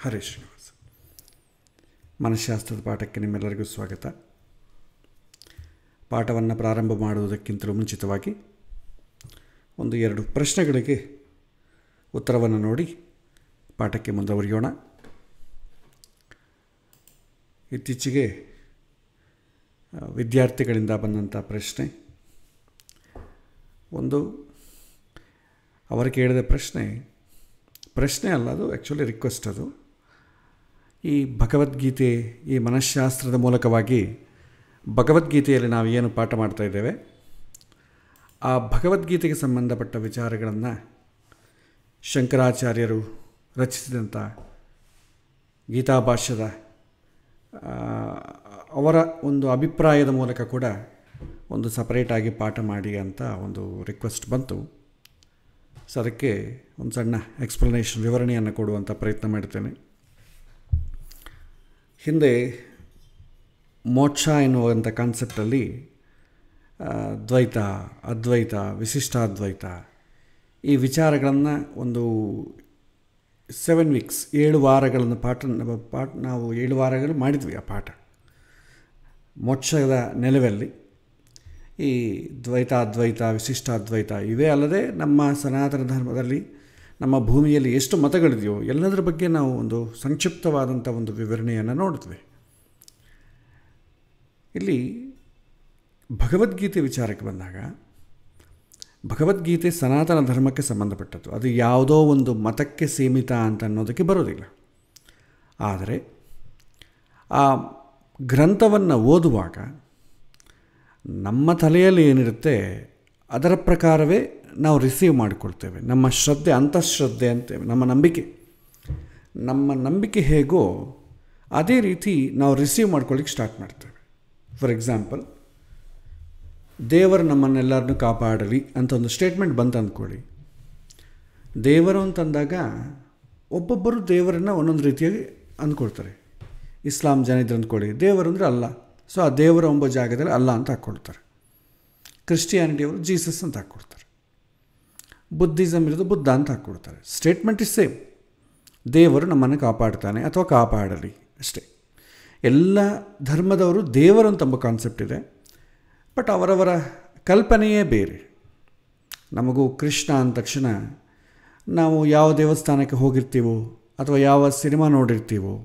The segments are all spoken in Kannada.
ಹರೇ ಶ್ರೀನಿವಾಸ. ಮನಃಶಾಸ್ತ್ರದ ಪಾಠಕ್ಕೆ ನಿಮ್ಮೆಲ್ಲರಿಗೂ ಸ್ವಾಗತ. ಪಾಠವನ್ನು ಪ್ರಾರಂಭ ಮಾಡುವುದಕ್ಕಿಂತಲೂ ಮುಂಚಿತವಾಗಿ ಒಂದು 2 ಪ್ರಶ್ನೆಗಳಿಗೆ ಉತ್ತರವನ್ನು ನೋಡಿ ಪಾಠಕ್ಕೆ ಮುಂದುವರಿಯೋಣ. ಇತ್ತೀಚೆಗೆ ವಿದ್ಯಾರ್ಥಿಗಳಿಂದ ಬಂದಂಥ ಒಂದು ಅವರು ಕೇಳಿದ ಪ್ರಶ್ನೆ ಅಲ್ಲ, ಅದು ಆ್ಯಕ್ಚುಲಿ ರಿಕ್ವೆಸ್ಟ್. ಅದು ಈ ಭಗವದ್ಗೀತೆ, ಈ ಮನಃಶಾಸ್ತ್ರದ ಮೂಲಕವಾಗಿ ಭಗವದ್ಗೀತೆಯಲ್ಲಿ ನಾವು ಏನು ಪಾಠ ಮಾಡ್ತಾಯಿದ್ದೇವೆ, ಆ ಭಗವದ್ಗೀತೆಗೆ ಸಂಬಂಧಪಟ್ಟ ವಿಚಾರಗಳನ್ನು ಶಂಕರಾಚಾರ್ಯರು ರಚಿಸಿದಂಥ ಗೀತಾಭಾಷ್ಯದ ಅವರ ಒಂದು ಅಭಿಪ್ರಾಯದ ಮೂಲಕ ಕೂಡ ಒಂದು ಸಪರೇಟಾಗಿ ಪಾಠ ಮಾಡಿ ಅಂತ ಒಂದು ರಿಕ್ವೆಸ್ಟ್ ಬಂತು. ಸೊ ಅದಕ್ಕೆ ಒಂದು ಸಣ್ಣ ಎಕ್ಸ್ಪ್ಲನೇಷನ್, ವಿವರಣೆಯನ್ನು ಕೊಡುವಂಥ ಪ್ರಯತ್ನ ಮಾಡ್ತೇನೆ. ಹಿಂದೆ ಮೋಕ್ಷ ಎನ್ನುವಂಥ ಕಾನ್ಸೆಪ್ಟಲ್ಲಿ ದ್ವೈತ, ಅದ್ವೈತ, ವಿಶಿಷ್ಟಾದ್ವೈತ ಈ ವಿಚಾರಗಳನ್ನು ಒಂದು 7 ವೀಕ್ಸ್ 7 ವಾರಗಳನ್ನು ನಾವು 7 ವಾರಗಳು ಮಾಡಿದ್ವಿ. ಆ ಪಾಠ ಮೋಕ್ಷದ ನೆಲದಲ್ಲಿ ಈ ದ್ವೈತ, ಅದ್ವೈತ, ವಿಶಿಷ್ಟಾದ್ವೈತ ಇವೇ ಅಲ್ಲದೆ ನಮ್ಮ ಸನಾತನ ಧರ್ಮದಲ್ಲಿ ನಮ್ಮ ಭೂಮಿಯಲ್ಲಿ ಎಷ್ಟು ಮತಗಳಿದೆಯೋ ಎಲ್ಲದರ ಬಗ್ಗೆ ನಾವು ಒಂದು ಸಂಕ್ಷಿಪ್ತವಾದಂಥ ಒಂದು ವಿವರಣೆಯನ್ನು ನೋಡಿದ್ವಿ. ಇಲ್ಲಿ ಭಗವದ್ಗೀತೆ ವಿಚಾರಕ್ಕೆ ಬಂದಾಗ, ಭಗವದ್ಗೀತೆ ಸನಾತನ ಧರ್ಮಕ್ಕೆ ಸಂಬಂಧಪಟ್ಟದ್ದು. ಅದು ಯಾವುದೋ ಒಂದು ಮತಕ್ಕೆ ಸೀಮಿತ ಅಂತ ಅನ್ನೋದಕ್ಕೆ ಬರೋದಿಲ್ಲ. ಆದರೆ ಆ ಗ್ರಂಥವನ್ನು ಓದುವಾಗ ನಮ್ಮ ತಲೆಯಲ್ಲಿ ಏನಿರುತ್ತೆ ಅದರ ಪ್ರಕಾರವೇ ನಾವು ರಿಸೀವ್ ಮಾಡಿಕೊಳ್ತೇವೆ. ನಮ್ಮ ಶ್ರದ್ಧೆ, ಅಂತಃಶ್ರದ್ಧೆ ಅಂತೇವೆ, ನಮ್ಮ ನಂಬಿಕೆ ಹೇಗೋ ಅದೇ ರೀತಿ ನಾವು ರಿಸೀವ್ ಮಾಡ್ಕೊಳ್ಳಿಕ್ಕೆ ಸ್ಟಾರ್ಟ್ ಮಾಡ್ತೇವೆ. ಫಾರ್ ಎಕ್ಸಾಂಪಲ್, ದೇವರು ನಮ್ಮನ್ನೆಲ್ಲರನ್ನೂ ಕಾಪಾಡಲಿ ಅಂತ ಒಂದು ಸ್ಟೇಟ್ಮೆಂಟ್ ಬಂತು ಅಂದ್ಕೊಳ್ಳಿ. ದೇವರು ಅಂತಂದಾಗ ಒಬ್ಬೊಬ್ಬರು ದೇವರನ್ನು ಒಂದೊಂದು ರೀತಿಯಾಗಿ ಅಂದ್ಕೊಳ್ತಾರೆ. ಇಸ್ಲಾಂ ಜನ ಇದ್ರು ಅಂದ್ಕೊಳ್ಳಿ, ದೇವರು ಅಂದರೆ ಅಲ್ಲ, ಸೊ ಆ ದೇವರ ಒಬ್ಬ ಜಾಗದಲ್ಲಿ ಅಲ್ಲ ಅಂತ ಹಾಕ್ಕೊಳ್ತಾರೆ. ಕ್ರಿಶ್ಚಿಯಾನಿಟಿಯವರು ಜೀಸಸ್ ಅಂತ ಹಾಕ್ಕೊಡ್ತಾರೆ. ಬುದ್ಧಿಸಮ್ ಇರೋದು ಬುದ್ಧ ಅಂತ ಹಾಕ್ಕೊಡ್ತಾರೆ. Statement is same. ದೇವರು ನಮ್ಮನ್ನು ಕಾಪಾಡ್ತಾನೆ ಅಥವಾ ಕಾಪಾಡಲಿ ಅಷ್ಟೇ. ಎಲ್ಲ ಧರ್ಮದವರು ದೇವರು ಅಂತ ಎಂಬ ಕಾನ್ಸೆಪ್ಟ್ ಇದೆ, ಬಟ್ ಅವರವರ ಕಲ್ಪನೆಯೇ ಬೇರೆ. ನಮಗೂ ಕೃಷ್ಣ ಅಂದ ತಕ್ಷಣ ನಾವು ಯಾವ ದೇವಸ್ಥಾನಕ್ಕೆ ಹೋಗಿರ್ತೀವೋ ಅಥವಾ ಯಾವ ಸಿನಿಮಾ ನೋಡಿರ್ತೀವೋ,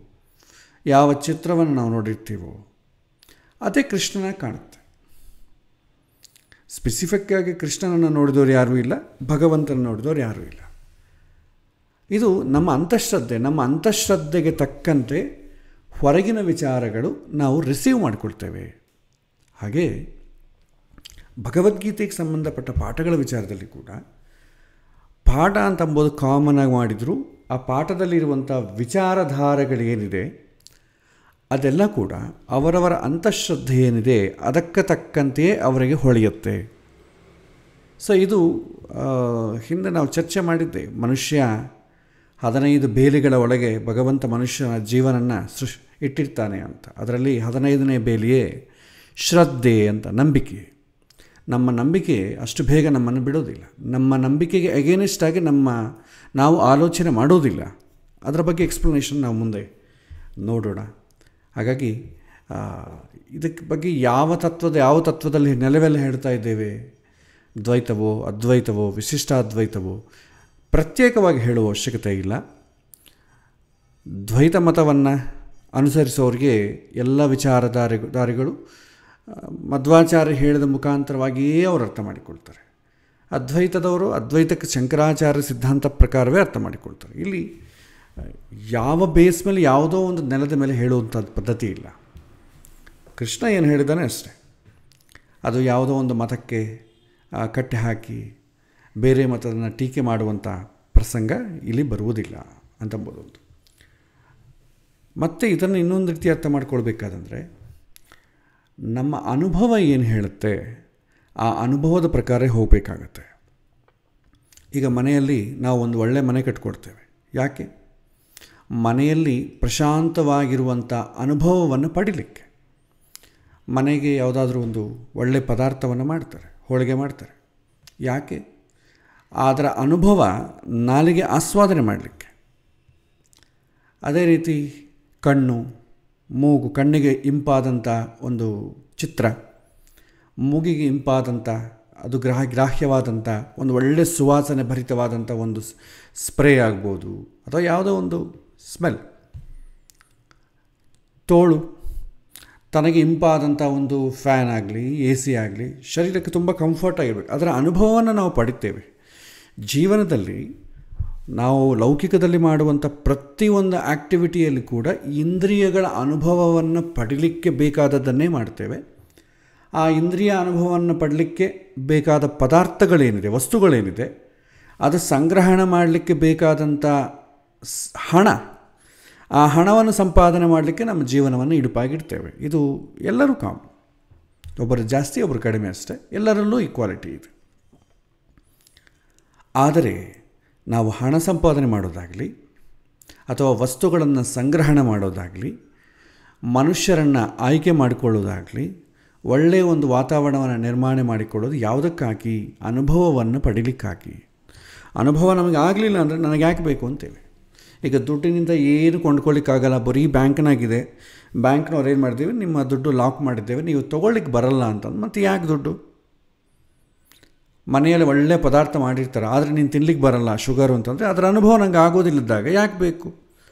ಯಾವ ಚಿತ್ರವನ್ನು ನಾವು ನೋಡಿರ್ತೀವೋ ಅದೇ ಕೃಷ್ಣನ ಕಾಣುತ್ತೆ. ಸ್ಪೆಸಿಫಿಕ್ಕಾಗಿ ಕೃಷ್ಣನನ್ನು ನೋಡಿದವರು ಯಾರೂ ಇಲ್ಲ, ಭಗವಂತನ ನೋಡಿದವರು ಯಾರೂ ಇಲ್ಲ. ಇದು ನಮ್ಮ ಅಂತಃಶ್ರದ್ಧೆಗೆ ತಕ್ಕಂತೆ ಹೊರಗಿನ ವಿಚಾರಗಳು ನಾವು ರಿಸೀವ್ ಮಾಡಿಕೊಳ್ತೇವೆ. ಹಾಗೆ ಭಗವದ್ಗೀತೆಗೆ ಸಂಬಂಧಪಟ್ಟ ಪಾಠಗಳ ವಿಚಾರದಲ್ಲಿ ಕೂಡ ಪಾಠ ಅಂತಂಬೋದು ಕಾಮನ್ ಆಗಿ ಮಾಡಿದರೂ ಆ ಪಾಠದಲ್ಲಿರುವಂಥ ವಿಚಾರಧಾರೆಗಳೇನಿದೆ ಅದೆಲ್ಲ ಕೂಡ ಅವರವರ ಅಂತಃಶ್ರದ್ಧೆ ಏನಿದೆ ಅದಕ್ಕೆ ತಕ್ಕಂತೆಯೇ ಅವರಿಗೆ ಹೊಳೆಯುತ್ತೆ. ಸೊ ಇದು ಹಿಂದೆ ನಾವು ಚರ್ಚೆ ಮಾಡಿದ್ದೆ. ಮನುಷ್ಯ 15 ಬೇಲಿಗಳ ಒಳಗೆ ಭಗವಂತ ಮನುಷ್ಯನ ಜೀವನನ್ನು ಇಟ್ಟಿರ್ತಾನೆ ಅಂತ. ಅದರಲ್ಲಿ 15ನೇ ಬೇಲಿಯೇ ಶ್ರದ್ಧೆ ಅಂತ, ನಂಬಿಕೆ. ನಮ್ಮ ನಂಬಿಕೆ ಅಷ್ಟು ಬೇಗ ನಮ್ಮನ್ನು ಬಿಡೋದಿಲ್ಲ. ನಮ್ಮ ನಂಬಿಕೆಗೆ ಅಗೇನಿಸ್ಟ್ ಆಗಿ ನಾವು ಆಲೋಚನೆ ಮಾಡೋದಿಲ್ಲ. ಅದರ ಬಗ್ಗೆ ಎಕ್ಸ್ಪ್ಲನೇಷನ್ ನಾವು ಮುಂದೆ ನೋಡೋಣ. ಹಾಗಾಗಿ ಇದಕ್ಕೆ ಬಗ್ಗೆ ಯಾವ ತತ್ವದಲ್ಲಿ ನೆಲವೆಲ್ಲ ಹೇಳ್ತಾ ಇದ್ದೇವೆ, ದ್ವೈತವೋ ಅದ್ವೈತವೋ ವಿಶಿಷ್ಟಾದ್ವೈತವೋ ಪ್ರತ್ಯೇಕವಾಗಿ ಹೇಳುವ ಅವಶ್ಯಕತೆ ಇಲ್ಲ. ದ್ವೈತ ಮತವನ್ನು ಅನುಸರಿಸೋರಿಗೆ ಎಲ್ಲ ವಿಚಾರಧಾರೆಗಳು ಮಧ್ವಾಚಾರ್ಯ ಹೇಳಿದ ಮುಖಾಂತರವಾಗಿಯೇ ಅವರು ಅರ್ಥ ಮಾಡಿಕೊಳ್ತಾರೆ. ಅದ್ವೈತದವರು ಅದ್ವೈತಕ್ಕೆ ಶಂಕರಾಚಾರ್ಯ ಸಿದ್ಧಾಂತ ಪ್ರಕಾರವೇ ಅರ್ಥ ಮಾಡಿಕೊಳ್ತಾರೆ. ಇಲ್ಲಿ ಯಾವ ಬೇಸ್ ಮೇಲೆ ಯಾವುದೋ ಒಂದು ನೆಲದ ಮೇಲೆ ಹೇಳುವಂಥ ಪದ್ಧತಿ ಇಲ್ಲ. ಕೃಷ್ಣ ಏನು ಹೇಳಿದ್ದಾನೆ ಅಷ್ಟೇ. ಅದು ಯಾವುದೋ ಒಂದು ಮತಕ್ಕೆ ಕಟ್ಟಿ ಹಾಕಿ ಬೇರೆ ಮತವನ್ನು ಟೀಕೆ ಮಾಡುವಂಥ ಪ್ರಸಂಗ ಇಲ್ಲಿ ಬರುವುದಿಲ್ಲ ಅಂತಂಬೋದು. ಮತ್ತು ಇದನ್ನು ಇನ್ನೊಂದು ರೀತಿ ಅರ್ಥ ಮಾಡ್ಕೊಳ್ಬೇಕಾದಂದರೆ, ನಮ್ಮ ಅನುಭವ ಏನು ಹೇಳುತ್ತೆ ಆ ಅನುಭವದ ಪ್ರಕಾರ ಹೋಗಬೇಕಾಗತ್ತೆ. ಈಗ ಮನೆಯಲ್ಲಿ ನಾವು ಒಂದು ಒಳ್ಳೆಯ ಮನೆ ಕಟ್ಕೊಡ್ತೇವೆ. ಯಾಕೆ? ಮನೆಯಲ್ಲಿ ಪ್ರಶಾಂತವಾಗಿರುವಂಥ ಅನುಭವವನ್ನು ಪಡೀಲಿಕ್ಕೆ. ಮನೆಗೆ ಯಾವುದಾದ್ರೂ ಒಂದು ಒಳ್ಳೆಯ ಪದಾರ್ಥವನ್ನು ಮಾಡ್ತಾರೆ, ಹೋಳಿಗೆ ಮಾಡ್ತಾರೆ. ಯಾಕೆ? ಅದರ ಅನುಭವ ನಾಲಿಗೆ ಆಸ್ವಾದನೆ ಮಾಡಲಿಕ್ಕೆ. ಅದೇ ರೀತಿ ಕಣ್ಣು, ಮೂಗು, ಕಣ್ಣಿಗೆ ಇಂಪಾದಂಥ ಒಂದು ಚಿತ್ರ, ಮೂಗಿಗೆ ಇಂಪಾದಂಥ ಅದು ಗ್ರಾಹ್ಯವಾದಂಥ ಒಂದು ಒಳ್ಳೆಯ ಸುವಾಸನೆ ಭರಿತವಾದಂಥ ಒಂದು ಸ್ಪ್ರೇ ಆಗ್ಬೋದು, ಅಥವಾ ಯಾವುದೋ ಒಂದು ಸ್ಮೆಲ್. ತೋಳು, ತನಗೆ ಇಂಪಾದಂಥ ಒಂದು ಫ್ಯಾನ್ ಆಗಲಿ, ಎ ಸಿ ಆಗಲಿ, ಶರೀರಕ್ಕೆ ತುಂಬ ಕಂಫರ್ಟ್ ಆಗಿರಬೇಕು. ಅದರ ಅನುಭವವನ್ನು ನಾವು ಪಡಿತೇವೆ. ಜೀವನದಲ್ಲಿ ನಾವು ಲೌಕಿಕದಲ್ಲಿ ಮಾಡುವಂಥ ಪ್ರತಿಯೊಂದು ಆ್ಯಕ್ಟಿವಿಟಿಯಲ್ಲಿ ಕೂಡ ಇಂದ್ರಿಯಗಳ ಅನುಭವವನ್ನು ಪಡೀಲಿಕ್ಕೆ ಬೇಕಾದದ್ದನ್ನೇ ಮಾಡ್ತೇವೆ. ಆ ಇಂದ್ರಿಯ ಅನುಭವವನ್ನು ಪಡಲಿಕ್ಕೆ ಬೇಕಾದ ಪದಾರ್ಥಗಳೇನಿದೆ, ವಸ್ತುಗಳೇನಿದೆ, ಅದು ಸಂಗ್ರಹಣ ಮಾಡಲಿಕ್ಕೆ ಬೇಕಾದಂಥ ಹಣ, ಆ ಹಣವನ್ನು ಸಂಪಾದನೆ ಮಾಡಲಿಕ್ಕೆ ನಮ್ಮ ಜೀವನವನ್ನು ಇಡುಪಾಗಿಡ್ತೇವೆ. ಇದು ಎಲ್ಲರೂ ಕಾಮನ್. ಒಬ್ಬರು ಜಾಸ್ತಿ, ಒಬ್ಬರು ಕಡಿಮೆ ಅಷ್ಟೇ. ಎಲ್ಲರಲ್ಲೂ ಈಕ್ವಾಲಿಟಿ ಇದೆ. ಆದರೆ ನಾವು ಹಣ ಸಂಪಾದನೆ ಮಾಡೋದಾಗಲಿ, ಅಥವಾ ವಸ್ತುಗಳನ್ನು ಸಂಗ್ರಹಣ ಮಾಡೋದಾಗಲಿ, ಮನುಷ್ಯರನ್ನು ಆಯ್ಕೆ ಮಾಡಿಕೊಳ್ಳೋದಾಗಲಿ, ಒಳ್ಳೆಯ ಒಂದು ವಾತಾವರಣವನ್ನು ನಿರ್ಮಾಣ ಮಾಡಿಕೊಳ್ಳೋದು ಯಾವುದಕ್ಕಾಗಿ? ಅನುಭವವನ್ನು ಪಡೀಲಿಕ್ಕಾಗಿ. ಅನುಭವ ನಮಗೆ ಆಗಲಿಲ್ಲ ಅಂದರೆ ನನಗೆ ಯಾಕೆ ಬೇಕು ಅಂತೇವೆ. ಈಗ ದುಡ್ಡಿನಿಂದ ಏನು ಕೊಂಡ್ಕೊಳ್ಳಿಕ್ಕಾಗಲ್ಲ, ಬರೀ ಬ್ಯಾಂಕ್ನಾಗಿದೆ, ಬ್ಯಾಂಕ್ನವ್ರು ಏನು ಮಾಡ್ತೀವಿ, ನಿಮ್ಮ ದುಡ್ಡು ಲಾಕ್ ಮಾಡಿದ್ದೇವೆ, ನೀವು ತೊಗೊಳ್ಳಿಕ್ಕೆ ಬರಲ್ಲ ಅಂತಂದು ಮತ್ತು ಯಾಕೆ ದುಡ್ಡು? ಮನೆಯಲ್ಲಿ ಒಳ್ಳೆಯ ಪದಾರ್ಥ ಮಾಡಿರ್ತಾರೆ, ಆದರೆ ನೀನು ತಿನ್ಲಿಕ್ಕೆ ಬರಲ್ಲ, ಶುಗರು ಅಂತಂದರೆ ಅದರ ಅನುಭವ ನನಗೆ ಆಗೋದಿಲ್ಲದಾಗ ಯಾಕೆ ಬೇಕು?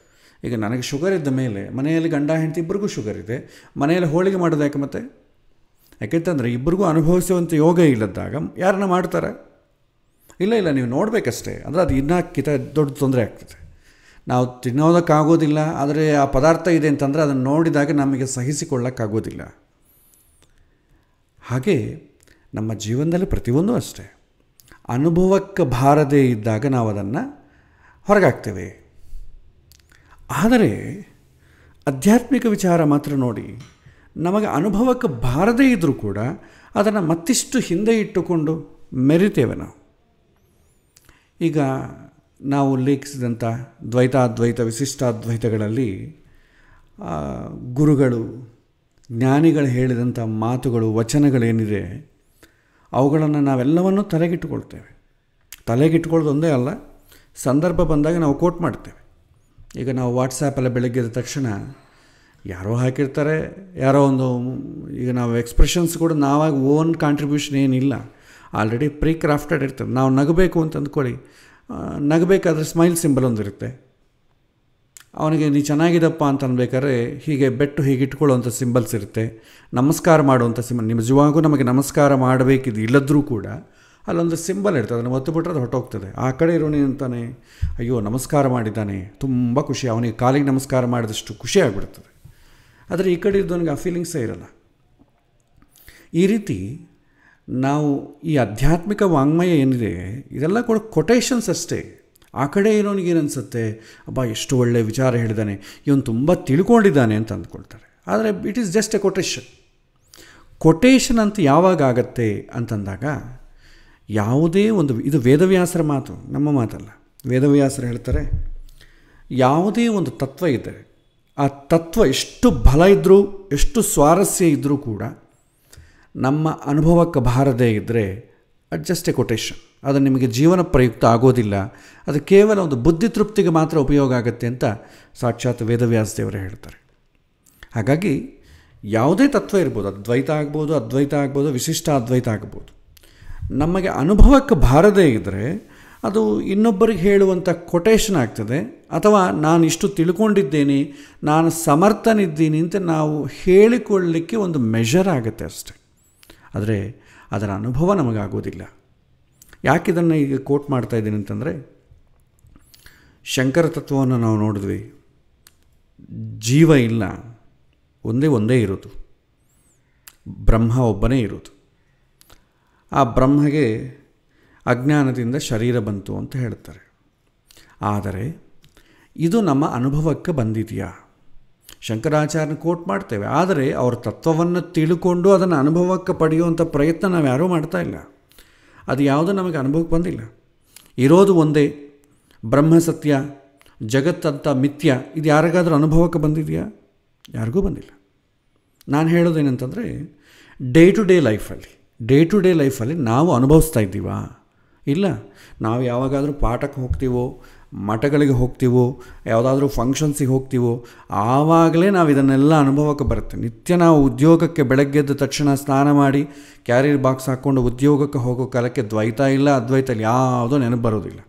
ಈಗ ನನಗೆ ಶುಗರ್ ಇದ್ದ ಮೇಲೆ ಮನೆಯಲ್ಲಿ ಗಂಡ ಹೆಂಡತಿ ಇಬ್ಬರಿಗೂ ಶುಗರ್ ಇದೆ, ಮನೆಯಲ್ಲಿ ಹೋಳಿಗೆ ಮಾಡೋದು ಯಾಕೆ? ಮತ್ತೆ ಯಾಕೆಂತಂದರೆ ಇಬ್ಬರಿಗೂ ಅನುಭವಿಸುವಂಥ ಯೋಗ ಇಲ್ಲದಾಗ ಯಾರನ್ನ ಮಾಡ್ತಾರೆ? ಇಲ್ಲ, ನೀವು ನೋಡಬೇಕಷ್ಟೇ. ಅಂದರೆ ಅದು ಇನ್ನೂ ದೊಡ್ಡ ತೊಂದರೆ ಆಗ್ತದೆ. ನಾವು ತಿನ್ನೋದಕ್ಕಾಗೋದಿಲ್ಲ, ಆದರೆ ಆ ಪದಾರ್ಥ ಇದೆ ಅಂತಂದರೆ ಅದನ್ನು ನೋಡಿದಾಗ ನಮಗೆ ಸಹಿಸಿಕೊಳ್ಳೋಕ್ಕಾಗೋದಿಲ್ಲ. ಹಾಗೆ ನಮ್ಮ ಜೀವನದಲ್ಲಿ ಪ್ರತಿಯೊಂದು ಅಷ್ಟೇ. ಅನುಭವಕ್ಕೆ ಬಾರದೇ ಇದ್ದಾಗ ನಾವು ಅದನ್ನು ಹೊರಗಾಗ್ತೇವೆ. ಆದರೆ ಆಧ್ಯಾತ್ಮಿಕ ವಿಚಾರ ಮಾತ್ರ ನೋಡಿ, ನಮಗೆ ಅನುಭವಕ್ಕೆ ಬಾರದೇ ಇದ್ದರೂ ಕೂಡ ಅದನ್ನು ಮತ್ತಿಷ್ಟು ಹಿಂದೆ ಇಟ್ಟುಕೊಂಡು ಮೆರಿತೇವೆ ನಾವು. ಈಗ ನಾವು ಉಲ್ಲೇಖಿಸಿದಂಥ ದ್ವೈತಾದ್ವೈತ ವಿಶಿಷ್ಟಾದ್ವೈತಗಳಲ್ಲಿ ಗುರುಗಳು, ಜ್ಞಾನಿಗಳು ಹೇಳಿದಂಥ ಮಾತುಗಳು, ವಚನಗಳೇನಿದೆ, ಅವುಗಳನ್ನು ನಾವೆಲ್ಲವನ್ನೂ ತಲೆಗಿಟ್ಟುಕೊಳ್ತೇವೆ. ತಲೆಗಿಟ್ಕೊಳ್ಳೋದು ಒಂದೇ ಅಲ್ಲ, ಸಂದರ್ಭ ಬಂದಾಗ ನಾವು ಕೋಟ್ ಮಾಡ್ತೇವೆ. ಈಗ ನಾವು ವಾಟ್ಸಾಪಲ್ಲಿ ಬೆಳಗ್ಗೆ ಎದ್ದ ತಕ್ಷಣ ಯಾರೋ ಹಾಕಿರ್ತಾರೆ, ಯಾರೋ ಒಂದು, ಈಗ ನಾವು ಎಕ್ಸ್ಪ್ರೆಷನ್ಸ್ ಕೂಡ ನಾವಾಗಿ ಓನ್ ಕಾಂಟ್ರಿಬ್ಯೂಷನ್ ಏನಿಲ್ಲ, ಆಲ್ರೆಡಿ ಪ್ರೀ ಕ್ರಾಫ್ಟೆಡ್ ಇರ್ತದೆ. ನಾವು ನಗಬೇಕು ಅಂತ ಅಂದ್ಕೊಳ್ಳಿ, ನಗಬೇಕಾದ್ರೆ ಸ್ಮೈಲ್ ಸಿಂಬಲ್ ಒಂದಿರುತ್ತೆ. ಅವನಿಗೆ ನೀ ಚೆನ್ನಾಗಿದಪ್ಪ ಅಂತ ಅನ್ಬೇಕಾದ್ರೆ ಹೀಗೆ ಬೆಟ್ಟು ಹೀಗೆ ಇಟ್ಕೊಳ್ಳುವಂಥ ಸಿಂಬಲ್ಸ್ ಇರುತ್ತೆ, ನಮಸ್ಕಾರ ಮಾಡುವಂಥ ಸಿಂಬಲ್. ನಿಜವಾಗೂ ನಮಗೆ ನಮಸ್ಕಾರ ಮಾಡಬೇಕಿದ್ದು ಇಲ್ಲದ್ರೂ ಕೂಡ ಅಲ್ಲೊಂದು ಸಿಂಬಲ್ ಇರ್ತದೆ, ಅದನ್ನು ಒತ್ತು ಬಿಟ್ಟರೆ ಅದು ಹೊಟ್ಟೋಗ್ತದೆ. ಆ ಕಡೆ ಇರೋನು ಅಂತಾನೆ, ಅಯ್ಯೋ ನಮಸ್ಕಾರ ಮಾಡಿದ್ದಾನೆ, ತುಂಬ ಖುಷಿ, ಅವನಿಗೆ ಕಾಲಿಗೆ ನಮಸ್ಕಾರ ಮಾಡಿದಷ್ಟು ಖುಷಿ ಆಗಿಬಿಡ್ತದೆ. ಆದರೆ ಈ ಕಡೆ ಇದ್ದವನಿಗೆ ಆ ಫೀಲಿಂಗ್ಸೇ ಇರಲ್ಲ. ಈ ರೀತಿ ನಾವು ಈ ಆಧ್ಯಾತ್ಮಿಕ ವಾಂಗ್ಮಯ ಏನಿದೆ, ಇದೆಲ್ಲ ಕೂಡ ಕೊಟೇಶನ್ಸ್ ಅಷ್ಟೇ. ಆ ಕಡೆ ಇರೋನಿಗೇನು ಅನಿಸುತ್ತೆ, ಅಬ್ಬಾ ಎಷ್ಟು ಒಳ್ಳೆಯ ವಿಚಾರ ಹೇಳಿದ್ದಾನೆ, ಇವನು ತುಂಬ ತಿಳ್ಕೊಂಡಿದ್ದಾನೆ ಅಂತ ಅಂದ್ಕೊಳ್ತಾರೆ. ಆದರೆ it is just A quotation ಅಂತ ಯಾವಾಗ ಆಗತ್ತೆ ಅಂತಂದಾಗ, ಯಾವುದೇ ಒಂದು, ಇದು ವೇದವ್ಯಾಸರ ಮಾತು, ನಮ್ಮ ಮಾತಲ್ಲ. ವೇದವ್ಯಾಸರು ಹೇಳ್ತಾರೆ, ಯಾವುದೇ ಒಂದು ತತ್ವ ಇದೆ, ಆ ತತ್ವ ಎಷ್ಟು ಬಲ ಇದ್ದರೂ, ಎಷ್ಟು ಸ್ವಾರಸ್ಯ ಇದ್ದರೂ ಕೂಡ ನಮ್ಮ ಅನುಭವಕ್ಕೆ ಬಾರದೇ ಇದ್ದರೆ ಅದು ಜಸ್ಟ್ ಎ ಕೊಟೇಶನ್. ಅದು ನಿಮಗೆ ಜೀವನ ಪ್ರಯುಕ್ತ ಆಗೋದಿಲ್ಲ, ಅದು ಕೇವಲ ಒಂದು ಬುದ್ಧಿ ತೃಪ್ತಿಗೆ ಮಾತ್ರ ಉಪಯೋಗ ಆಗುತ್ತೆ ಅಂತ ಸಾಕ್ಷಾತ್ ವೇದವ್ಯಾಸ ದೇವರು ಹೇಳ್ತಾರೆ. ಹಾಗಾಗಿ ಯಾವುದೇ ತತ್ವ ಇರ್ಬೋದು, ಅದ್ವೈತ ಆಗ್ಬೋದು, ಅದ್ವೈತ ಆಗ್ಬೋದು, ವಿಶಿಷ್ಟ ಅದ್ವೈತ ಆಗ್ಬೋದು, ನಮಗೆ ಅನುಭವಕ್ಕೆ ಬಾರದೇ ಇದ್ದರೆ ಅದು ಇನ್ನೊಬ್ಬರಿಗೆ ಹೇಳುವಂಥ ಕೊಟೇಶನ್ ಆಗ್ತದೆ, ಅಥವಾ ನಾನು ಇಷ್ಟು ತಿಳ್ಕೊಂಡಿದ್ದೇನೆ, ನಾನು ಸಮರ್ಥನಿದ್ದೀನಿ ಅಂತ ನಾವು ಹೇಳಿಕೊಳ್ಳಲಿಕ್ಕೆ ಒಂದು ಮೆಷರ್ ಆಗುತ್ತೆ ಅಷ್ಟೆ. ಆದರೆ ಅದರ ಅನುಭವ ನಮಗಾಗೋದಿಲ್ಲ. ಯಾಕಿದನ್ನು ಈಗ ಕೋಟ್ ಮಾಡ್ತಾ ಇದ್ದೀನಿ ಅಂತಂದರೆ, ಶಂಕರ ತತ್ವವನ್ನು ನಾವು ನೋಡಿದ್ವಿ. ಜೀವ ಇಲ್ಲ, ಒಂದೇ ಇರೋದು, ಬ್ರಹ್ಮ ಒಬ್ಬನೇ ಇರೋದು. ಆ ಬ್ರಹ್ಮಗೆ ಅಜ್ಞಾನದಿಂದ ಶರೀರ ಬಂತು ಅಂತ ಹೇಳ್ತಾರೆ. ಆದರೆ ಇದು ನಮ್ಮ ಅನುಭವಕ್ಕೆ ಬಂದಿದೆಯಾ? ಶಂಕರಾಚಾರ್ಯನ ಕೋಟ್ ಮಾಡ್ತೇವೆ, ಆದರೆ ಅವ್ರ ತತ್ವವನ್ನು ತಿಳ್ಕೊಂಡು ಅದನ್ನು ಅನುಭವಕ್ಕೆ ಪಡೆಯುವಂಥ ಪ್ರಯತ್ನ ನಾವು ಯಾರೂ ಮಾಡ್ತಾ ಇಲ್ಲ. ಅದು ಯಾವುದೂ ನಮಗೆ ಅನುಭವಕ್ಕೆ ಬಂದಿಲ್ಲ. ಇರೋದು ಒಂದೇ, ಬ್ರಹ್ಮ ಸತ್ಯ, ಜಗತ್ತಂತ ಮಿಥ್ಯ. ಇದು ಯಾರಿಗಾದರೂ ಅನುಭವಕ್ಕೆ ಬಂದಿದೆಯಾ? ಯಾರಿಗೂ ಬಂದಿಲ್ಲ. ನಾನು ಹೇಳೋದೇನಂತಂದರೆ, ಡೇ ಟು ಡೇ ಲೈಫಲ್ಲಿ ನಾವು ಅನುಭವಿಸ್ತಾ ಇದ್ದೀವಾ? ಇಲ್ಲ. ನಾವು ಯಾವಾಗಾದರೂ ಪಾಠಕ್ಕೆ ಹೋಗ್ತೀವೋ ಮಠಗಳಿಗೆ ಹೋಗ್ತೀವೋ ಯಾವುದಾದ್ರೂ ಫಂಕ್ಷನ್ಸಿಗೆ ಹೋಗ್ತೀವೋ ಆವಾಗಲೇ ನಾವು ಇದನ್ನೆಲ್ಲ ಅನುಭವಕ್ಕೆ ಬರುತ್ತೆ. ನಿತ್ಯ ನಾವು ಉದ್ಯೋಗಕ್ಕೆ ಬೆಳಗ್ಗೆದ್ದ ತಕ್ಷಣ ಸ್ನಾನ ಮಾಡಿ ಕ್ಯಾರಿಯರ್ ಬಾಕ್ಸ್ ಹಾಕ್ಕೊಂಡು ಉದ್ಯೋಗಕ್ಕೆ ಹೋಗೋ ಕಾಲಕ್ಕೆ ದ್ವೈತ ಇಲ್ಲ ಅದ್ವೈತ ಇಲ್ಲ ಯಾವುದೋ ನೆನಪು ಬರೋದಿಲ್ಲ,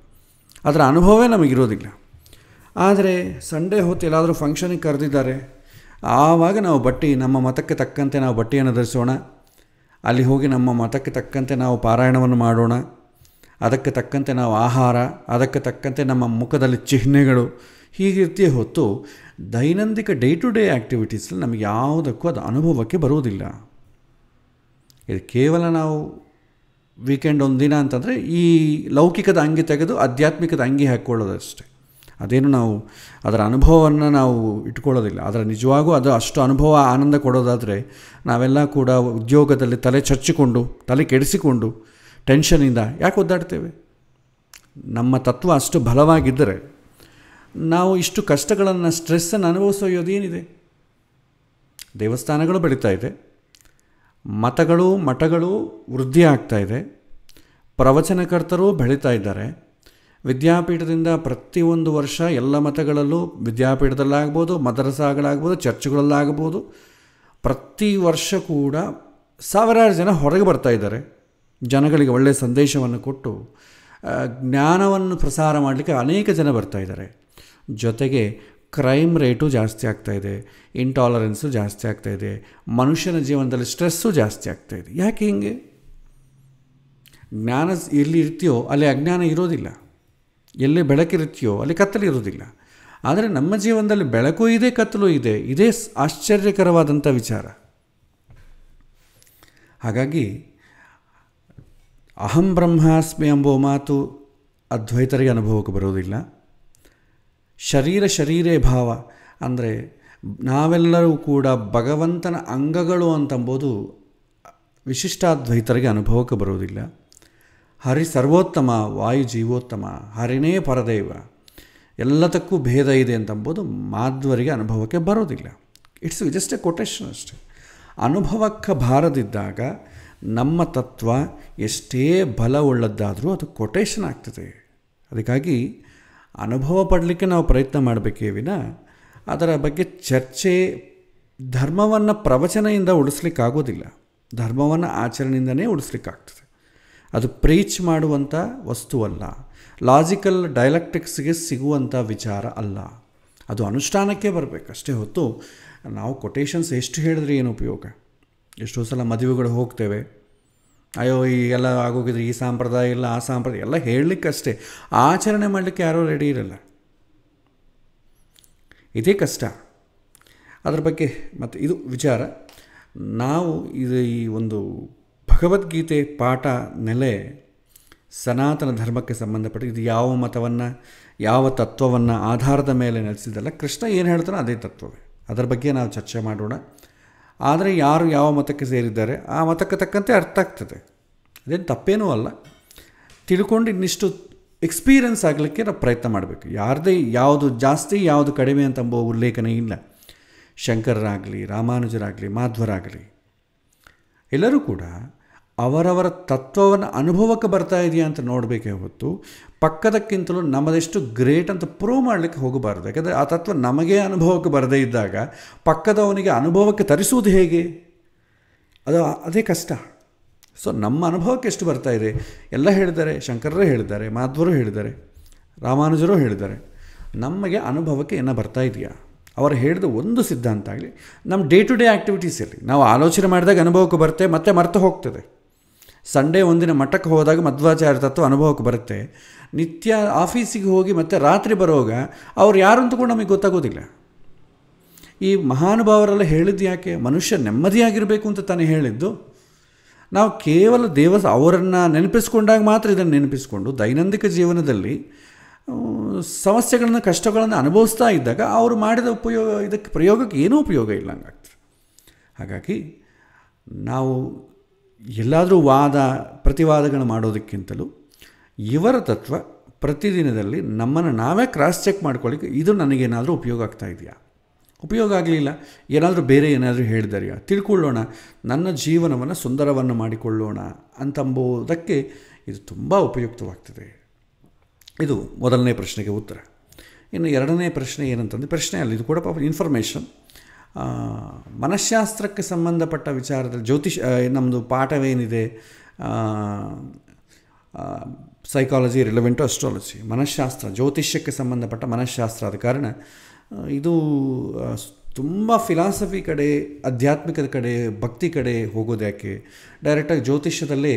ಅದರ ಅನುಭವವೇ ನಮಗಿರೋದಿಲ್ಲ. ಆದರೆ ಸಂಡೇ ಹೊತ್ತು ಎಲ್ಲಾದರೂ ಫಂಕ್ಷನಿಗೆ ಕರೆದಿದ್ದಾರೆ, ಆವಾಗ ನಾವು ನಮ್ಮ ಮತಕ್ಕೆ ತಕ್ಕಂತೆ ನಾವು ಬಟ್ಟೆಯನ್ನು ಧರಿಸೋಣ, ಅಲ್ಲಿ ಹೋಗಿ ನಮ್ಮ ಮತಕ್ಕೆ ತಕ್ಕಂತೆ ನಾವು ಪಾರಾಯಣವನ್ನು ಮಾಡೋಣ, ಅದಕ್ಕೆ ತಕ್ಕಂತೆ ನಾವು ಆಹಾರ, ಅದಕ್ಕೆ ತಕ್ಕಂತೆ ನಮ್ಮ ಮುಖದಲ್ಲಿ ಚಿಹ್ನೆಗಳು, ಹೀಗಿರ್ತೀಯ ಹೊತ್ತು ದೈನಂದಿಕ ಡೇ ಟು ಡೇ ಆ್ಯಕ್ಟಿವಿಟೀಸಲ್ಲಿ ನಮಗೆ ಯಾವುದಕ್ಕೂ ಅದು ಅನುಭವಕ್ಕೆ ಬರುವುದಿಲ್ಲ. ಇದು ಕೇವಲ ನಾವು ವೀಕೆಂಡ್ ಒಂದು ದಿನ ಅಂತಂದರೆ ಈ ಲೌಕಿಕದ ಅಂಗಿ ತೆಗೆದು ಆಧ್ಯಾತ್ಮಿಕದ ಅಂಗಿ ಹಾಕ್ಕೊಳ್ಳೋದಷ್ಟೇ. ಅದೇನು ನಾವು ಅದರ ಅನುಭವವನ್ನು ನಾವು ಇಟ್ಕೊಳ್ಳೋದಿಲ್ಲ. ಅದರ ನಿಜವಾಗೂ ಅದು ಅಷ್ಟು ಅನುಭವ ಆನಂದ ಕೊಡೋದಾದರೆ ನಾವೆಲ್ಲ ಕೂಡ ಉದ್ಯೋಗದಲ್ಲಿ ತಲೆ ಚಚ್ಚಿಕೊಂಡು ತಲೆ ಕೆಡಿಸಿಕೊಂಡು ಟೆನ್ಷನಿಂದ ಯಾಕೆ ಒದ್ದಾಡ್ತೇವೆ? ನಮ್ಮ ತತ್ವ ಅಷ್ಟು ಬಲವಾಗಿದ್ದರೆ ನಾವು ಇಷ್ಟು ಕಷ್ಟಗಳನ್ನು ಸ್ಟ್ರೆಸ್ಸನ್ನು ಅನುಭವಿಸೋದೇನಿದೆ? ದೇವಸ್ಥಾನಗಳು ಬೆಳೀತಾ ಇದೆ, ಮಠಗಳು ವೃದ್ಧಿ ಆಗ್ತಾಯಿದೆ, ಪ್ರವಚನಕರ್ತರು ಬೆಳೀತಾ ಇದ್ದಾರೆ, ವಿದ್ಯಾಪೀಠದಿಂದ ಪ್ರತಿಯೊಂದು ವರ್ಷ ಎಲ್ಲ ಮತಗಳಲ್ಲೂ ವಿದ್ಯಾಪೀಠದಲ್ಲಾಗ್ಬೋದು, ಮದರಸಾಗಳಾಗ್ಬೋದು, ಚರ್ಚ್ಗಳಲ್ಲಾಗ್ಬೋದು, ಪ್ರತಿ ವರ್ಷ ಕೂಡ ಸಾವಿರಾರು ಜನ ಹೊರಗೆ ಬರ್ತಾಯಿದ್ದಾರೆ. ಜನಗಳಿಗೆ ಒಳ್ಳೆಯ ಸಂದೇಶವನ್ನು ಕೊಟ್ಟು ಜ್ಞಾನವನ್ನು ಪ್ರಸಾರ ಮಾಡಲಿಕ್ಕೆ ಅನೇಕ ಜನ ಬರ್ತಾಯಿದ್ದಾರೆ. ಜೊತೆಗೆ ಕ್ರೈಮ್ ರೇಟು ಜಾಸ್ತಿ ಆಗ್ತಾಯಿದೆ, ಇಂಟಾಲರೆನ್ಸು ಜಾಸ್ತಿ ಆಗ್ತಾಯಿದೆ, ಮನುಷ್ಯನ ಜೀವನದಲ್ಲಿ ಸ್ಟ್ರೆಸ್ಸು ಜಾಸ್ತಿ ಆಗ್ತಾಯಿದೆ. ಯಾಕೆ ಹೀಗೆ? ಜ್ಞಾನ ಎಲ್ಲಿ ಇರ್ತೀಯೋ ಅಲ್ಲಿ ಅಜ್ಞಾನ ಇರೋದಿಲ್ಲ, ಎಲ್ಲಿ ಬೆಳಕಿರುತ್ತೆಯೋ ಅಲ್ಲಿ ಕತ್ತಲು ಇರೋದಿಲ್ಲ. ಆದರೆ ನಮ್ಮ ಜೀವನದಲ್ಲಿ ಬೆಳಕು ಇದೆ, ಕತ್ತಲು ಇದೆ. ಇದೇ ಆಶ್ಚರ್ಯಕರವಾದಂಥ ವಿಚಾರ. ಹಾಗಾಗಿ ಅಹಂ ಬ್ರಹ್ಮಾಸ್ಮಿ ಎಂಬೋ ಮಾತು ಅದ್ವೈತರಿಗೆ ಅನುಭವಕ್ಕೆ ಬರೋದಿಲ್ಲ. ಶರೀರೇ ಭಾವ ಅಂದರೆ ನಾವೆಲ್ಲರೂ ಕೂಡ ಭಗವಂತನ ಅಂಗಗಳು ಅಂತಂಬೋದು ವಿಶಿಷ್ಟಾದ್ವೈತರಿಗೆ ಅನುಭವಕ್ಕೆ ಬರೋದಿಲ್ಲ. ಹರಿ ಸರ್ವೋತ್ತಮ, ವಾಯು ಜೀವೋತ್ತಮ, ಹರಿನೇ ಪರದೈವ, ಎಲ್ಲದಕ್ಕೂ ಭೇದ ಇದೆ ಅಂತಂಬೋದು ಮಾಧ್ವರಿಗೆ ಅನುಭವಕ್ಕೆ ಬರೋದಿಲ್ಲ. ಇಟ್ಸ್ ಜಸ್ಟ್ ಎ ಕೊಟೇಶನ್ ಅಷ್ಟೆ. ಅನುಭವಕ್ಕೆ ಬಾರದಿದ್ದಾಗ ನಮ್ಮ ತತ್ವ ಎಷ್ಟೇ ಬಲವುಳ್ಳದ್ದಾದರೂ ಅದು ಕೊಟೇಶನ್ ಆಗ್ತದೆ. ಅದಕ್ಕಾಗಿ ಅನುಭವ ಪಡಲಿಕ್ಕೆ ನಾವು ಪ್ರಯತ್ನ ಮಾಡಬೇಕೇ ವಿನ ಅದರ ಬಗ್ಗೆ ಚರ್ಚೆ, ಧರ್ಮವನ್ನು ಪ್ರವಚನೆಯಿಂದ ಉಳಿಸ್ಲಿಕ್ಕಾಗೋದಿಲ್ಲ, ಧರ್ಮವನ್ನು ಆಚರಣೆಯಿಂದನೇ ಉಳಿಸ್ಲಿಕ್ಕಾಗ್ತದೆ. ಅದು ಪ್ರೀಚ್ ಮಾಡುವಂಥ ವಸ್ತುವಲ್ಲ, ಲಾಜಿಕಲ್ ಡೈಲೆಕ್ಟಿಕ್ಸ್ಗೆ ಸಿಗುವಂಥ ವಿಚಾರ ಅಲ್ಲ. ಅದು ಅನುಷ್ಠಾನಕ್ಕೆ ಬರಬೇಕಷ್ಟೇ ಹೊತ್ತು ನಾವು ಕೊಟೇಶನ್ಸ್ ಎಷ್ಟು ಹೇಳಿದ್ರೆ ಏನು ಉಪಯೋಗ? ಎಷ್ಟೋ ಸಲ ಮದುವೆಗಳು ಹೋಗ್ತೇವೆ, ಅಯ್ಯೋ ಈಗೆಲ್ಲ ಆಗೋಗಿದ್ರೆ ಈ ಸಂಪ್ರದಾಯ ಇಲ್ಲ ಆ ಸಂಪ್ರದಾಯ ಎಲ್ಲ ಹೇಳಲಿಕ್ಕಷ್ಟೇ, ಆಚರಣೆ ಮಾಡಲಿಕ್ಕೆ ಯಾರೂ ರೆಡಿ ಇರಲ್ಲ. ಇದೇ ಕಷ್ಟ. ಅದ್ರ ಬಗ್ಗೆ ಮತ್ತು ಇದು ವಿಚಾರ. ನಾವು ಈ ಒಂದು ಭಗವದ್ಗೀತೆ ಪಾಠ ನೆಲೆ ಸನಾತನ ಧರ್ಮಕ್ಕೆ ಸಂಬಂಧಪಟ್ಟ ಇದು ಯಾವ ಮತವನ್ನು ಯಾವ ತತ್ವವನ್ನು ಆಧಾರದ ಮೇಲೆ ನಡೆಸಿದಲ್ಲ, ಕೃಷ್ಣ ಏನು ಹೇಳ್ತಾನೋ ಅದೇ ತತ್ವವೇ. ಅದರ ಬಗ್ಗೆ ನಾವು ಚರ್ಚೆ ಮಾಡೋಣ. ಆದರೆ ಯಾರು ಯಾವ ಮತಕ್ಕೆ ಸೇರಿದ್ದಾರೆ ಆ ಮತಕ್ಕೆ ತಕ್ಕಂತೆ ಅರ್ಥ ಆಗ್ತದೆ, ಅದೇನು ತಪ್ಪೇನೂ ಅಲ್ಲ. ತಿಳ್ಕೊಂಡು ಇನ್ನಿಷ್ಟು ಎಕ್ಸ್ಪೀರಿಯನ್ಸ್ ಆಗಲಿಕ್ಕೆ ನಾವು ಪ್ರಯತ್ನ ಮಾಡಬೇಕು. ಯಾರದೇ ಯಾವುದು ಜಾಸ್ತಿ ಯಾವುದು ಕಡಿಮೆ ಅಂತಂಬೋ ಉಲ್ಲೇಖನೇ ಇಲ್ಲ. ಶಂಕರರಾಗಲಿ, ರಾಮಾನುಜರಾಗಲಿ, ಮಾಧ್ವರಾಗಲಿ ಎಲ್ಲರೂ ಕೂಡ ಅವರವರ ತತ್ವವನ್ನು ಅನುಭವಕ್ಕೆ ಬರ್ತಾ ಇದೆಯಾ ಅಂತ ನೋಡಬೇಕೇ ಹೊತ್ತು ಪಕ್ಕದಕ್ಕಿಂತಲೂ ನಮ್ಮದೆಷ್ಟು ಗ್ರೇಟ್ ಅಂತ ಪ್ರೂವ್ ಮಾಡಲಿಕ್ಕೆ ಹೋಗಬಾರ್ದು. ಯಾಕಂದರೆ ಆ ತತ್ವ ನಮಗೆ ಅನುಭವಕ್ಕೆ ಬರದೇ ಇದ್ದಾಗ ಪಕ್ಕದವನಿಗೆ ಅನುಭವಕ್ಕೆ ತರಿಸುವುದು ಹೇಗೆ? ಅದೇ ಕಷ್ಟ. ಸೊ ನಮ್ಮ ಅನುಭವಕ್ಕೆ ಎಷ್ಟು ಬರ್ತಾ ಇದೆ? ಎಲ್ಲ ಹೇಳಿದ್ದಾರೆ, ಶಂಕರರೇ ಹೇಳಿದ್ದಾರೆ, ಮಾಧ್ವರು ಹೇಳಿದ್ದಾರೆ, ರಾಮಾನುಜರು ಹೇಳಿದ್ದಾರೆ. ನಮಗೆ ಅನುಭವಕ್ಕೆ ಏನೋ ಬರ್ತಾ ಇದೆಯಾ? ಅವರು ಹೇಳಿದ ಒಂದು ಸಿದ್ಧಾಂತ ಆಗಲಿ ನಮ್ಮ ಡೇ ಟು ಡೇ ಆ್ಯಕ್ಟಿವಿಟೀಸಲ್ಲಿ ನಾವು ಆಲೋಚನೆ ಮಾಡಿದಾಗ ಅನುಭವಕ್ಕೆ ಬರುತ್ತೆ, ಮತ್ತೆ ಮರೆತು ಹೋಗ್ತದೆ. ಸಂಡೇ ಒಂದಿನ ಮಠಕ್ಕೆ ಹೋದಾಗ ಮಧ್ವಾಚಾರ್ಯ ತತ್ವ ಅನುಭವಕ್ಕೆ ಬರುತ್ತೆ. ನಿತ್ಯ ಆಫೀಸಿಗೆ ಹೋಗಿ ಮತ್ತೆ ರಾತ್ರಿ ಬರುವಾಗ ಅವ್ರು ಯಾರು ಅಂತ ಕೂಡ ನಮಗೆ ಗೊತ್ತಾಗೋದಿಲ್ಲ. ಈ ಮಹಾನುಭಾವರೆಲ್ಲ ಹೇಳಿದ್ದು ಯಾಕೆ? ಮನುಷ್ಯ ನೆಮ್ಮದಿಯಾಗಿರಬೇಕು ಅಂತ ತಾನೇ ಹೇಳಿದ್ದು. ನಾವು ಕೇವಲ ಅವರನ್ನು ನೆನಪಿಸ್ಕೊಂಡಾಗ ಮಾತ್ರ ಇದನ್ನು ನೆನಪಿಸ್ಕೊಂಡು ದೈನಂದಿನ ಜೀವನದಲ್ಲಿ ಸಮಸ್ಯೆಗಳನ್ನು ಕಷ್ಟಗಳನ್ನು ಅನುಭವಿಸ್ತಾ ಇದ್ದಾಗ ಅವರು ಮಾಡಿದ ಇದಕ್ಕೆ ಪ್ರಯೋಗಕ್ಕೆ ಏನೂ ಉಪಯೋಗ ಇಲ್ಲ ಹಂಗಾಗ್ತದೆ. ಹಾಗಾಗಿ ನಾವು ಎಲ್ಲಾದರೂ ಪ್ರತಿವಾದಗಳು ಮಾಡೋದಕ್ಕಿಂತಲೂ ಇವರ ತತ್ವ ಪ್ರತಿದಿನದಲ್ಲಿ ನಮ್ಮನ್ನು ನಾವೇ ಕ್ರಾಸ್ ಚೆಕ್ ಮಾಡ್ಕೊಳ್ಳಿಕ್ಕೆ ಇದು ನನಗೇನಾದರೂ ಉಪಯೋಗ ಆಗ್ತಾ ಇದೆಯಾ, ಉಪಯೋಗ ಆಗಲಿಲ್ಲ ಏನಾದರೂ ಬೇರೆ ಏನಾದರೂ ಹೇಳಿದಾರೆಯಾ ತಿಳ್ಕೊಳ್ಳೋಣ, ನನ್ನ ಜೀವನವನ್ನು ಸುಂದರವನ್ನು ಮಾಡಿಕೊಳ್ಳೋಣ ಅಂತಂಬುದಕ್ಕೆ ಇದು ತುಂಬ ಉಪಯುಕ್ತವಾಗ್ತದೆ. ಇದು ಮೊದಲನೇ ಪ್ರಶ್ನೆಗೆ ಉತ್ತರ. ಇನ್ನು ಎರಡನೇ ಪ್ರಶ್ನೆ ಏನಂತಂದರೆ, ಪ್ರಶ್ನೆ ಅಲ್ಲ, ಇದು ಕೂಡ ಪಾಪ ಇನ್ಫಾರ್ಮೇಷನ್. ಮನಃಶಾಸ್ತ್ರಕ್ಕೆ ಸಂಬಂಧಪಟ್ಟ ವಿಚಾರದಲ್ಲಿ ನಮ್ಮದು ಪಾಠವೇನಿದೆ, ಸೈಕಾಲಜಿ ರಿಲೆವೆಂಟ್ ಟು ಅಸ್ಟ್ರಾಲಜಿ, ಮನಃಶಾಸ್ತ್ರ, ಜ್ಯೋತಿಷ್ಯಕ್ಕೆ ಸಂಬಂಧಪಟ್ಟ ಮನಃಶಾಸ್ತ್ರ ಆದ ಕಾರಣ ಇದು ತುಂಬ ಫಿಲಾಸಫಿ ಕಡೆ, ಆಧ್ಯಾತ್ಮಿಕದ ಕಡೆ, ಭಕ್ತಿ ಕಡೆ ಹೋಗೋದು ಯಾಕೆ, ಡೈರೆಕ್ಟಾಗಿ ಜ್ಯೋತಿಷ್ಯದಲ್ಲೇ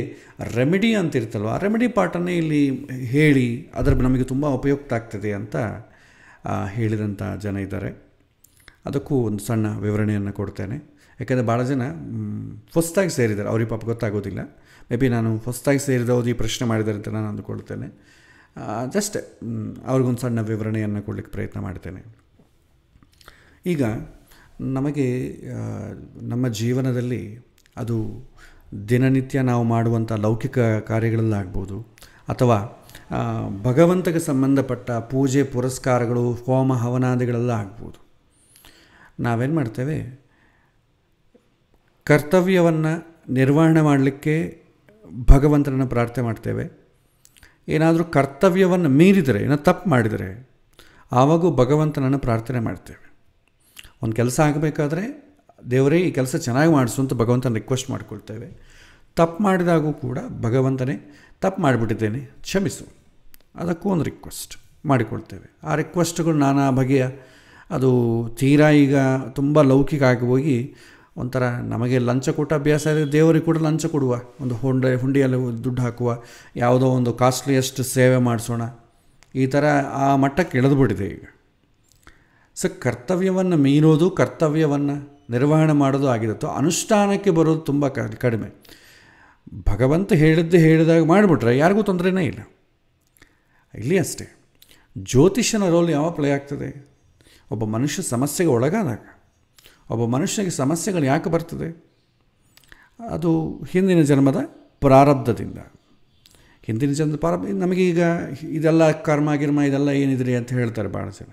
ರೆಮಿಡಿ ಅಂತ ಇರ್ತಲ್ವ, ಆ ರೆಮಿಡಿ ಪಾರ್ಟನ್ನೇ ಇಲ್ಲಿ ಹೇಳಿ ಅದರ ನಮಗೆ ತುಂಬ ಉಪಯುಕ್ತ ಆಗ್ತದೆ ಅಂತ ಹೇಳಿದಂಥ ಜನ ಇದ್ದಾರೆ. ಅದಕ್ಕೂ ಒಂದು ಸಣ್ಣ ವಿವರಣೆಯನ್ನು ಕೊಡ್ತೇನೆ. ಯಾಕೆಂದರೆ ಭಾಳ ಜನ ಫಸ್ಟಾಗಿ ಸೇರಿದ್ದಾರೆ, ಅವ್ರಿಗೆ ಪಾಪ ಗೊತ್ತಾಗೋದಿಲ್ಲ. ಮೇ ಬಿ ನಾನು ಫಸ್ಟಾಗಿ ಸೇರಿದವ್ರು ಈ ಪ್ರಶ್ನೆ ಮಾಡಿದ್ದಾರೆ ಅಂತ ನಾನು ಅಂದುಕೊಳ್ತೇನೆ. ಜಸ್ಟ್ ಅವ್ರಿಗೊಂದು ಸಣ್ಣ ವಿವರಣೆಯನ್ನು ಕೊಡಲಿಕ್ಕೆ ಪ್ರಯತ್ನ ಮಾಡ್ತೇನೆ. ಈಗ ನಮಗೆ ನಮ್ಮ ಜೀವನದಲ್ಲಿ ಅದು ದಿನನಿತ್ಯ ನಾವು ಮಾಡುವಂಥ ಲೌಕಿಕ ಕಾರ್ಯಗಳಲ್ಲಾಗ್ಬೋದು, ಅಥವಾ ಭಗವಂತಗೆ ಸಂಬಂಧಪಟ್ಟ ಪೂಜೆ ಪುರಸ್ಕಾರಗಳು, ಹೋಮ ಹವನಾದಿಗಳೆಲ್ಲ ಆಗ್ಬೋದು. ನಾವೇನು ಮಾಡ್ತೇವೆ, ಕರ್ತವ್ಯವನ್ನು ನಿರ್ವಹಣೆ ಮಾಡಲಿಕ್ಕೆ ಭಗವಂತನನ್ನು ಪ್ರಾರ್ಥನೆ ಮಾಡ್ತೇವೆ. ಏನಾದರೂ ಕರ್ತವ್ಯವನ್ನು ಮೀರಿದರೆ, ಏನೋ ತಪ್ಪು ಮಾಡಿದರೆ ಆವಾಗೂ ಭಗವಂತನನ್ನು ಪ್ರಾರ್ಥನೆ ಮಾಡ್ತೇವೆ. ಒಂದು ಕೆಲಸ ಆಗಬೇಕಾದ್ರೆ ದೇವರೇ ಈ ಕೆಲಸ ಚೆನ್ನಾಗಿ ಮಾಡಿಸು ಅಂತ ಭಗವಂತನ ರಿಕ್ವೆಸ್ಟ್ ಮಾಡ್ಕೊಳ್ತೇವೆ. ತಪ್ಪು ಮಾಡಿದಾಗೂ ಕೂಡ ಭಗವಂತನೇ ತಪ್ಪು ಮಾಡಿಬಿಟ್ಟಿದ್ದೇನೆ ಕ್ಷಮಿಸು, ಅದಕ್ಕೂ ಒಂದು ರಿಕ್ವೆಸ್ಟ್ ಮಾಡಿಕೊಳ್ತೇವೆ. ಆ ರಿಕ್ವೆಸ್ಟ್ಗಳು ನಾನಾ ಬಗೆಯ, ಅದು ತೀರಾ ಈಗ ತುಂಬ ಲೌಕಿಕ ಆಗಿ ಹೋಗಿ ಒಂಥರ ನಮಗೆ ಲಂಚ ಕೊಟ್ಟ ಅಭ್ಯಾಸ ಇದೆ, ದೇವರಿಗೆ ಕೂಡ ಲಂಚ ಕೊಡುವ, ಒಂದು ಹುಂಡಿಯಲ್ಲಿ ದುಡ್ಡು ಹಾಕುವ, ಯಾವುದೋ ಒಂದು ಕಾಸ್ಟ್ಲಿಯಸ್ಟ್ ಸೇವೆ ಮಾಡಿಸೋಣ, ಈ ಥರ ಆ ಮಟ್ಟಕ್ಕೆ ಇಳಿದುಬಿಟ್ಟಿದೆ ಈಗ. ಸೊ ಕರ್ತವ್ಯವನ್ನು ಮೀರೋದು, ಕರ್ತವ್ಯವನ್ನು ನಿರ್ವಹಣೆ ಮಾಡೋದು ಆಗಿರುತ್ತೋ, ಅನುಷ್ಠಾನಕ್ಕೆ ಬರೋದು ತುಂಬ ಕಡಿಮೆ. ಭಗವಂತ ಹೇಳಿದಾಗ ಮಾಡಿಬಿಟ್ರೆ ಯಾರಿಗೂ ತೊಂದರೆನೇ ಇಲ್ಲ. ಇಲ್ಲಿ ಅಷ್ಟೇ, ಜ್ಯೋತಿಷನ ರೋಲ್ ಯಾವ ಪ್ಲೇ ಆಗ್ತದೆ? ಒಬ್ಬ ಮನುಷ್ಯ ಸಮಸ್ಯೆಗೆ ಒಳಗಾದಾಗ, ಒಬ್ಬ ಮನುಷ್ಯನಿಗೆ ಸಮಸ್ಯೆಗಳು ಯಾಕೆ ಬರ್ತದೆ? ಅದು ಹಿಂದಿನ ಜನ್ಮದ ಪ್ರಾರಬ್ಧದಿಂದ. ಹಿಂದಿನ ಜನ್ಮದ ಪ್ರಾರಬ್ಧ ನಮಗೀಗ ಇದೆಲ್ಲ ಕರ್ಮ ಗಿರ್ಮ ಇದೆಲ್ಲ ಏನಿದ್ರಿ ಅಂತ ಹೇಳ್ತಾರೆ ಭಾಳ ಜನ.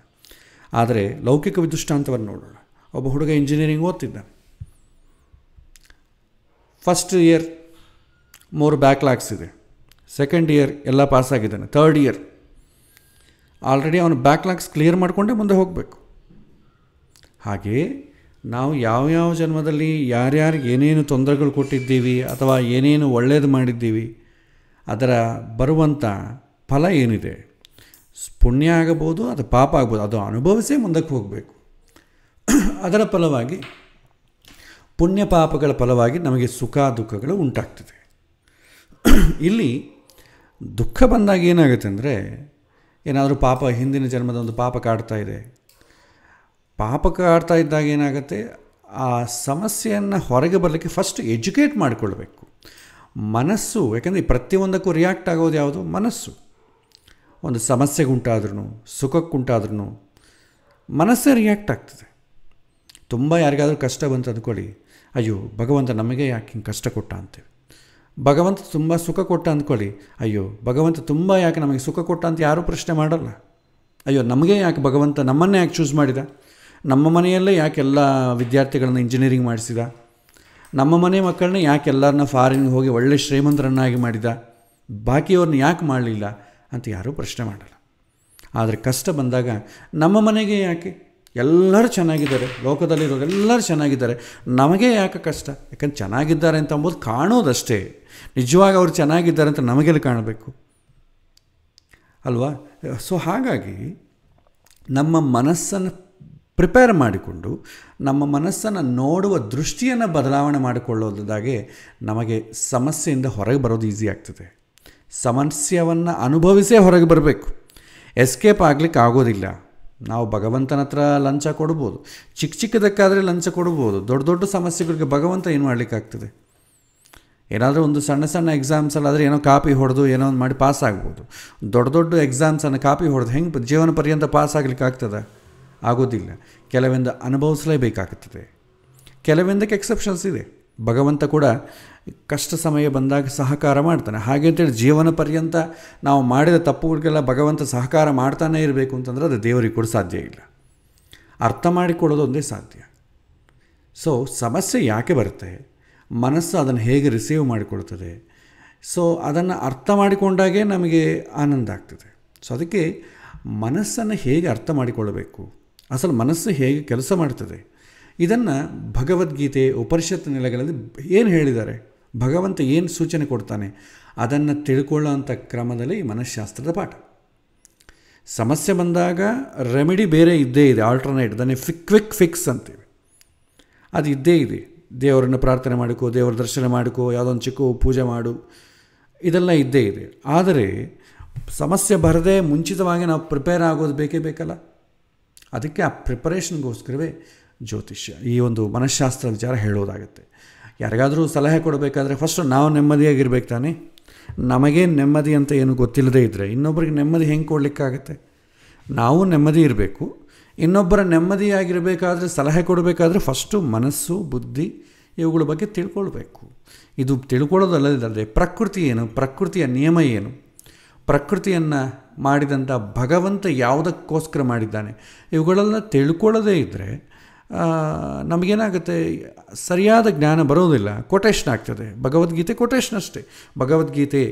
ಆದರೆ ಲೌಕಿಕ ವಿದೃಷ್ಟಾಂತವನ್ನು ನೋಡೋಣ. ಒಬ್ಬ ಹುಡುಗ ಇಂಜಿನಿಯರಿಂಗ್ ಓದ್ತಿದ್ದ, ಫಸ್ಟ್ ಇಯರ್ 3 ಬ್ಯಾಕ್ಲಾಗ್ಸ್ ಇದೆ, ಸೆಕೆಂಡ್ ಇಯರ್ ಎಲ್ಲ ಪಾಸಾಗಿದ್ದಾನೆ, ಥರ್ಡ್ ಇಯರ್ ಆಲ್ರೆಡಿ ಅವನು ಬ್ಯಾಕ್ಲಾಗ್ಸ್ ಕ್ಲಿಯರ್ ಮಾಡಿಕೊಂಡೇ ಮುಂದೆ ಹೋಗಬೇಕು. ಹಾಗೆಯೇ ನಾವು ಯಾವ್ಯಾವ ಜನ್ಮದಲ್ಲಿ ಯಾರ್ಯಾರಿಗೆ ಏನೇನು ತೊಂದರೆಗಳು ಕೊಟ್ಟಿದ್ದೀವಿ ಅಥವಾ ಏನೇನು ಒಳ್ಳೆಯದು ಮಾಡಿದ್ದೀವಿ, ಅದರ ಬರುವಂಥ ಫಲ ಏನಿದೆ, ಪುಣ್ಯ ಆಗಬಹುದು ಅದು ಪಾಪ ಆಗ್ಬೋದು, ಅದು ಅನುಭವಿಸೇ ಮುಂದಕ್ಕೆ ಹೋಗಬೇಕು. ಅದರ ಫಲವಾಗಿ, ಪುಣ್ಯ ಪಾಪಗಳ ಫಲವಾಗಿ ನಮಗೆ ಸುಖ ದುಃಖಗಳು ಉಂಟಾಗ್ತದೆ. ಇಲ್ಲಿ ದುಃಖ ಬಂದಾಗ ಏನಾಗುತ್ತೆ ಅಂದರೆ, ಏನಾದರೂ ಪಾಪ, ಹಿಂದಿನ ಜನ್ಮದ ಒಂದು ಪಾಪ ಕಾಡ್ತಾ ಇದೆ, ಪಾಪ ಕಾಡ್ತಾ ಇದ್ದಾಗ ಏನಾಗುತ್ತೆ, ಆ ಸಮಸ್ಯೆಯನ್ನು ಹೊರಗೆ ಬರಲಿಕ್ಕೆ ಫಸ್ಟ್ ಎಜುಕೇಟ್ ಮಾಡಿಕೊಳ್ಬೇಕು ಮನಸ್ಸು. ಯಾಕೆಂದರೆ ಪ್ರತಿಯೊಂದಕ್ಕೂ ರಿಯಾಕ್ಟ್ ಆಗೋದು ಯಾವುದು? ಮನಸ್ಸು. ಒಂದು ಸಮಸ್ಯೆಗುಂಟಾದ್ರೂ, ಸುಖಕ್ಕುಂಟಾದ್ರೂ ಮನಸ್ಸೇ ರಿಯಾಕ್ಟ್ ಆಗ್ತದೆ. ತುಂಬ ಯಾರಿಗಾದರೂ ಕಷ್ಟ ಬಂತು ಅಂದ್ಕೊಳ್ಳಿ, ಅಯ್ಯೋ ಭಗವಂತ ನಮಗೆ ಯಾಕೆ ಹಿಂಗೆ ಕಷ್ಟ ಕೊಟ್ಟ ಅಂತೇವೆ. ಭಗವಂತ ತುಂಬ ಸುಖ ಕೊಟ್ಟ ಅಂದ್ಕೊಳ್ಳಿ, ಅಯ್ಯೋ ಭಗವಂತ ತುಂಬ ಯಾಕೆ ನಮಗೆ ಸುಖ ಕೊಟ್ಟ ಅಂತ ಯಾರೂ ಪ್ರಶ್ನೆ ಮಾಡಲ್ಲ. ಅಯ್ಯೋ ನಮಗೆ ಯಾಕೆ ಭಗವಂತ ನಮ್ಮನ್ನೇ ಯಾಕೆ ಚೂಸ್ ಮಾಡಿದ, ನಮ್ಮ ಮನೆಯಲ್ಲೇ ಯಾಕೆ ಎಲ್ಲ ವಿದ್ಯಾರ್ಥಿಗಳನ್ನ ಇಂಜಿನಿಯರಿಂಗ್ ಮಾಡಿಸಿದ, ನಮ್ಮ ಮನೆ ಮಕ್ಕಳನ್ನ ಯಾಕೆ ಎಲ್ಲರನ್ನ ಫಾರಿನ್ಗೆ ಹೋಗಿ ಒಳ್ಳೆ ಶ್ರೀಮಂತರನ್ನಾಗಿ ಮಾಡಿದ, ಬಾಕಿಯವ್ರನ್ನ ಯಾಕೆ ಮಾಡಲಿಲ್ಲ ಅಂತ ಯಾರೂ ಪ್ರಶ್ನೆ ಮಾಡಲ್ಲ. ಆದರೆ ಕಷ್ಟ ಬಂದಾಗ ನಮ್ಮ ಮನೆಗೆ ಯಾಕೆ, ಎಲ್ಲರೂ ಚೆನ್ನಾಗಿದ್ದಾರೆ, ಲೋಕದಲ್ಲಿರೋರು ಎಲ್ಲರೂ ಚೆನ್ನಾಗಿದ್ದಾರೆ, ನಮಗೆ ಯಾಕೆ ಕಷ್ಟ? ಯಾಕಂದ್ರೆ ಚೆನ್ನಾಗಿದ್ದಾರೆ ಅಂತ ಅಂಬೋದು ಕಾಣೋದಷ್ಟೇ, ನಿಜವಾಗಿ ಅವ್ರು ಚೆನ್ನಾಗಿದ್ದಾರೆ ಅಂತ ನಮಗೆಲ್ಲಿ ಕಾಣಬೇಕು ಅಲ್ವಾ? ಸೊ ಹಾಗಾಗಿ ನಮ್ಮ ಮನಸ್ಸನ್ನು ಪ್ರಿಪೇರ್ ಮಾಡಿಕೊಂಡು, ನಮ್ಮ ಮನಸ್ಸನ್ನು ನೋಡುವ ದೃಷ್ಟಿಯನ್ನು ಬದಲಾವಣೆ ಮಾಡಿಕೊಳ್ಳೋದಾಗೆ ನಮಗೆ ಸಮಸ್ಯೆಯಿಂದ ಹೊರಗೆ ಬರೋದು ಈಸಿ ಆಗ್ತದೆ. ಸಮಸ್ಯೆಯನ್ನು ಅನುಭವಿಸೇ ಹೊರಗೆ ಬರಬೇಕು, ಎಸ್ಕೇಪ್ ಆಗಲಿಕ್ಕೆ ಆಗೋದಿಲ್ಲ. ನಾವು ಭಗವಂತನ ಹತ್ರ ಲಂಚ ಕೊಡ್ಬೋದು, ಚಿಕ್ಕ ಚಿಕ್ಕದಕ್ಕಾದರೆ ಲಂಚ ಕೊಡ್ಬೋದು, ದೊಡ್ಡ ದೊಡ್ಡ ಸಮಸ್ಯೆಗಳಿಗೆ ಭಗವಂತ ಏನು ಮಾಡಲಿಕ್ಕಾಗ್ತದೆ? ಏನಾದರೂ ಒಂದು ಸಣ್ಣ ಸಣ್ಣ ಎಕ್ಸಾಮ್ಸಲ್ಲಾದರೆ ಏನೋ ಕಾಪಿ ಹೊಡೆದು ಏನೋ ಒಂದು ಮಾಡಿ ಪಾಸ್ ಆಗ್ಬೋದು. ದೊಡ್ಡ ದೊಡ್ಡ ಎಕ್ಸಾಮ್ಸನ್ನು ಕಾಪಿ ಹೊಡೆದು ಹೆಂಗೆ ಜೀವನ ಪರ್ಯಂತ ಪಾಸ್ ಆಗಲಿಕ್ಕೆ ಆಗ್ತದೆ? ಆಗೋದಿಲ್ಲ. ಕೆಲವೊಂದು ಅನುಭವಿಸಲೇಬೇಕಾಗುತ್ತದೆ. ಕೆಲವೊಂದಕ್ಕೆ ಎಕ್ಸೆಪ್ಷನ್ಸ್ ಇದೆ. ಭಗವಂತ ಕೂಡ ಕಷ್ಟ ಸಮಯ ಬಂದಾಗ ಸಹಕಾರ ಮಾಡ್ತಾನೆ. ಹಾಗೆ ಅಂತೇಳಿ ಜೀವನ ಪರ್ಯಂತ ನಾವು ಮಾಡಿದ ತಪ್ಪುಗಳಿಗೆಲ್ಲ ಭಗವಂತ ಸಹಕಾರ ಮಾಡ್ತಾನೇ ಇರಬೇಕು ಅಂತಂದರೆ ಅದು ದೇವರಿಗೆ ಕೂಡ ಸಾಧ್ಯ ಇಲ್ಲ. ಅರ್ಥ ಮಾಡಿಕೊಳ್ಳೋದು ಒಂದೇ ಸಾಧ್ಯ. ಸೊ ಸಮಸ್ಯೆ ಯಾಕೆ ಬರುತ್ತೆ, ಮನಸ್ಸು ಅದನ್ನು ಹೇಗೆ ರಿಸೀವ್ ಮಾಡಿಕೊಳ್ತದೆ, ಸೊ ಅದನ್ನು ಅರ್ಥ ಮಾಡಿಕೊಂಡಾಗೇ ನಮಗೆ ಆನಂದ ಆಗ್ತದೆ. ಸೊ ಅದಕ್ಕೆ ಮನಸ್ಸನ್ನು ಹೇಗೆ ಅರ್ಥ ಮಾಡಿಕೊಳ್ಳಬೇಕು, ಅಸಲು ಮನಸ್ಸು ಹೇಗೆ ಕೆಲಸ ಮಾಡ್ತದೆ, ಇದನ್ನು ಭಗವದ್ಗೀತೆ ಉಪನಿಷತ್ ನೆಲೆಗಳಲ್ಲಿ ಏನು ಹೇಳಿದ್ದಾರೆ, ಭಗವಂತ ಏನು ಸೂಚನೆ ಕೊಡ್ತಾನೆ, ಅದನ್ನು ತಿಳ್ಕೊಳ್ಳೋಂಥ ಕ್ರಮದಲ್ಲಿ ಈ ಮನಃಶಾಸ್ತ್ರದ ಪಾಠ. ಸಮಸ್ಯೆ ಬಂದಾಗ ರೆಮಿಡಿ ಬೇರೆ ಇದ್ದೇ ಇದೆ, ಆಲ್ಟರ್ನೇಟ್, ಅದನ್ನೇ ಕ್ವಿಕ್ ಫಿಕ್ಸ್ ಅಂತೀವಿ, ಅದು ಇದ್ದೇ ಇದೆ. ದೇವರನ್ನು ಪ್ರಾರ್ಥನೆ ಮಾಡಿಕೋ, ದೇವರ ದರ್ಶನ ಮಾಡಿಕೋ, ಯಾವುದೊಂದು ಚಿಕ್ಕ ಪೂಜೆ ಮಾಡು, ಇದೆಲ್ಲ ಇದ್ದೇ ಇದೆ. ಆದರೆ ಸಮಸ್ಯೆ ಬರದೆ ಮುಂಚಿತವಾಗಿ ನಾವು ಪ್ರಿಪೇರ್ ಆಗೋದು ಬೇಕೇ ಬೇಕಲ್ಲ. ಅದಕ್ಕೆ ಆ ಪ್ರಿಪರೇಷನ್ಗೋಸ್ಕರವೇ ಜ್ಯೋತಿಷ್ಯ, ಈ ಒಂದು ಮನಃಶಾಸ್ತ್ರ ವಿಚಾರ ಹೇಳೋದಾಗುತ್ತೆ. ಯಾರಿಗಾದರೂ ಸಲಹೆ ಕೊಡಬೇಕಾದ್ರೆ ಫಸ್ಟು ನಾವು ನೆಮ್ಮದಿಯಾಗಿರ್ಬೇಕು ತಾನೆ. ನಮಗೇ ನೆಮ್ಮದಿ ಅಂತ ಏನು ಗೊತ್ತಿಲ್ಲದೇ ಇದ್ದರೆ ಇನ್ನೊಬ್ಬರಿಗೆ ನೆಮ್ಮದಿ ಹೆಂಗೆ ಕೊಡಲಿಕ್ಕಾಗತ್ತೆ? ನಾವು ನೆಮ್ಮದಿ ಇರಬೇಕು. ಇನ್ನೊಬ್ಬರ ನೆಮ್ಮದಿಯಾಗಿರಬೇಕಾದ್ರೆ ಸಲಹೆ ಕೊಡಬೇಕಾದ್ರೆ ಫಸ್ಟು ಮನಸ್ಸು, ಬುದ್ಧಿ ಇವುಗಳ ಬಗ್ಗೆ ತಿಳ್ಕೊಳ್ಬೇಕು. ಇದು ತಿಳ್ಕೊಳ್ಳೋದಲ್ಲದೆ ಪ್ರಕೃತಿ ಏನು, ಪ್ರಕೃತಿಯ ನಿಯಮ ಏನು, ಪ್ರಕೃತಿಯನ್ನು ಮಾಡಿದಂಥ ಭಗವಂತ ಯಾವುದಕ್ಕೋಸ್ಕರ ಮಾಡಿದ್ದಾನೆ, ಇವುಗಳೆಲ್ಲ ತಿಳ್ಕೊಳ್ಳೋದೇ ಇದ್ದರೆ ನಮಗೇನಾಗುತ್ತೆ, ಸರಿಯಾದ ಜ್ಞಾನ ಬರೋದಿಲ್ಲ, ಕೊಟೇಶನ್ ಆಗ್ತದೆ. ಭಗವದ್ಗೀತೆ ಕೊಟೇಶನ್ ಅಷ್ಟೇ. ಭಗವದ್ಗೀತೆ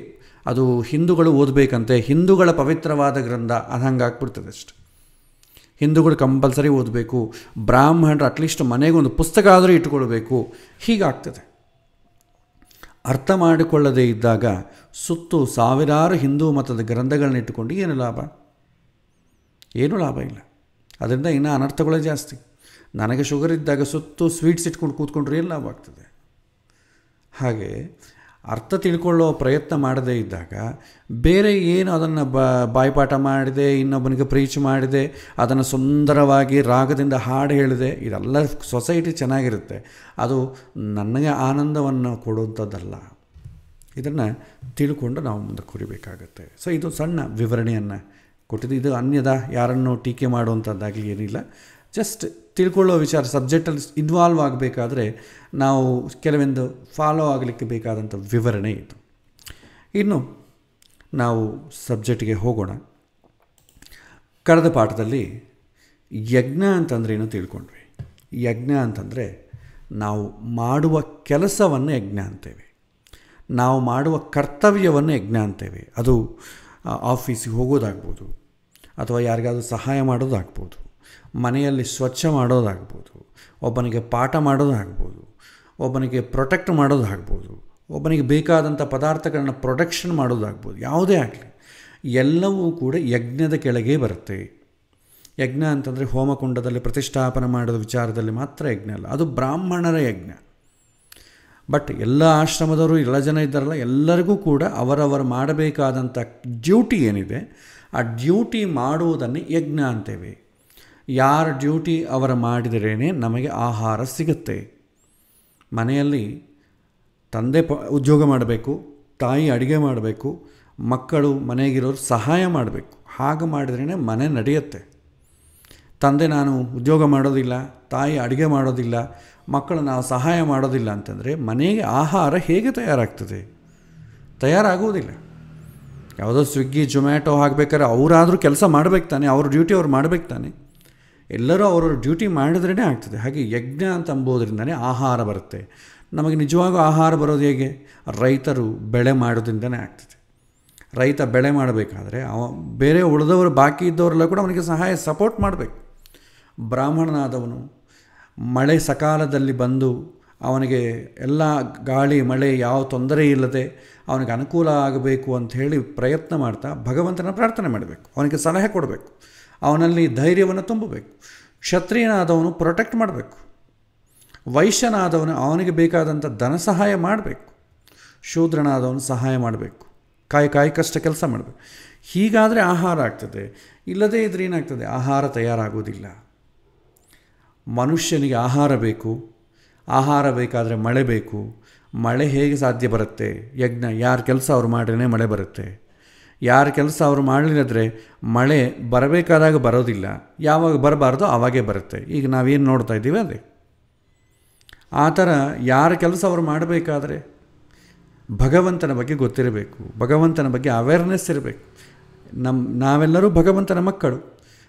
ಅದು ಹಿಂದೂಗಳು ಓದಬೇಕಂತೆ, ಹಿಂದೂಗಳ ಪವಿತ್ರವಾದ ಗ್ರಂಥ, ಅದು ಹಂಗೆ ಆಗ್ಬಿಡ್ತದೆ ಅಷ್ಟೆ. ಹಿಂದೂಗಳು ಕಂಪಲ್ಸರಿ ಓದಬೇಕು, ಬ್ರಾಹ್ಮಣರು ಅಟ್ಲೀಸ್ಟ್ ಮನೆಗೊಂದು ಪುಸ್ತಕ ಆದರೂ ಇಟ್ಕೊಳ್ಬೇಕು, ಹೀಗಾಗ್ತದೆ. ಅರ್ಥ ಮಾಡಿಕೊಳ್ಳದೇ ಇದ್ದಾಗ ಸುತ್ತು ಸಾವಿರಾರು ಹಿಂದೂ ಮತದ ಗ್ರಂಥಗಳನ್ನ ಇಟ್ಟುಕೊಂಡು ಏನು ಲಾಭ? ಏನೂ ಲಾಭ ಇಲ್ಲ. ಅದರಿಂದ ಇನ್ನೂ ಅನರ್ಥಗಳೇ ಜಾಸ್ತಿ. ನನಗೆ ಶುಗರ್ ಇದ್ದಾಗ ಸುತ್ತು ಸ್ವೀಟ್ಸ್ ಇಟ್ಕೊಂಡು ಕೂತ್ಕೊಂಡ್ರೆ ಏನು ಲಾಭ ಆಗ್ತದೆ? ಹಾಗೆ ಅರ್ಥ ತಿಳ್ಕೊಳ್ಳೋ ಪ್ರಯತ್ನ ಮಾಡದೇ ಇದ್ದಾಗ ಬೇರೆ ಏನು ಅದನ್ನು ಬಾಯ್ಪಾಠ ಮಾಡಿದೆ, ಇನ್ನೊಬ್ಬನಿಗೆ ಪ್ರೀಚ್ ಮಾಡಿದೆ, ಅದನ್ನು ಸುಂದರವಾಗಿ ರಾಗದಿಂದ ಹಾಡು ಹೇಳಿದೆ, ಇದೆಲ್ಲ ಸೊಸೈಟಿ ಚೆನ್ನಾಗಿರುತ್ತೆ, ಅದು ನನಗೆ ಆನಂದವನ್ನು ಕೊಡುವಂಥದ್ದಲ್ಲ. ಇದನ್ನು ತಿಳ್ಕೊಂಡು ನಾವು ಮುಂದೆ ಕುರಿಬೇಕಾಗತ್ತೆ. ಸೊ ಇದು ಸಣ್ಣ ವಿವರಣೆಯನ್ನು ಕೊಟ್ಟಿದ್ದು. ಇದು ಅನ್ಯದ ಯಾರನ್ನು ಟೀಕೆ ಮಾಡುವಂಥದ್ದಾಗಲಿ ಏನಿಲ್ಲ, ಜಸ್ಟ್ ತಿಳ್ಕೊಳ್ಳೋ ವಿಚಾರ. ಸಬ್ಜೆಕ್ಟಲ್ಲಿ ಇನ್ವಾಲ್ವ್ ಆಗಬೇಕಾದ್ರೆ ನಾವು ಕೆಲವೊಂದು ಫಾಲೋ ಆಗಲಿಕ್ಕೆ ಬೇಕಾದಂಥ ವಿವರಣೆ ಇದು. ಇನ್ನು ನಾವು ಸಬ್ಜೆಕ್ಟಿಗೆ ಹೋಗೋಣ. ಕಳೆದ ಪಾಠದಲ್ಲಿ ಯಜ್ಞ ಅಂತಂದರೆ ಏನು ತಿಳ್ಕೊಂಡ್ವಿ. ಯಜ್ಞ ಅಂತಂದರೆ ನಾವು ಮಾಡುವ ಕೆಲಸವನ್ನು ಯಜ್ಞ ಅಂತೇವೆ, ನಾವು ಮಾಡುವ ಕರ್ತವ್ಯವನ್ನು ಯಜ್ಞ ಅಂತೇವೆ. ಅದು ಆಫೀಸಿಗೆ ಹೋಗೋದಾಗ್ಬೋದು, ಅಥವಾ ಯಾರಿಗಾದ್ರೂ ಸಹಾಯ ಮಾಡೋದಾಗ್ಬೋದು, ಮನೆಯಲ್ಲಿ ಸ್ವಚ್ಛ ಮಾಡೋದಾಗ್ಬೋದು, ಒಬ್ಬನಿಗೆ ಪಾಠ ಮಾಡೋದಾಗ್ಬೋದು, ಒಬ್ಬನಿಗೆ ಪ್ರೊಟೆಕ್ಟ್ ಮಾಡೋದಾಗ್ಬೋದು, ಒಬ್ಬನಿಗೆ ಬೇಕಾದಂಥ ಪದಾರ್ಥಗಳನ್ನ ಪ್ರೊಟೆಕ್ಷನ್ ಮಾಡೋದಾಗ್ಬೋದು, ಯಾವುದೇ ಆಗಲಿ ಎಲ್ಲವೂ ಕೂಡ ಯಜ್ಞದ ಕೆಳಗೆ ಬರುತ್ತೆ. ಯಜ್ಞ ಅಂತಂದರೆ ಹೋಮಕುಂಡದಲ್ಲಿ ಪ್ರತಿಷ್ಠಾಪನೆ ಮಾಡೋದ ವಿಚಾರದಲ್ಲಿ ಮಾತ್ರ ಯಜ್ಞ ಅಲ್ಲ, ಅದು ಬ್ರಾಹ್ಮಣರ ಯಜ್ಞ. ಬಟ್ ಎಲ್ಲ ಆಶ್ರಮದವರು, ಎಲ್ಲ ಜನ ಇದ್ದಾರಲ್ಲ, ಎಲ್ಲರಿಗೂ ಕೂಡ ಅವರವರು ಮಾಡಬೇಕಾದಂಥ ಡ್ಯೂಟಿ ಏನಿದೆ, ಆ ಡ್ಯೂಟಿ ಮಾಡುವುದನ್ನೇ ಯಜ್ಞ ಅಂತೇವೆ. ಯಾರ ಡ್ಯೂಟಿ ಅವರ ಮಾಡಿದರೇ ನಮಗೆ ಆಹಾರ ಸಿಗುತ್ತೆ. ಮನೆಯಲ್ಲಿ ತಂದೆ ಉದ್ಯೋಗ ಮಾಡಬೇಕು, ತಾಯಿ ಅಡುಗೆ ಮಾಡಬೇಕು, ಮಕ್ಕಳು ಮನೆಗಿರೋರು ಸಹಾಯ ಮಾಡಬೇಕು. ಹಾಗೆ ಮಾಡಿದ್ರೇ ಮನೆ ನಡೆಯುತ್ತೆ. ತಂದೆ ನಾನು ಉದ್ಯೋಗ ಮಾಡೋದಿಲ್ಲ, ತಾಯಿ ಅಡುಗೆ ಮಾಡೋದಿಲ್ಲ, ಮಕ್ಕಳು ನಾವು ಸಹಾಯ ಮಾಡೋದಿಲ್ಲ ಅಂತಂದರೆ ಮನೆಗೆ ಆಹಾರ ಹೇಗೆ ತಯಾರಾಗ್ತದೆ? ತಯಾರಾಗುವುದಿಲ್ಲ. ಯಾವುದೋ ಸ್ವಿಗ್ಗಿ ಜೊಮ್ಯಾಟೊ ಹಾಕಬೇಕಾದ್ರೆ ಅವರಾದರೂ ಕೆಲಸ ಮಾಡಬೇಕು ತಾನೆ, ಅವ್ರ ಡ್ಯೂಟಿ ಅವ್ರು ಮಾಡಬೇಕು ತಾನೆ. ಎಲ್ಲರೂ ಅವ್ರವ್ರ ಡ್ಯೂಟಿ ಮಾಡಿದ್ರೇ ಆಗ್ತದೆ. ಹಾಗೆ ಯಜ್ಞ ಅಂತ ಅಂಬೋದ್ರಿಂದನೇ ಆಹಾರ ಬರುತ್ತೆ. ನಮಗೆ ನಿಜವಾಗೂ ಆಹಾರ ಬರೋದು ಹೇಗೆ? ರೈತರು ಬೆಳೆ ಮಾಡೋದ್ರಿಂದನೇ ಆಗ್ತದೆ. ರೈತ ಬೆಳೆ ಮಾಡಬೇಕಾದ್ರೆ ಬೇರೆ ಉಳಿದವರು ಬಾಕಿ ಇದ್ದವರೆಲ್ಲ ಕೂಡ ಅವನಿಗೆ ಸಹಾಯ ಸಪೋರ್ಟ್ ಮಾಡಬೇಕು. ಬ್ರಾಹ್ಮಣನಾದವನು ಮಳೆ ಸಕಾಲದಲ್ಲಿ ಬಂದು ಅವನಿಗೆ ಎಲ್ಲ ಗಾಳಿ ಮಳೆ ಯಾವ ತೊಂದರೆ ಇಲ್ಲದೆ ಅವನಿಗೆ ಅನುಕೂಲ ಆಗಬೇಕು ಅಂಥೇಳಿ ಪ್ರಯತ್ನ ಮಾಡ್ತಾ ಭಗವಂತನ ಪ್ರಾರ್ಥನೆ ಮಾಡಬೇಕು, ಅವನಿಗೆ ಸಲಹೆ ಕೊಡಬೇಕು, ಅವನಲ್ಲಿ ಧೈರ್ಯವನ್ನು ತುಂಬಬೇಕು. ಕ್ಷತ್ರಿಯನಾದವನು ಪ್ರೊಟೆಕ್ಟ್ ಮಾಡಬೇಕು, ವೈಶ್ಯನಾದವನು ಅವನಿಗೆ ಬೇಕಾದಂಥ ಧನ ಸಹಾಯ ಮಾಡಬೇಕು, ಶೂದ್ರನಾದವನು ಸಹಾಯ ಮಾಡಬೇಕು, ಕಾಯಿ ಕಷ್ಟ ಕೆಲಸ ಮಾಡಬೇಕು. ಹೀಗಾದರೆ ಆಹಾರ ಆಗ್ತದೆ. ಇಲ್ಲದೇ ಇದ್ರೆ ಏನಾಗ್ತದೆ? ಆಹಾರ ತಯಾರಾಗೋದಿಲ್ಲ. ಮನುಷ್ಯನಿಗೆ ಆಹಾರ ಬೇಕು, ಆಹಾರ ಬೇಕಾದರೆ ಮಳೆ ಬೇಕು. ಮಳೆ ಹೇಗೆ ಸಾಧ್ಯ ಬರುತ್ತೆ? ಯಜ್ಞ. ಯಾರ ಕೆಲಸ ಅವ್ರು ಮಾಡಿದ್ರೆ ಮಳೆ ಬರುತ್ತೆ. ಯಾರ ಕೆಲಸ ಅವರು ಮಾಡಲಿಲ್ಲದ್ರೆ ಮಳೆ ಬರಬೇಕಾದಾಗ ಬರೋದಿಲ್ಲ, ಯಾವಾಗ ಬರಬಾರ್ದೋ ಆವಾಗೇ ಬರುತ್ತೆ. ಈಗ ನಾವೇನು ನೋಡ್ತಾ ಇದ್ದೀವಿ ಅದೇ. ಆ ಥರ ಯಾರ ಕೆಲಸ ಅವರು ಮಾಡಬೇಕಾದ್ರೆ ಭಗವಂತನ ಬಗ್ಗೆ ಗೊತ್ತಿರಬೇಕು, ಭಗವಂತನ ಬಗ್ಗೆ ಅವೇರ್ನೆಸ್ ಇರಬೇಕು. ನಾವೆಲ್ಲರೂ ಭಗವಂತನ ಮಕ್ಕಳು.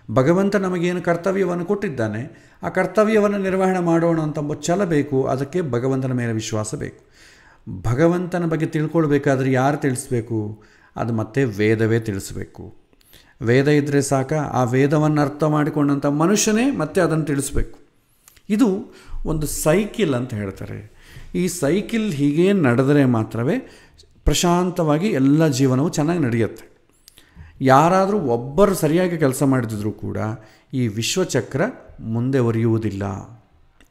ಭಗವಂತ ನಮಗೇನು ಕರ್ತವ್ಯವನ್ನು ಕೊಟ್ಟಿದ್ದಾನೆ, ಆ ಕರ್ತವ್ಯವನ್ನು ನಿರ್ವಹಣೆ ಮಾಡೋಣ ಅಂತಂಬ ಛಲ ಬೇಕು. ಅದಕ್ಕೆ ಭಗವಂತನ ಮೇಲೆ ವಿಶ್ವಾಸ ಬೇಕು. ಭಗವಂತನ ಬಗ್ಗೆ ತಿಳ್ಕೊಳ್ಬೇಕಾದ್ರೆ ಯಾರು ತಿಳಿಸ್ಬೇಕು? ಅದು ಮತ್ತೆ ವೇದವೇ ತಿಳಿಸ್ಬೇಕು. ವೇದ ಇದ್ದರೆ ಸಾಕ, ಆ ವೇದವನ್ನು ಅರ್ಥ ಮಾಡಿಕೊಂಡಂಥ ಮನುಷ್ಯನೇ ಮತ್ತೆ ಅದನ್ನು ತಿಳಿಸ್ಬೇಕು. ಇದು ಒಂದು ಸೈಕಿಲ್ ಅಂತ ಹೇಳ್ತಾರೆ. ಈ ಸೈಕಿಲ್ ಹೀಗೇ ನಡೆದರೆ ಮಾತ್ರವೇ ಪ್ರಶಾಂತವಾಗಿ ಎಲ್ಲ ಜೀವನವು ಚೆನ್ನಾಗಿ ನಡೆಯುತ್ತೆ. ಯಾರಾದರೂ ಒಬ್ಬರು ಸರಿಯಾಗಿ ಕೆಲಸ ಮಾಡಿದ್ರು ಕೂಡ ಈ ವಿಶ್ವಚಕ್ರ ಮುಂದೆ ಒರೆಯುವುದಿಲ್ಲ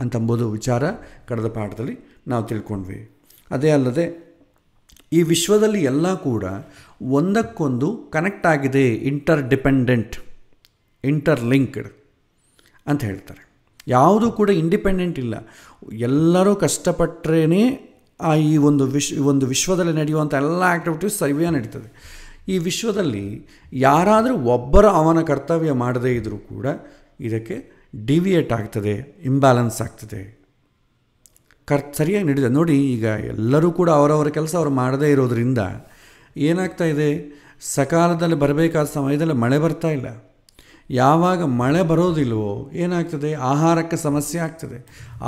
ಅಂತಂಬುದು ವಿಚಾರ ಕಳೆದ ಪಾಠದಲ್ಲಿ ನಾವು ತಿಳ್ಕೊಂಡ್ವಿ. ಅದೇ ಅಲ್ಲದೆ ಈ ವಿಶ್ವದಲ್ಲಿ ಎಲ್ಲ ಕೂಡ ಒಂದಕ್ಕೊಂದು ಕನೆಕ್ಟ್ ಆಗಿದೆ, ಇಂಟರ್ಡಿಪೆಂಡೆಂಟ್, ಇಂಟರ್ಲಿಂಕ್ಡ್ ಅಂತ ಹೇಳ್ತಾರೆ. ಯಾವುದೂ ಕೂಡ ಇಂಡಿಪೆಂಡೆಂಟ್ ಇಲ್ಲ. ಎಲ್ಲರೂ ಕಷ್ಟಪಟ್ಟರೇ ಈ ಒಂದು ವಿಶ್ವದಲ್ಲಿ ನಡೆಯುವಂಥ ಎಲ್ಲ ಆ್ಯಕ್ಟಿವಿಟೀಸ್ ಸರಿಯಾಗಿ ನಡೀತದೆ. ಈ ವಿಶ್ವದಲ್ಲಿ ಯಾರಾದರೂ ಒಬ್ಬರ ಅವನ ಕರ್ತವ್ಯ ಮಾಡದೇ ಇದ್ದರೂ ಕೂಡ ಇದಕ್ಕೆ ಡಿವಿಯೇಟ್ ಆಗ್ತದೆ, ಇಂಬ್ಯಾಲೆನ್ಸ್ ಆಗ್ತದೆ, ಸರಿಯಾಗಿ ನಡೀತದೆ. ನೋಡಿ, ಈಗ ಎಲ್ಲರೂ ಕೂಡ ಅವರವರ ಕೆಲಸ ಅವರು ಮಾಡದೇ ಇರೋದರಿಂದ ಏನಾಗ್ತಾಯಿದೆ, ಸಕಾಲದಲ್ಲಿ ಬರಬೇಕಾದ ಸಮಯದಲ್ಲಿ ಮಳೆ ಬರ್ತಾ ಇಲ್ಲ. ಯಾವಾಗ ಮಳೆ ಬರೋದಿಲ್ವೋ ಏನಾಗ್ತದೆ, ಆಹಾರಕ್ಕೆ ಸಮಸ್ಯೆ ಆಗ್ತದೆ.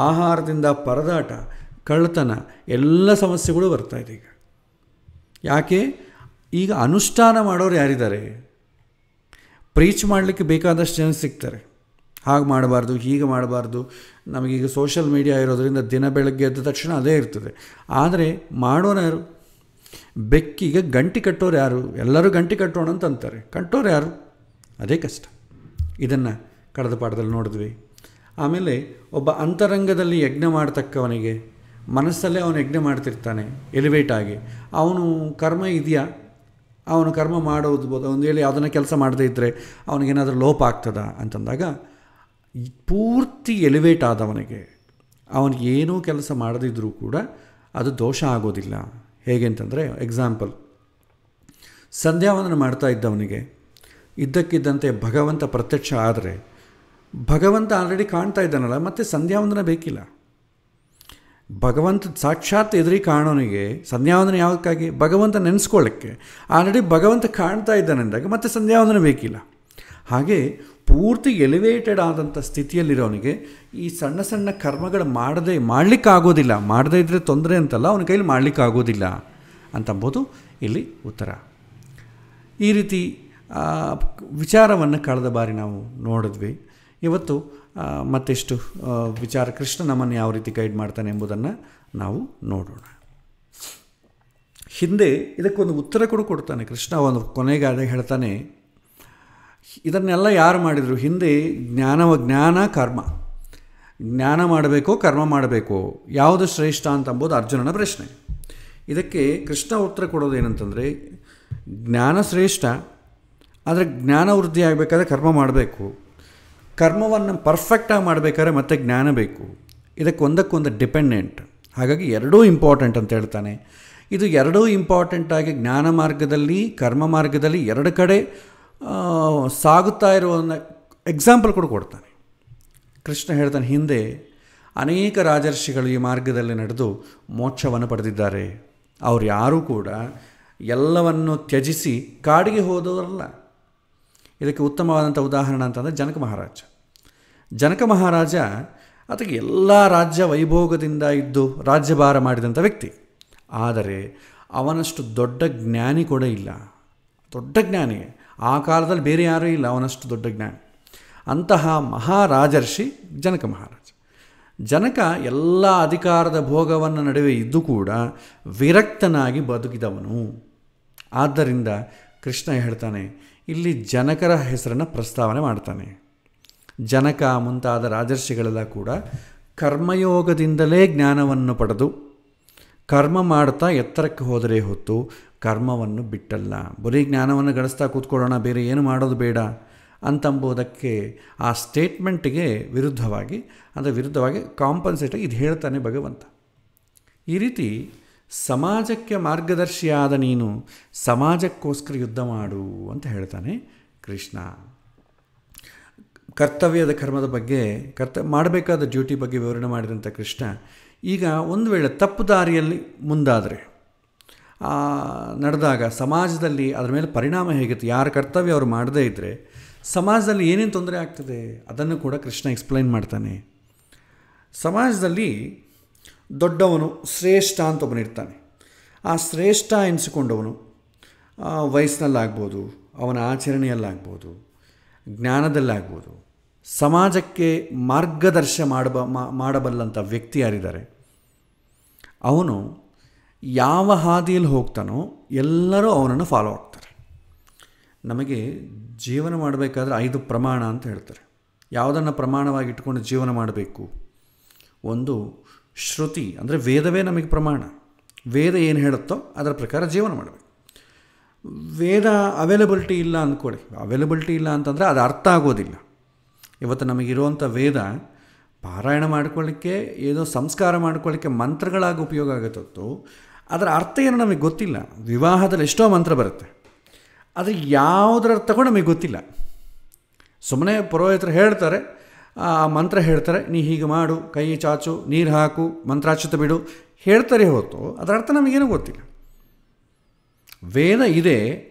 ಆಹಾರದಿಂದ ಪರದಾಟ, ಕಳ್ಳತನ ಎಲ್ಲ ಸಮಸ್ಯೆಗಳು ಬರ್ತಾಯಿದೆ. ಈಗ ಯಾಕೆ? ಈಗ ಅನುಷ್ಠಾನ ಮಾಡೋರು ಯಾರಿದ್ದಾರೆ? ಪ್ರೀಚ್ ಮಾಡಲಿಕ್ಕೆ ಬೇಕಾದಷ್ಟು ಜನ ಸಿಗ್ತಾರೆ. ಹಾಗೆ ಮಾಡಬಾರ್ದು, ಹೀಗೆ ಮಾಡಬಾರ್ದು. ನಮಗೀಗ ಸೋಷಲ್ ಮೀಡಿಯಾ ಇರೋದರಿಂದ ದಿನ ಬೆಳಗ್ಗೆ ಎದ್ದ ತಕ್ಷಣ ಅದೇ ಇರ್ತದೆ. ಆದರೆ ಮಾಡೋರು ಯಾರು? ಬೆಕ್ಕಿಗೆ ಗಂಟಿ ಕಟ್ಟೋರು ಯಾರು? ಎಲ್ಲರೂ ಗಂಟಿ ಕಟ್ಟೋಣ ಅಂತ ಅಂತಾರೆ, ಕಟ್ಟೋರು ಯಾರು? ಅದೇ ಕಷ್ಟ. ಇದನ್ನು ಕಳೆದ ಪಾಠದಲ್ಲಿ ನೋಡಿದ್ವಿ. ಆಮೇಲೆ ಒಬ್ಬ ಅಂತರಂಗದಲ್ಲಿ ಯಜ್ಞ ಮಾಡ್ತಕ್ಕವನಿಗೆ ಮನಸ್ಸಲ್ಲೇ ಅವನು ಯಜ್ಞ ಮಾಡ್ತಿರ್ತಾನೆ ಎಲಿವೇಟ್ ಆಗಿ. ಅವನು ಕರ್ಮ ಇದೆಯಾ? ಅವನು ಕರ್ಮ ಮಾಡೋದು ಒಂದು ವೇಳೆ ಯಾವುದನ್ನ ಕೆಲಸ ಮಾಡದೇ ಇದ್ದರೆ ಅವನಿಗೇನಾದರೂ ಲೋಪ ಆಗ್ತದಾ ಅಂತಂದಾಗ ಪೂರ್ತಿ ಎಲಿವೇಟ್ ಆದವನಿಗೆ ಅವನಿಗೆ ಏನೂ ಕೆಲಸ ಮಾಡದಿದ್ದರೂ ಕೂಡ ಅದು ದೋಷ ಆಗೋದಿಲ್ಲ. ಹೇಗೆ ಅಂತಂದರೆ, ಎಕ್ಸಾಂಪಲ್, ಸಂಧ್ಯಾವಂದನ ಮಾಡ್ತಾ ಇದ್ದವನಿಗೆ ಇದ್ದಕ್ಕಿದ್ದಂತೆ ಭಗವಂತ ಪ್ರತ್ಯಕ್ಷ ಆದರೆ ಭಗವಂತ ಆಲ್ರೆಡಿ ಕಾಣ್ತಾ ಇದ್ದಾನಲ್ಲ, ಮತ್ತು ಸಂಧ್ಯಾವಂದನ ಬೇಕಿಲ್ಲ. ಭಗವಂತ ಸಾಕ್ಷಾತ್ ಎದುರಿಗೆ ಕಾಣೋನಿಗೆ ಸಂಧ್ಯಾವಂದನ ಯಾವುದಕ್ಕಾಗಿ? ಭಗವಂತ ನೆನೆಸ್ಕೊಳ್ಳೋಕ್ಕೆ. ಆಲ್ರೆಡಿ ಭಗವಂತ ಕಾಣ್ತಾ ಇದ್ದಾನೆಂದಾಗ ಮತ್ತೆ ಸಂಧ್ಯಾವಂದನ ಬೇಕಿಲ್ಲ. ಹಾಗೆ ಪೂರ್ತಿ ಎಲಿವೇಟೆಡ್ ಆದಂಥ ಸ್ಥಿತಿಯಲ್ಲಿರೋನಿಗೆ ಈ ಸಣ್ಣ ಸಣ್ಣ ಕರ್ಮಗಳು ಮಾಡಲಿಕ್ಕಾಗೋದಿಲ್ಲ. ಮಾಡದೇ ಇದ್ದರೆ ತೊಂದರೆ ಅಂತಲ್ಲ, ಅವನ ಕೈಲಿ ಮಾಡಲಿಕ್ಕಾಗೋದಿಲ್ಲ ಅಂತಂಬೋದು ಇಲ್ಲಿ ಉತ್ತರ. ಈ ರೀತಿ ವಿಚಾರವನ್ನು ಕಳೆದ ಬಾರಿ ನಾವು ನೋಡಿದ್ವಿ. ಇವತ್ತು ಮತ್ತೆಷ್ಟು ವಿಚಾರ ಕೃಷ್ಣ ನಮ್ಮನ್ನು ಯಾವ ರೀತಿ ಗೈಡ್ ಮಾಡ್ತಾನೆ ಎಂಬುದನ್ನು ನಾವು ನೋಡೋಣ. ಹಿಂದೆ ಇದಕ್ಕೊಂದು ಉತ್ತರ ಕೂಡ ಕೊಡ್ತಾನೆ ಕೃಷ್ಣ. ಒಂದು ಕೊನೆಗೆ ಹೇಳ್ತಾನೆ, ಇದನ್ನೆಲ್ಲ ಯಾರು ಮಾಡಿದರು? ಹಿಂದೆ ಜ್ಞಾನ ಕರ್ಮ, ಜ್ಞಾನ ಮಾಡಬೇಕೋ ಕರ್ಮ ಮಾಡಬೇಕೋ, ಯಾವುದು ಶ್ರೇಷ್ಠ ಅಂತಂಬೋದು ಅರ್ಜುನನ ಪ್ರಶ್ನೆ. ಇದಕ್ಕೆ ಕೃಷ್ಣ ಉತ್ತರ ಕೊಡೋದು ಏನಂತಂದರೆ, ಜ್ಞಾನ ಶ್ರೇಷ್ಠ, ಆದರೆ ಜ್ಞಾನ ವೃದ್ಧಿ ಆಗಬೇಕಾದ್ರೆ ಕರ್ಮ ಮಾಡಬೇಕು. ಕರ್ಮವನ್ನು ಪರ್ಫೆಕ್ಟಾಗಿ ಮಾಡಬೇಕಾದ್ರೆ ಮತ್ತೆ ಜ್ಞಾನ ಬೇಕು. ಇದಕ್ಕೆ ಒಂದಕ್ಕೊಂದು ಡಿಪೆಂಡೆಂಟ್. ಹಾಗಾಗಿ ಎರಡೂ ಇಂಪಾರ್ಟೆಂಟ್ ಅಂತ ಹೇಳ್ತಾನೆ. ಇದು ಎರಡೂ ಇಂಪಾರ್ಟೆಂಟಾಗಿ ಜ್ಞಾನ ಮಾರ್ಗದಲ್ಲಿ ಕರ್ಮ ಮಾರ್ಗದಲ್ಲಿ ಎರಡು ಕಡೆ ಸಾಗುತ್ತಾ ಇರೋ ಎಕ್ಸಾಂಪಲ್ ಕೂಡ ಕೊಡ್ತಾನೆ. ಕೃಷ್ಣ ಹೇಳ್ತಾನೆ, ಹಿಂದೆ ಅನೇಕ ರಾಜರ್ಷಿಗಳು ಈ ಮಾರ್ಗದಲ್ಲಿ ನಡೆದು ಮೋಕ್ಷವನ್ನು ಪಡೆದಿದ್ದಾರೆ. ಅವ್ರು ಯಾರೂ ಕೂಡ ಎಲ್ಲವನ್ನು ತ್ಯಜಿಸಿ ಕಾಡಿಗೆ ಹೋದವರಲ್ಲ. ಇದಕ್ಕೆ ಉತ್ತಮವಾದಂಥ ಉದಾಹರಣೆ ಅಂತಂದರೆ ಜನಕ ಮಹಾರಾಜ ಅದಕ್ಕೆ ಎಲ್ಲ ರಾಜ್ಯ ವೈಭೋಗದಿಂದ ಇದ್ದು ರಾಜ್ಯಭಾರ ಮಾಡಿದಂಥ ವ್ಯಕ್ತಿ. ಆದರೆ ಅವನಷ್ಟು ದೊಡ್ಡ ಜ್ಞಾನಿ ಕೂಡ ಇಲ್ಲ. ದೊಡ್ಡ ಜ್ಞಾನಿ ಆ ಕಾಲದಲ್ಲಿ ಬೇರೆ ಯಾರೂ ಇಲ್ಲ ಅವನಷ್ಟು ದೊಡ್ಡ ಜ್ಞಾನಿ. ಅಂತಹ ಮಹಾರಾಜರ್ಷಿ ಜನಕ ಮಹಾರಾಜ. ಜನಕ ಎಲ್ಲ ಅಧಿಕಾರದ ಭೋಗವನ್ನು ನಡುವೆ ಇದ್ದು ಕೂಡ ವಿರಕ್ತನಾಗಿ ಬದುಕಿದವನು. ಆದ್ದರಿಂದ ಕೃಷ್ಣ ಹೇಳ್ತಾನೆ, ಇಲ್ಲಿ ಜನಕರ ಹೆಸರನ್ನು ಪ್ರಸ್ತಾವನೆ ಮಾಡ್ತಾನೆ. ಜನಕ ಮುಂತಾದ ರಾಜರ್ಷಿಗಳೆಲ್ಲ ಕೂಡ ಕರ್ಮಯೋಗದಿಂದಲೇ ಜ್ಞಾನವನ್ನು ಪಡೆದು ಕರ್ಮ ಮಾಡ್ತಾ ಎತ್ತರಕ್ಕೆ ಹೋದರೆ ಹೊತ್ತು ಕರ್ಮವನ್ನು ಬಿಟ್ಟಲ್ಲ. ಬರೀ ಜ್ಞಾನವನ್ನು ಗಳಿಸ್ತಾ ಕೂತ್ಕೊಳ್ಳೋಣ, ಬೇರೆ ಏನು ಮಾಡೋದು ಬೇಡ ಅಂತಂಬುದಕ್ಕೆ ಆ ಸ್ಟೇಟ್ಮೆಂಟಿಗೆ ವಿರುದ್ಧವಾಗಿ ಕಾಂಪನ್ಸೇಟಾಗಿ ಇದು ಹೇಳ್ತಾನೆ ಭಗವಂತ. ಈ ರೀತಿ ಸಮಾಜಕ್ಕೆ ಮಾರ್ಗದರ್ಶಿಯಾದ ನೀನು ಸಮಾಜಕ್ಕೋಸ್ಕರ ಯುದ್ಧ ಮಾಡು ಅಂತ ಹೇಳ್ತಾನೆ ಕೃಷ್ಣ. ಕರ್ತವ್ಯದ ಕರ್ಮದ ಬಗ್ಗೆ, ಮಾಡಬೇಕಾದ ಡ್ಯೂಟಿ ಬಗ್ಗೆ ವಿವರಣೆ ಮಾಡಿದಂಥ ಕೃಷ್ಣ ಈಗ ಒಂದು ವೇಳೆ ತಪ್ಪು ದಾರಿಯಲ್ಲಿ ಮುಂದಾದರೆ ನಡೆದಾಗ ಸಮಾಜದಲ್ಲಿ ಅದರ ಮೇಲೆ ಪರಿಣಾಮ ಹೇಗಿತ್ತು, ಯಾರ ಕರ್ತವ್ಯ ಅವರು ಮಾಡದೇ ಇದ್ದರೆ ಸಮಾಜದಲ್ಲಿ ಏನೇನು ತೊಂದರೆ ಆಗ್ತದೆ ಅದನ್ನು ಕೂಡ ಕೃಷ್ಣ ಎಕ್ಸ್ಪ್ಲೈನ್ ಮಾಡ್ತಾನೆ. ಸಮಾಜದಲ್ಲಿ ದೊಡ್ಡವನು ಶ್ರೇಷ್ಠ ಅಂತ ಒಬ್ಬನಿರ್ತಾನೆ. ಆ ಶ್ರೇಷ್ಠ ಎನಿಸಿಕೊಂಡವನು ವಯಸ್ಸಿನಲ್ಲಾಗ್ಬೋದು ಅವನ ಆಚರಣೆಯಲ್ಲಾಗ್ಬೋದು, ಜ್ಞಾನದಲ್ಲಾಗ್ಬೋದು, ಸಮಾಜಕ್ಕೆ ಮಾರ್ಗದರ್ಶ ಮಾಡಬಲ್ಲಂಥ ವ್ಯಕ್ತಿ ಯಾರಿದ್ದಾರೆ, ಅವನು ಯಾವ ಹಾದಿಯಲ್ಲಿ ಹೋಗ್ತಾನೋ ಎಲ್ಲರೂ ಅವನನ್ನು ಫಾಲೋ ಆಗ್ತಾರೆ. ನಮಗೆ ಜೀವನ ಮಾಡಬೇಕಾದ್ರೆ 5 ಪ್ರಮಾಣ ಅಂತ ಹೇಳ್ತಾರೆ. ಯಾವುದನ್ನು ಪ್ರಮಾಣವಾಗಿ ಇಟ್ಕೊಂಡು ಜೀವನ ಮಾಡಬೇಕು? ಒಂದು ಶ್ರುತಿ, ಅಂದರೆ ವೇದವೇ ನಮಗೆ ಪ್ರಮಾಣ. ವೇದ ಏನು ಹೇಳುತ್ತೋ ಅದರ ಪ್ರಕಾರ ಜೀವನ ಮಾಡಬೇಕು. ವೇದ ಅವೈಲಬಿಲಿಟಿ ಇಲ್ಲ ಅಂದ್ಕೊಳ್ಳಿ. ಅವೈಲಬಿಲಿಟಿ ಇಲ್ಲ ಅಂತಂದರೆ ಅದು ಅರ್ಥ ಆಗೋದಿಲ್ಲ. ಇವತ್ತು ನಮಗಿರುವಂಥ ವೇದ ಪಾರಾಯಣ ಮಾಡ್ಕೊಳ್ಳಿಕ್ಕೆ, ಏನೋ ಸಂಸ್ಕಾರ ಮಾಡ್ಕೊಳ್ಳಿಕ್ಕೆ ಮಂತ್ರಗಳಾಗಿ ಉಪಯೋಗ ಆಗುತ್ತೋ ಅದರ ಅರ್ಥ ಏನು ನಮಗೆ ಗೊತ್ತಿಲ್ಲ. ವಿವಾಹದಲ್ಲಿ ಎಷ್ಟೋ ಮಂತ್ರ ಬರುತ್ತೆ, ಆದರೆ ಯಾವುದರ ಅರ್ಥ ಕೂಡ ನಮಗೆ ಗೊತ್ತಿಲ್ಲ. ಸುಮ್ಮನೆ ಪುರೋಹಿತರು ಹೇಳ್ತಾರೆ, ಆ ಮಂತ್ರ ಹೇಳ್ತಾರೆ, ನೀ ಹೀಗೆ ಮಾಡು, ಕೈ ಚಾಚು, ನೀರು ಹಾಕು, ಮಂತ್ರಾಕ್ಷತೆ ಬಿಡು ಹೇಳ್ತಾರೆ ಹೊತ್ತು ಅದರ ಅರ್ಥ ನಮಗೇನೂ ಗೊತ್ತಿಲ್ಲ. ವೇದ ಇದೆ,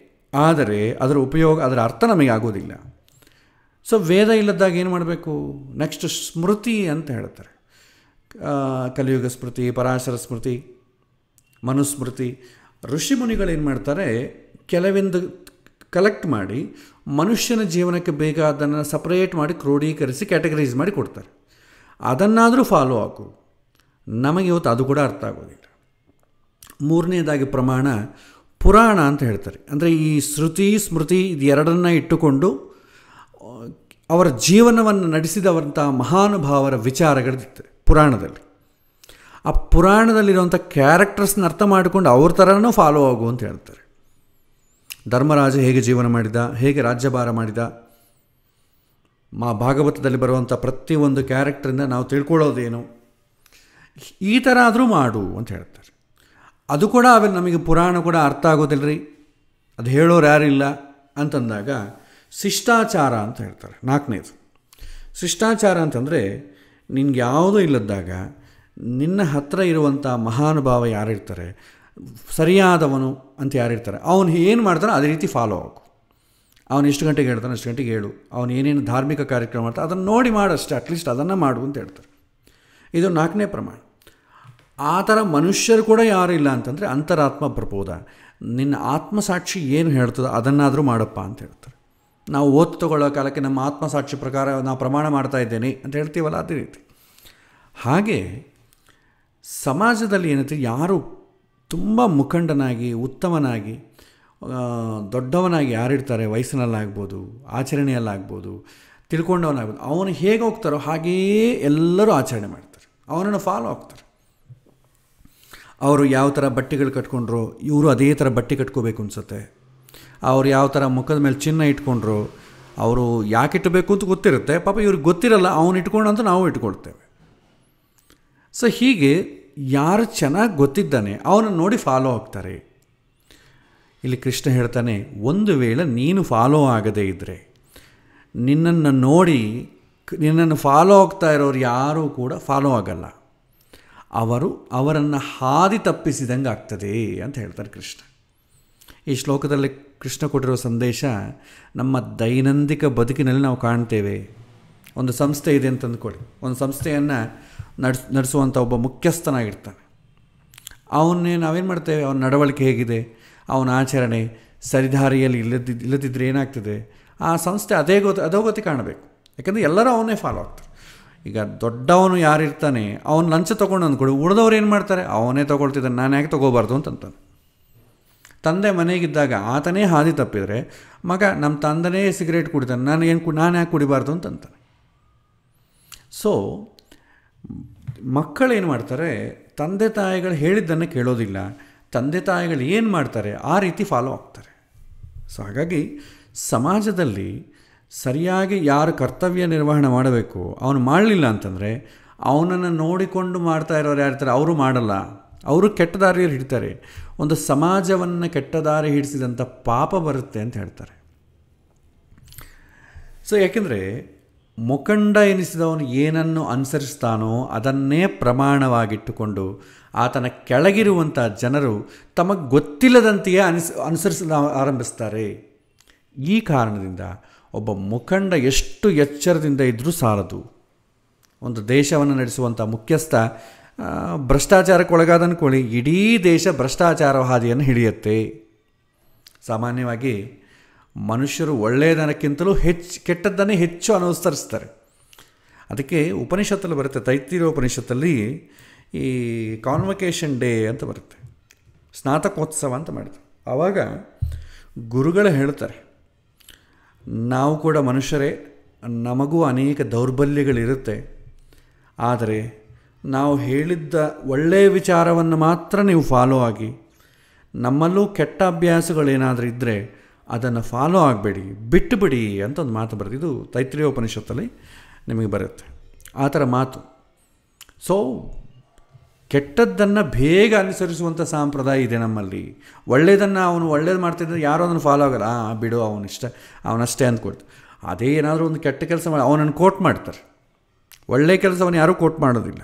ಆದರೆ ಅದರ ಉಪಯೋಗ, ಅದರ ಅರ್ಥ ನಮಗೆ ಆಗೋದಿಲ್ಲ. ಸೊ ವೇದ ಇಲ್ಲದಾಗ ಏನು ಮಾಡಬೇಕು? ನೆಕ್ಸ್ಟ್ ಸ್ಮೃತಿ ಅಂತ ಹೇಳ್ತಾರೆ. ಕಲಿಯುಗ ಸ್ಮೃತಿ, ಪರಾಶರ ಸ್ಮೃತಿ, ಮನುಸ್ಮೃತಿ. ಋಷಿಮುನಿಗಳೇನು ಮಾಡ್ತಾರೆ, ಕೆಲವೊಂದು ಕಲೆಕ್ಟ್ ಮಾಡಿ ಮನುಷ್ಯನ ಜೀವನಕ್ಕೆ ಬೇಕಾದನ್ನು ಸಪ್ರೇಟ್ ಮಾಡಿ ಕ್ರೋಢೀಕರಿಸಿ ಕ್ಯಾಟಗರೈಸ್ ಮಾಡಿ ಕೊಡ್ತಾರೆ. ಅದನ್ನಾದರೂ ಫಾಲೋ ಆಗು. ನಮಗೆ ಇವತ್ತು ಅದು ಕೂಡ ಅರ್ಥ ಆಗೋದಿಲ್ಲ. ಮೂರನೇದಾಗಿ ಪ್ರಮಾಣ ಪುರಾಣ ಅಂತ ಹೇಳ್ತಾರೆ. ಅಂದರೆ ಈ ಶ್ರುತಿ ಸ್ಮೃತಿ ಇದೆರಡನ್ನು ಇಟ್ಟುಕೊಂಡು ಅವರ ಜೀವನವನ್ನು ನಡೆಸಿದವಂಥ ಮಹಾನುಭಾವರ ವಿಚಾರಗಳಿರ್ತದೆ ಪುರಾಣದಲ್ಲಿ. ಆ ಪುರಾಣದಲ್ಲಿರುವಂಥ ಕ್ಯಾರೆಕ್ಟರ್ಸ್ನ ಅರ್ಥ ಮಾಡಿಕೊಂಡು ಅವ್ರ ಥರನೂ ಫಾಲೋ ಆಗು ಅಂತ ಹೇಳ್ತಾರೆ. ಧರ್ಮರಾಜ ಹೇಗೆ ಜೀವನ ಮಾಡಿದ, ಹೇಗೆ ರಾಜ್ಯಭಾರ ಮಾಡಿದ, ಭಾಗವತದಲ್ಲಿ ಬರುವಂಥ ಪ್ರತಿಯೊಂದು ಕ್ಯಾರೆಕ್ಟರಿಂದ ನಾವು ತಿಳ್ಕೊಳ್ಳೋದೇನು, ಈ ಥರ ಆದರೂ ಮಾಡು ಅಂತ ಹೇಳ್ತಾರೆ. ಅದು ಕೂಡ ಅವೆಲ್ಲ ನಮಗೆ ಪುರಾಣ ಕೂಡ ಅರ್ಥ ಆಗೋದಿಲ್ಲ ರೀ, ಅದು ಹೇಳೋರು ಯಾರಿಲ್ಲ ಅಂತಂದಾಗ ಶಿಷ್ಟಾಚಾರ ಅಂತ ಹೇಳ್ತಾರೆ. 4ನೇದು ಶಿಷ್ಟಾಚಾರ ಅಂತಂದರೆ ನಿನ್ಗೆ ಯಾವುದೂ ಇಲ್ಲದಾಗ ನಿನ್ನ ಹತ್ತಿರ ಇರುವಂಥ ಮಹಾನುಭಾವ ಯಾರಿರ್ತಾರೆ, ಸರಿಯಾದವನು ಅಂತ ಯಾರಿರ್ತಾರೆ, ಅವನು ಏನು ಮಾಡ್ತಾನೋ ಅದೇ ರೀತಿ ಫಾಲೋ ಆಗು. ಅವನು ಎಷ್ಟು ಗಂಟೆಗೆ ಹೇಳ್ತಾನೆ ಅಷ್ಟು ಗಂಟೆಗೆ ಹೇಳು. ಅವನು ಏನೇನು ಧಾರ್ಮಿಕ ಕಾರ್ಯಕ್ರಮ ಮಾಡ್ತಾನೆ ಅದನ್ನು ನೋಡಿ ಮಾಡಷ್ಟೇ, ಅಟ್ಲೀಸ್ಟ್ ಅದನ್ನು ಮಾಡು ಅಂತ ಹೇಳ್ತಾರೆ. ಇದು 4ನೇ ಪ್ರಮಾಣ. ಆ ಥರ ಮನುಷ್ಯರು ಕೂಡ ಯಾರೂ ಇಲ್ಲ ಅಂತಂದರೆ ಅಂತರಾತ್ಮ ಪ್ರಬೋಧ, ನಿನ್ನ ಆತ್ಮಸಾಕ್ಷಿ ಏನು ಹೇಳ್ತದೋ ಅದನ್ನಾದರೂ ಮಾಡಪ್ಪ ಅಂತ ಹೇಳ್ತಾರೆ. ನಾವು ಓದು ತಗೊಳ್ಳೋ ಕಾಲಕ್ಕೆ ನಮ್ಮ ಆತ್ಮಸಾಕ್ಷಿ ಪ್ರಕಾರ ನಾವು ಪ್ರಮಾಣ ಮಾಡ್ತಾ ಇದ್ದೇನೆ ಅಂತ ಹೇಳ್ತೀವಲ್ಲ, ಅದೇ ರೀತಿ. ಹಾಗೆ ಸಮಾಜದಲ್ಲಿ ಏನಂತ, ಯಾರು ತುಂಬ ಮುಖಂಡನಾಗಿ ಉತ್ತಮನಾಗಿ ದೊಡ್ಡವನಾಗಿ ಯಾರಿರ್ತಾರೆ, ವಯಸ್ಸಿನಲ್ಲಾಗ್ಬೋದು, ಆಚರಣೆಯಲ್ಲಾಗ್ಬೋದು, ತಿಳ್ಕೊಂಡವನಾಗ್ಬೋದು, ಅವನು ಹೇಗೆ ಹೋಗ್ತಾರೋ ಹಾಗೆಯೇ ಎಲ್ಲರೂ ಆಚರಣೆ ಮಾಡ್ತಾರೆ, ಅವನನ್ನು ಫಾಲೋ ಆಗ್ತಾರೆ. ಅವರು ಯಾವ ಥರ ಬಟ್ಟೆಗಳು ಕಟ್ಕೊಂಡ್ರು ಇವರು ಅದೇ ಥರ ಬಟ್ಟೆ ಕಟ್ಕೋಬೇಕು ಅನಿಸುತ್ತೆ. ಅವ್ರು ಯಾವ ಥರ ಮುಖದ ಮೇಲೆ ಚಿನ್ನ ಇಟ್ಕೊಂಡ್ರು ಅವರು ಯಾಕೆ ಇಟ್ಟಬೇಕು ಅಂತ ಗೊತ್ತಿರುತ್ತೆ, ಪಾಪ ಇವ್ರಿಗೆ ಗೊತ್ತಿರಲ್ಲ, ಅವನು ಇಟ್ಕೊಂಡಂತ ನಾವು ಇಟ್ಕೊಳ್ತೇವೆ. ಸೊ ಹೀಗೆ ಯಾರು ಚೆನ್ನಾಗಿ ಗೊತ್ತಿದ್ದಾನೆ ಅವನನ್ನು ನೋಡಿ ಫಾಲೋ ಆಗ್ತಾರೆ. ಇಲ್ಲಿ ಕೃಷ್ಣ ಹೇಳ್ತಾನೆ, ಒಂದು ವೇಳೆ ನೀನು ಫಾಲೋ ಆಗದೇ ಇದ್ದರೆ, ನಿನ್ನನ್ನು ನೋಡಿ ನಿನ್ನನ್ನು ಫಾಲೋ ಆಗ್ತಾ ಇರೋರು ಯಾರೂ ಕೂಡ ಫಾಲೋ ಆಗಲ್ಲ, ಅವರನ್ನು ಹಾದಿ ತಪ್ಪಿಸಿದಂಗೆ ಆಗ್ತದೆ ಅಂತ ಹೇಳ್ತಾರೆ ಕೃಷ್ಣ. ಈ ಶ್ಲೋಕದಲ್ಲಿ ಕೃಷ್ಣ ಕೊಟ್ಟಿರೋ ಸಂದೇಶ ನಮ್ಮ ದೈನಂದಿಕ ಬದುಕಿನಲ್ಲಿ ನಾವು ಕಾಣ್ತೇವೆ. ಒಂದು ಸಂಸ್ಥೆ ಇದೆ ಅಂತ ಅಂದ್ಕೊಳ್ಳಿ, ಒಂದು ಸಂಸ್ಥೆಯನ್ನು ನಡೆಸುವಂಥ ಒಬ್ಬ ಮುಖ್ಯಸ್ಥನಾಗಿರ್ತಾನೆ. ಅವನ್ನೇ ನಾವೇನು ಮಾಡ್ತೇವೆ, ಅವನ ನಡವಳಿಕೆ ಹೇಗಿದೆ, ಅವನ ಆಚರಣೆ ಸರಿದಾರಿಯಲ್ಲಿ ಇಲ್ಲದಿದ್ದರೆ ಏನಾಗ್ತದೆ, ಆ ಸಂಸ್ಥೆ ಅಧೋಗತಿ ಕಾಣಬೇಕು. ಯಾಕಂದರೆ ಎಲ್ಲರೂ ಅವನ್ನೇ ಫಾಲೋ ಆಗ್ತಾರೆ. ಈಗ ದೊಡ್ಡವನು ಯಾರಿರ್ತಾನೆ ಅವನು ಲಂಚ ತೊಗೊಂಡು ಅಂದ್ಕೊಡು, ಉಳಿದವ್ರು ಏನು ಮಾಡ್ತಾರೆ, ಅವನೇ ತೊಗೊಳ್ತಿದ್ದಾನೆ, ನಾನು ಯಾಕೆ ತೊಗೋಬಾರ್ದು ಅಂತಂತಾನೆ. ತಂದೆ ಮನೆಗಿದ್ದಾಗ ಆತನೇ ಹಾದಿ ತಪ್ಪಿದರೆ ಮಗ ನಮ್ಮ ತಂದೆನೇ ಸಿಗರೇಟ್ ಕುಡಿತಾನೆ, ನಾನು ಯಾಕೆ ಕುಡಿಬಾರ್ದು ಅಂತಂತಾನೆ. ಸೊ ಮಕ್ಕಳೇನು ಮಾಡ್ತಾರೆ, ತಂದೆ ತಾಯಿಗಳು ಹೇಳಿದ್ದನ್ನು ಕೇಳೋದಿಲ್ಲ, ತಂದೆ ತಾಯಿಗಳು ಏನು ಮಾಡ್ತಾರೆ ಆ ರೀತಿ ಫಾಲೋ ಆಗ್ತಾರೆ. ಸೊ ಹಾಗಾಗಿ ಸಮಾಜದಲ್ಲಿ ಸರಿಯಾಗಿ ಯಾರು ಕರ್ತವ್ಯ ನಿರ್ವಹಣೆ ಮಾಡಬೇಕು ಅವನು ಮಾಡಲಿಲ್ಲ ಅಂತಂದರೆ ಅವನನ್ನು ನೋಡಿಕೊಂಡು ಮಾಡ್ತಾ ಇರೋರು ಯಾರಿರ್ತಾರೆ ಅವರು ಮಾಡಲ್ಲ, ಅವರು ಕೆಟ್ಟ ದಾರಿಯಲ್ಲಿ ಹಿಡ್ತಾರೆ. ಒಂದು ಸಮಾಜವನ್ನು ಕೆಟ್ಟ ದಾರಿ ಹಿಡಿಸಿದಂಥ ಪಾಪ ಬರುತ್ತೆ ಅಂತ ಹೇಳ್ತಾರೆ. ಸೊ ಯಾಕೆಂದರೆ ಮುಖಂಡ ಎನಿಸಿದವನು ಏನನ್ನು ಅನುಸರಿಸ್ತಾನೋ ಅದನ್ನೇ ಪ್ರಮಾಣವಾಗಿಟ್ಟುಕೊಂಡು ಆತನ ಕೆಳಗಿರುವಂಥ ಜನರು ತಮಗೆ ಗೊತ್ತಿಲ್ಲದಂತೆಯೇ ಅನುಸರಿಸಲು ಆರಂಭಿಸ್ತಾರೆ. ಈ ಕಾರಣದಿಂದ ಒಬ್ಬ ಮುಖಂಡ ಎಷ್ಟು ಎಚ್ಚರದಿಂದ ಇದ್ದರೂ ಸಾಲದು. ಒಂದು ದೇಶವನ್ನು ನಡೆಸುವಂಥ ಮುಖ್ಯಸ್ಥ ಭ್ರಷ್ಟಾಚಾರಕ್ಕೆ ಒಳಗಾದ ಅಂದ್ಕೊಳ್ಳಿ, ಇಡೀ ದೇಶ ಭ್ರಷ್ಟಾಚಾರ ಹಾದಿಯನ್ನು ಹಿಡಿಯುತ್ತೆ. ಸಾಮಾನ್ಯವಾಗಿ ಮನುಷ್ಯರು ಒಳ್ಳೆಯದಕ್ಕಿಂತಲೂ ಕೆಟ್ಟದ್ದನ್ನೇ ಹೆಚ್ಚು ಅನುಸರಿಸ್ತಾರೆ. ಅದಕ್ಕೆ ಉಪನಿಷತ್ತಲ್ಲಿ ಬರುತ್ತೆ, ತೈತ್ತಿರೀಯ ಉಪನಿಷತ್ತಲ್ಲಿ ಈ ಕಾನ್ವೊಕೇಶನ್ ಡೇ ಅಂತ ಬರುತ್ತೆ, ಸ್ನಾತಕೋತ್ಸವ ಅಂತ ಮಾಡ್ತಾರೆ. ಆವಾಗ ಗುರುಗಳು ಹೇಳ್ತಾರೆ, ನಾವು ಕೂಡ ಮನುಷ್ಯರೇ, ನಮಗೂ ಅನೇಕ ದೌರ್ಬಲ್ಯಗಳಿರುತ್ತೆ, ಆದರೆ ನಾವು ಹೇಳಿದ್ದ ಒಳ್ಳೆಯ ವಿಚಾರವನ್ನು ಮಾತ್ರ ನೀವು ಫಾಲೋ ಆಗಿ, ನಮ್ಮಲ್ಲೂ ಕೆಟ್ಟ ಅಭ್ಯಾಸಗಳೇನಾದರೂ ಇದ್ದರೆ ಅದನ್ನು ಫಾಲೋ ಆಗಬೇಡಿ, ಬಿಟ್ಟುಬಿಡಿ ಅಂತ ಒಂದು ಮಾತು ಬರುತ್ತೆ. ಇದು ತೈತ್ತಿರೀಯ ಉಪನಿಷತ್ತಲ್ಲಿ ನಿಮಗೆ ಬರುತ್ತೆ ಆ ಥರ ಮಾತು. ಸೊ ಕೆಟ್ಟದ್ದನ್ನು ಬೇಗ ಅನುಸರಿಸುವಂಥ ಸಂಪ್ರದಾಯ ಇದೆ ನಮ್ಮಲ್ಲಿ. ಒಳ್ಳೆಯದನ್ನು ಅವನು ಒಳ್ಳೇದು ಮಾಡ್ತಿದ್ರೆ ಯಾರೋ ಅದನ್ನು ಫಾಲೋ ಆಗಲ್ಲ, ಬಿಡು ಅವನಷ್ಟೇ ಅಂದ್ಕೊಳ್ತು. ಅದೇ ಏನಾದರೂ ಒಂದು ಕೆಟ್ಟ ಕೆಲಸ ಮಾಡಿ ಅವನನ್ನು ಕೋಟ್ ಮಾಡ್ತಾರೆ, ಒಳ್ಳೆಯ ಕೆಲಸವನ್ನು ಯಾರೂ ಕೋಟ್ ಮಾಡೋದಿಲ್ಲ.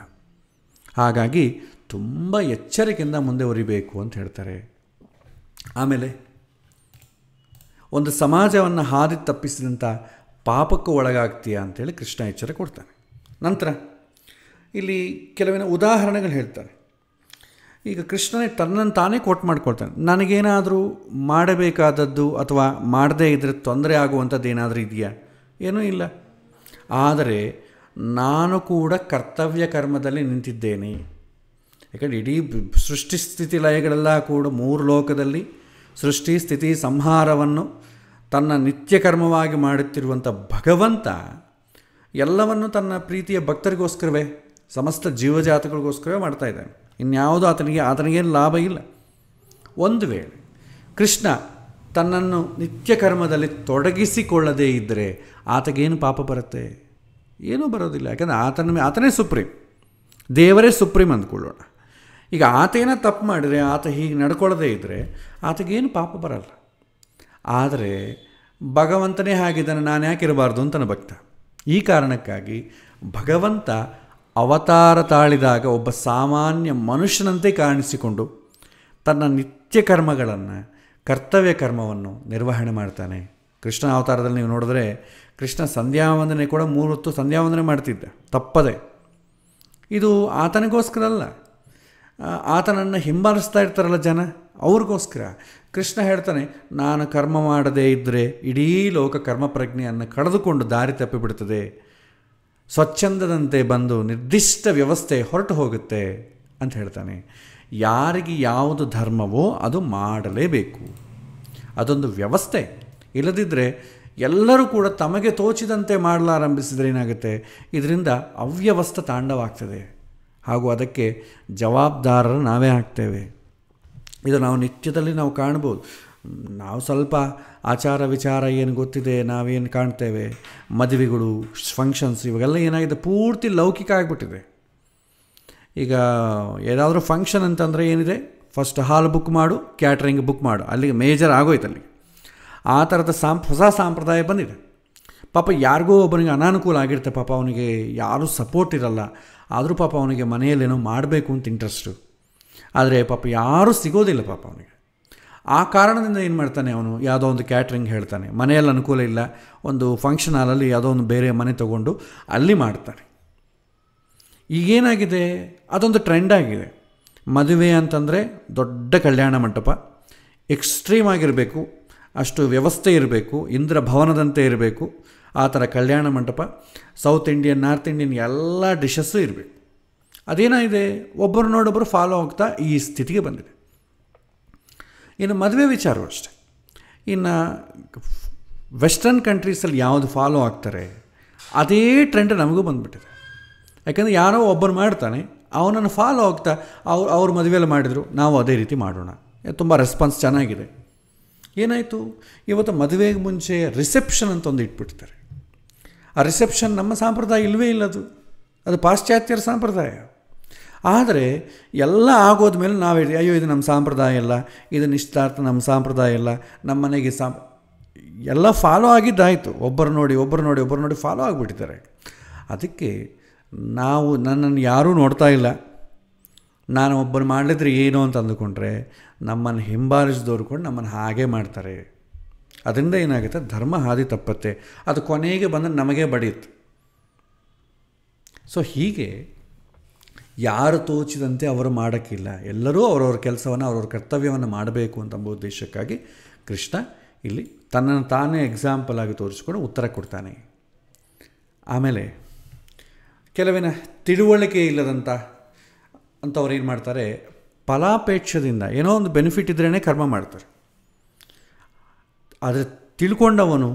ಹಾಗಾಗಿ ತುಂಬ ಎಚ್ಚರಿಕೆಯಿಂದ ಮುಂದೆ ಹೊರಿಬೇಕು ಅಂತ ಹೇಳ್ತಾರೆ. ಆಮೇಲೆ ಒಂದು ಸಮಾಜವನ್ನು ಹಾದಿ ತಪ್ಪಿಸಿದಂಥ ಪಾಪಕ್ಕೂ ಒಳಗಾಗ್ತೀಯ ಅಂತೇಳಿ ಕೃಷ್ಣ ಎಚ್ಚರ ಕೊಡ್ತಾನೆ. ನಂತರ ಇಲ್ಲಿ ಕೆಲವಿನ ಉದಾಹರಣೆಗಳು ಹೇಳ್ತಾರೆ. ಈಗ ಕೃಷ್ಣನೇ ತನ್ನನ್ನು ತಾನೇ ಕೋಟ್ ಮಾಡ್ಕೊಳ್ತಾನೆ, ನನಗೇನಾದರೂ ಮಾಡಬೇಕಾದದ್ದು ಅಥವಾ ಮಾಡದೇ ಇದ್ದರೆ ತೊಂದರೆ ಆಗುವಂಥದ್ದು ಏನಾದರೂ ಇದೆಯಾ? ಏನೂ ಇಲ್ಲ. ಆದರೆ ನಾನು ಕೂಡ ಕರ್ತವ್ಯ ಕರ್ಮದಲ್ಲಿ ನಿಂತಿದ್ದೇನೆ. ಯಾಕಂದರೆ ಇಡೀ ಸೃಷ್ಟಿ ಸ್ಥಿತಿ ಲಯಗಳೆಲ್ಲ ಕೂಡ 3 ಲೋಕದಲ್ಲಿ ಸೃಷ್ಟಿ ಸ್ಥಿತಿ ಸಂಹಾರವನ್ನು ತನ್ನ ನಿತ್ಯ ಕರ್ಮವಾಗಿ ಮಾಡುತ್ತಿರುವಂಥ ಭಗವಂತ ಎಲ್ಲವನ್ನು ತನ್ನ ಪ್ರೀತಿಯ ಭಕ್ತರಿಗೋಸ್ಕರವೇ, ಸಮಸ್ತ ಜೀವಜಾತಗಳಿಗೋಸ್ಕರವೇ ಮಾಡ್ತಾಯಿದ್ದಾನೆ. ಇನ್ಯಾವುದೂ ಆತನಿಗೇನು ಲಾಭ ಇಲ್ಲ. ಒಂದು ವೇಳೆ ಕೃಷ್ಣ ತನ್ನನ್ನು ನಿತ್ಯ ಕರ್ಮದಲ್ಲಿ ತೊಡಗಿಸಿಕೊಳ್ಳದೇ ಇದ್ದರೆ ಆತಗೇನು ಪಾಪ ಬರುತ್ತೆ? ಏನೂ ಬರೋದಿಲ್ಲ. ಯಾಕಂದರೆ ಆತನೇ ಸುಪ್ರೀಂ, ದೇವರೇ ಸುಪ್ರೀಂ ಅಂದ್ಕೊಳ್ಳೋಣ. ಈಗ ಆತೇನ ತಪ್ಪು ಮಾಡಿದರೆ, ಆತ ಹೀಗೆ ನಡ್ಕೊಳ್ಳದೇ ಇದ್ದರೆ ಆತಗೇನು ಪಾಪ ಬರಲ್ಲ. ಆದರೆ ಭಗವಂತನೇ ಹಾಗಿದ್ದಾನೆ, ನಾನು ಯಾಕೆ ಇರಬಾರ್ದು ಅಂತನ ಭಕ್ತ. ಈ ಕಾರಣಕ್ಕಾಗಿ ಭಗವಂತ ಅವತಾರ ತಾಳಿದಾಗ ಒಬ್ಬ ಸಾಮಾನ್ಯ ಮನುಷ್ಯನಂತೆ ಕಾಣಿಸಿಕೊಂಡು ತನ್ನ ನಿತ್ಯ ಕರ್ಮಗಳನ್ನು, ಕರ್ತವ್ಯ ಕರ್ಮವನ್ನು ನಿರ್ವಹಣೆ ಮಾಡ್ತಾನೆ. ಕೃಷ್ಣ ಅವತಾರದಲ್ಲಿ ನೀವು ನೋಡಿದ್ರೆ ಕೃಷ್ಣ ಸಂಧ್ಯಾವಂದನೆ ಕೂಡ 3 ಹೊತ್ತು ಸಂಧ್ಯಾವಂದನೆ ಮಾಡ್ತಿದ್ದ ತಪ್ಪದೆ. ಇದು ಆತನಿಗೋಸ್ಕರ ಅಲ್ಲ, ಆತನನ್ನು ಹಿಂಬಾಲಿಸ್ತಾ ಇರ್ತಾರಲ್ಲ ಜನ, ಅವ್ರಿಗೋಸ್ಕರ. ಕೃಷ್ಣ ಹೇಳ್ತಾನೆ, ನಾನು ಕರ್ಮ ಮಾಡದೇ ಇದ್ದರೆ ಇಡೀ ಲೋಕ ಕರ್ಮ ಪ್ರಜ್ಞೆಯನ್ನು ಕಳೆದುಕೊಂಡು ದಾರಿ ತಪ್ಪಿಬಿಡ್ತದೆ, ಸ್ವಚ್ಛಂದದಂತೆ ಬಂದು ನಿರ್ದಿಷ್ಟ ವ್ಯವಸ್ಥೆ ಹೊರಟು ಹೋಗುತ್ತೆ ಅಂತ ಹೇಳ್ತಾನೆ. ಯಾರಿಗೆ ಯಾವುದು ಧರ್ಮವೋ ಅದು ಮಾಡಲೇಬೇಕು, ಅದೊಂದು ವ್ಯವಸ್ಥೆ. ಇಲ್ಲದಿದ್ದರೆ ಎಲ್ಲರೂ ಕೂಡ ತಮಗೆ ತೋಚಿದಂತೆ ಮಾಡಲಾರಂಭಿಸಿದರೆ ಏನಾಗುತ್ತೆ? ಇದರಿಂದ ಅವ್ಯವಸ್ಥೆ ತಾಂಡವಾಗ್ತದೆ, ಹಾಗೂ ಅದಕ್ಕೆ ಜವಾಬ್ದಾರರು ನಾವೇ ಆಗ್ತೇವೆ. ಇದು ನಾವು ನಿತ್ಯದಲ್ಲಿ ನಾವು ಕಾಣ್ಬೋದು. ನಾವು ಸ್ವಲ್ಪ ಆಚಾರ ವಿಚಾರ ಏನು ಗೊತ್ತಿದೆ, ನಾವೇನು ಕಾಣ್ತೇವೆ, ಮದುವೆಗಳು, ಫಂಕ್ಷನ್ಸ್, ಇವಾಗೆಲ್ಲ ಏನಾಗಿದೆ, ಪೂರ್ತಿ ಲೌಕಿಕ ಆಗಿಬಿಟ್ಟಿದೆ. ಈಗ ಏನಾದರೂ ಫಂಕ್ಷನ್ ಅಂತಂದರೆ ಏನಿದೆ, ಫಸ್ಟ್ ಹಾಲ್ ಬುಕ್ ಮಾಡು, ಕ್ಯಾಟ್ರಿಂಗ್ ಬುಕ್ ಮಾಡು, ಅಲ್ಲಿಗೆ ಮೇಜರ್ ಆಗೋಯ್ತು. ಅಲ್ಲಿ ಆ ಥರದ ಹೊಸ ಸಂಪ್ರದಾಯ ಬಂದಿದೆ. ಪಾಪ ಯಾರಿಗೋ ಒಬ್ಬನಿಗೆ ಅನಾನುಕೂಲ ಆಗಿರುತ್ತೆ, ಪಾಪ ಅವನಿಗೆ ಯಾರೂ ಸಪೋರ್ಟ್ ಇರಲ್ಲ, ಆದರೂ ಪಾಪ ಅವನಿಗೆ ಮನೆಯಲ್ಲೇನೋ ಮಾಡಬೇಕು ಅಂತ ಇಂಟ್ರೆಸ್ಟು, ಆದರೆ ಪಾಪ ಯಾರೂ ಸಿಗೋದಿಲ್ಲ ಪಾಪ ಅವನಿಗೆ. ಆ ಕಾರಣದಿಂದ ಏನು ಮಾಡ್ತಾನೆ, ಅವನು ಯಾವುದೋ ಒಂದು ಕ್ಯಾಟ್ರಿಂಗ್ ಹೇಳ್ತಾನೆ, ಮನೆಯಲ್ಲಿ ಅನುಕೂಲ ಇಲ್ಲ, ಒಂದು ಫಂಕ್ಷನ್ ಹಾಲಲ್ಲಿ ಯಾವುದೋ ಒಂದು ಬೇರೆ ಮನೆ ತೊಗೊಂಡು ಅಲ್ಲಿ ಮಾಡ್ತಾನೆ. ಈಗೇನಾಗಿದೆ, ಅದೊಂದು ಟ್ರೆಂಡ್ ಆಗಿದೆ. ಮದುವೆ ಅಂತಂದರೆ ದೊಡ್ಡ ಕಲ್ಯಾಣ ಮಂಟಪ, ಎಕ್ಸ್ಟ್ರೀಮ್ ಆಗಿರಬೇಕು, ಅಷ್ಟು ವ್ಯವಸ್ಥೆ ಇರಬೇಕು, ಇಂದ್ರ ಭವನದಂತೆ ಇರಬೇಕು, ಆ ಥರ Kalyana Mantapa, south Indian, north Indian ಎಲ್ಲ ಡಿಶಸ್ಸು ಇರಬೇಕು. ಅದೇನಾಗಿದೆ, ಒಬ್ಬರು ನೋಡೊಬ್ಬರು ಫಾಲೋ ಆಗ್ತಾ ಈ ಸ್ಥಿತಿಗೆ ಬಂದಿದೆ. ಇನ್ನು ಮದುವೆ ವಿಚಾರವೂ ಅಷ್ಟೆ. ಇನ್ನು ವೆಸ್ಟರ್ನ್ ಕಂಟ್ರೀಸಲ್ಲಿ ಯಾವುದು ಫಾಲೋ ಆಗ್ತಾರೆ ಅದೇ ಟ್ರೆಂಡ್ ನಮಗೂ ಬಂದುಬಿಟ್ಟಿದೆ. ಯಾಕೆಂದರೆ ಯಾರೋ ಒಬ್ಬರು ಮಾಡ್ತಾನೆ, ಅವನನ್ನು ಫಾಲೋ ಆಗ್ತಾ ಅವ್ರ ಮದುವೆಯಲ್ಲಿ ಮಾಡಿದರು, ನಾವು ಅದೇ ರೀತಿ ಮಾಡೋಣ. ತುಂಬ ರೆಸ್ಪಾನ್ಸ್ ಚೆನ್ನಾಗಿದೆ. ಏನಾಯಿತು, ಇವತ್ತು ಮದುವೆಗೆ ಮುಂಚೆ ರಿಸೆಪ್ಷನ್ ಅಂತ ಒಂದು ಇಟ್ಬಿಡ್ತಾರೆ. ಆ ರಿಸೆಪ್ಷನ್ ನಮ್ಮ ಸಂಪ್ರದಾಯ ಇಲ್ಲವೇ ಇಲ್ಲ, ಅದು ಪಾಶ್ಚಾತ್ಯರ ಸಂಪ್ರದಾಯ. ಆದರೆ ಎಲ್ಲ ಆಗೋದ್ಮೇಲೆ ನಾವು ಹೇಳಿ, ಅಯ್ಯೋ ಇದು ನಮ್ಮ ಸಂಪ್ರದಾಯ ಇಲ್ಲ, ಇದು ನಿಶ್ಚಿತಾರ್ಥ ನಮ್ಮ ಸಂಪ್ರದಾಯ ಇಲ್ಲ, ನಮ್ಮ ಮನೆಗೆ ಎಲ್ಲ ಫಾಲೋ ಆಗಿದ್ದಾಯಿತು. ಒಬ್ಬರು ನೋಡಿ ಫಾಲೋ ಆಗಿಬಿಟ್ಟಿದ್ದಾರೆ. ಅದಕ್ಕೆ ನನ್ನನ್ನು ಯಾರೂ ನೋಡ್ತಾ ಇಲ್ಲ, ನಾನು ಒಬ್ಬರು ಮಾಡಲಿದ್ರೆ ಏನು ಅಂತ ಅಂದುಕೊಂಡ್ರೆ ನಮ್ಮನ್ನು ಹಿಂಬಾಲಿಸಿದವರು ಕೂಡ ನಮ್ಮನ್ನು ಹಾಗೇ ಮಾಡ್ತಾರೆ. ಅದರಿಂದ ಏನಾಗುತ್ತೆ, ಧರ್ಮ ಹಾದಿ ತಪ್ಪತ್ತೆ, ಅದು ಕೊನೆಗೆ ಬಂದು ನಮಗೆ ಬಡಿಯುತ್ತೆ. ಸೊ ಹೀಗೆ ಯಾರು ತೋಚಿದಂತೆ ಅವರು ಮಾಡೋಕ್ಕಿಲ್ಲ, ಎಲ್ಲರೂ ಅವರವ್ರ ಕೆಲಸವನ್ನು, ಅವ್ರವ್ರ ಕರ್ತವ್ಯವನ್ನು ಮಾಡಬೇಕು ಅಂತ ಉದ್ದೇಶಕ್ಕಾಗಿ ಕೃಷ್ಣ ಇಲ್ಲಿ ತನ್ನನ್ನು ತಾನೇ ಎಕ್ಸಾಂಪಲ್ ಆಗಿ ತೋರಿಸ್ಕೊಂಡು ಉತ್ತರ ಕೊಡ್ತಾನೆ. ಆಮೇಲೆ ಕೆಲವಿನ ತಿಳುವಳಿಕೆ ಇಲ್ಲದಂಥ ಅಂಥವ್ರು ಏನು ಮಾಡ್ತಾರೆ, ಫಲಾಪೇಕ್ಷದಿಂದ ಏನೋ ಒಂದು ಬೆನಿಫಿಟ್ ಇದ್ರೇ ಕರ್ಮ ಮಾಡ್ತಾರೆ. ಆದರೆ ತಿಳ್ಕೊಂಡವನು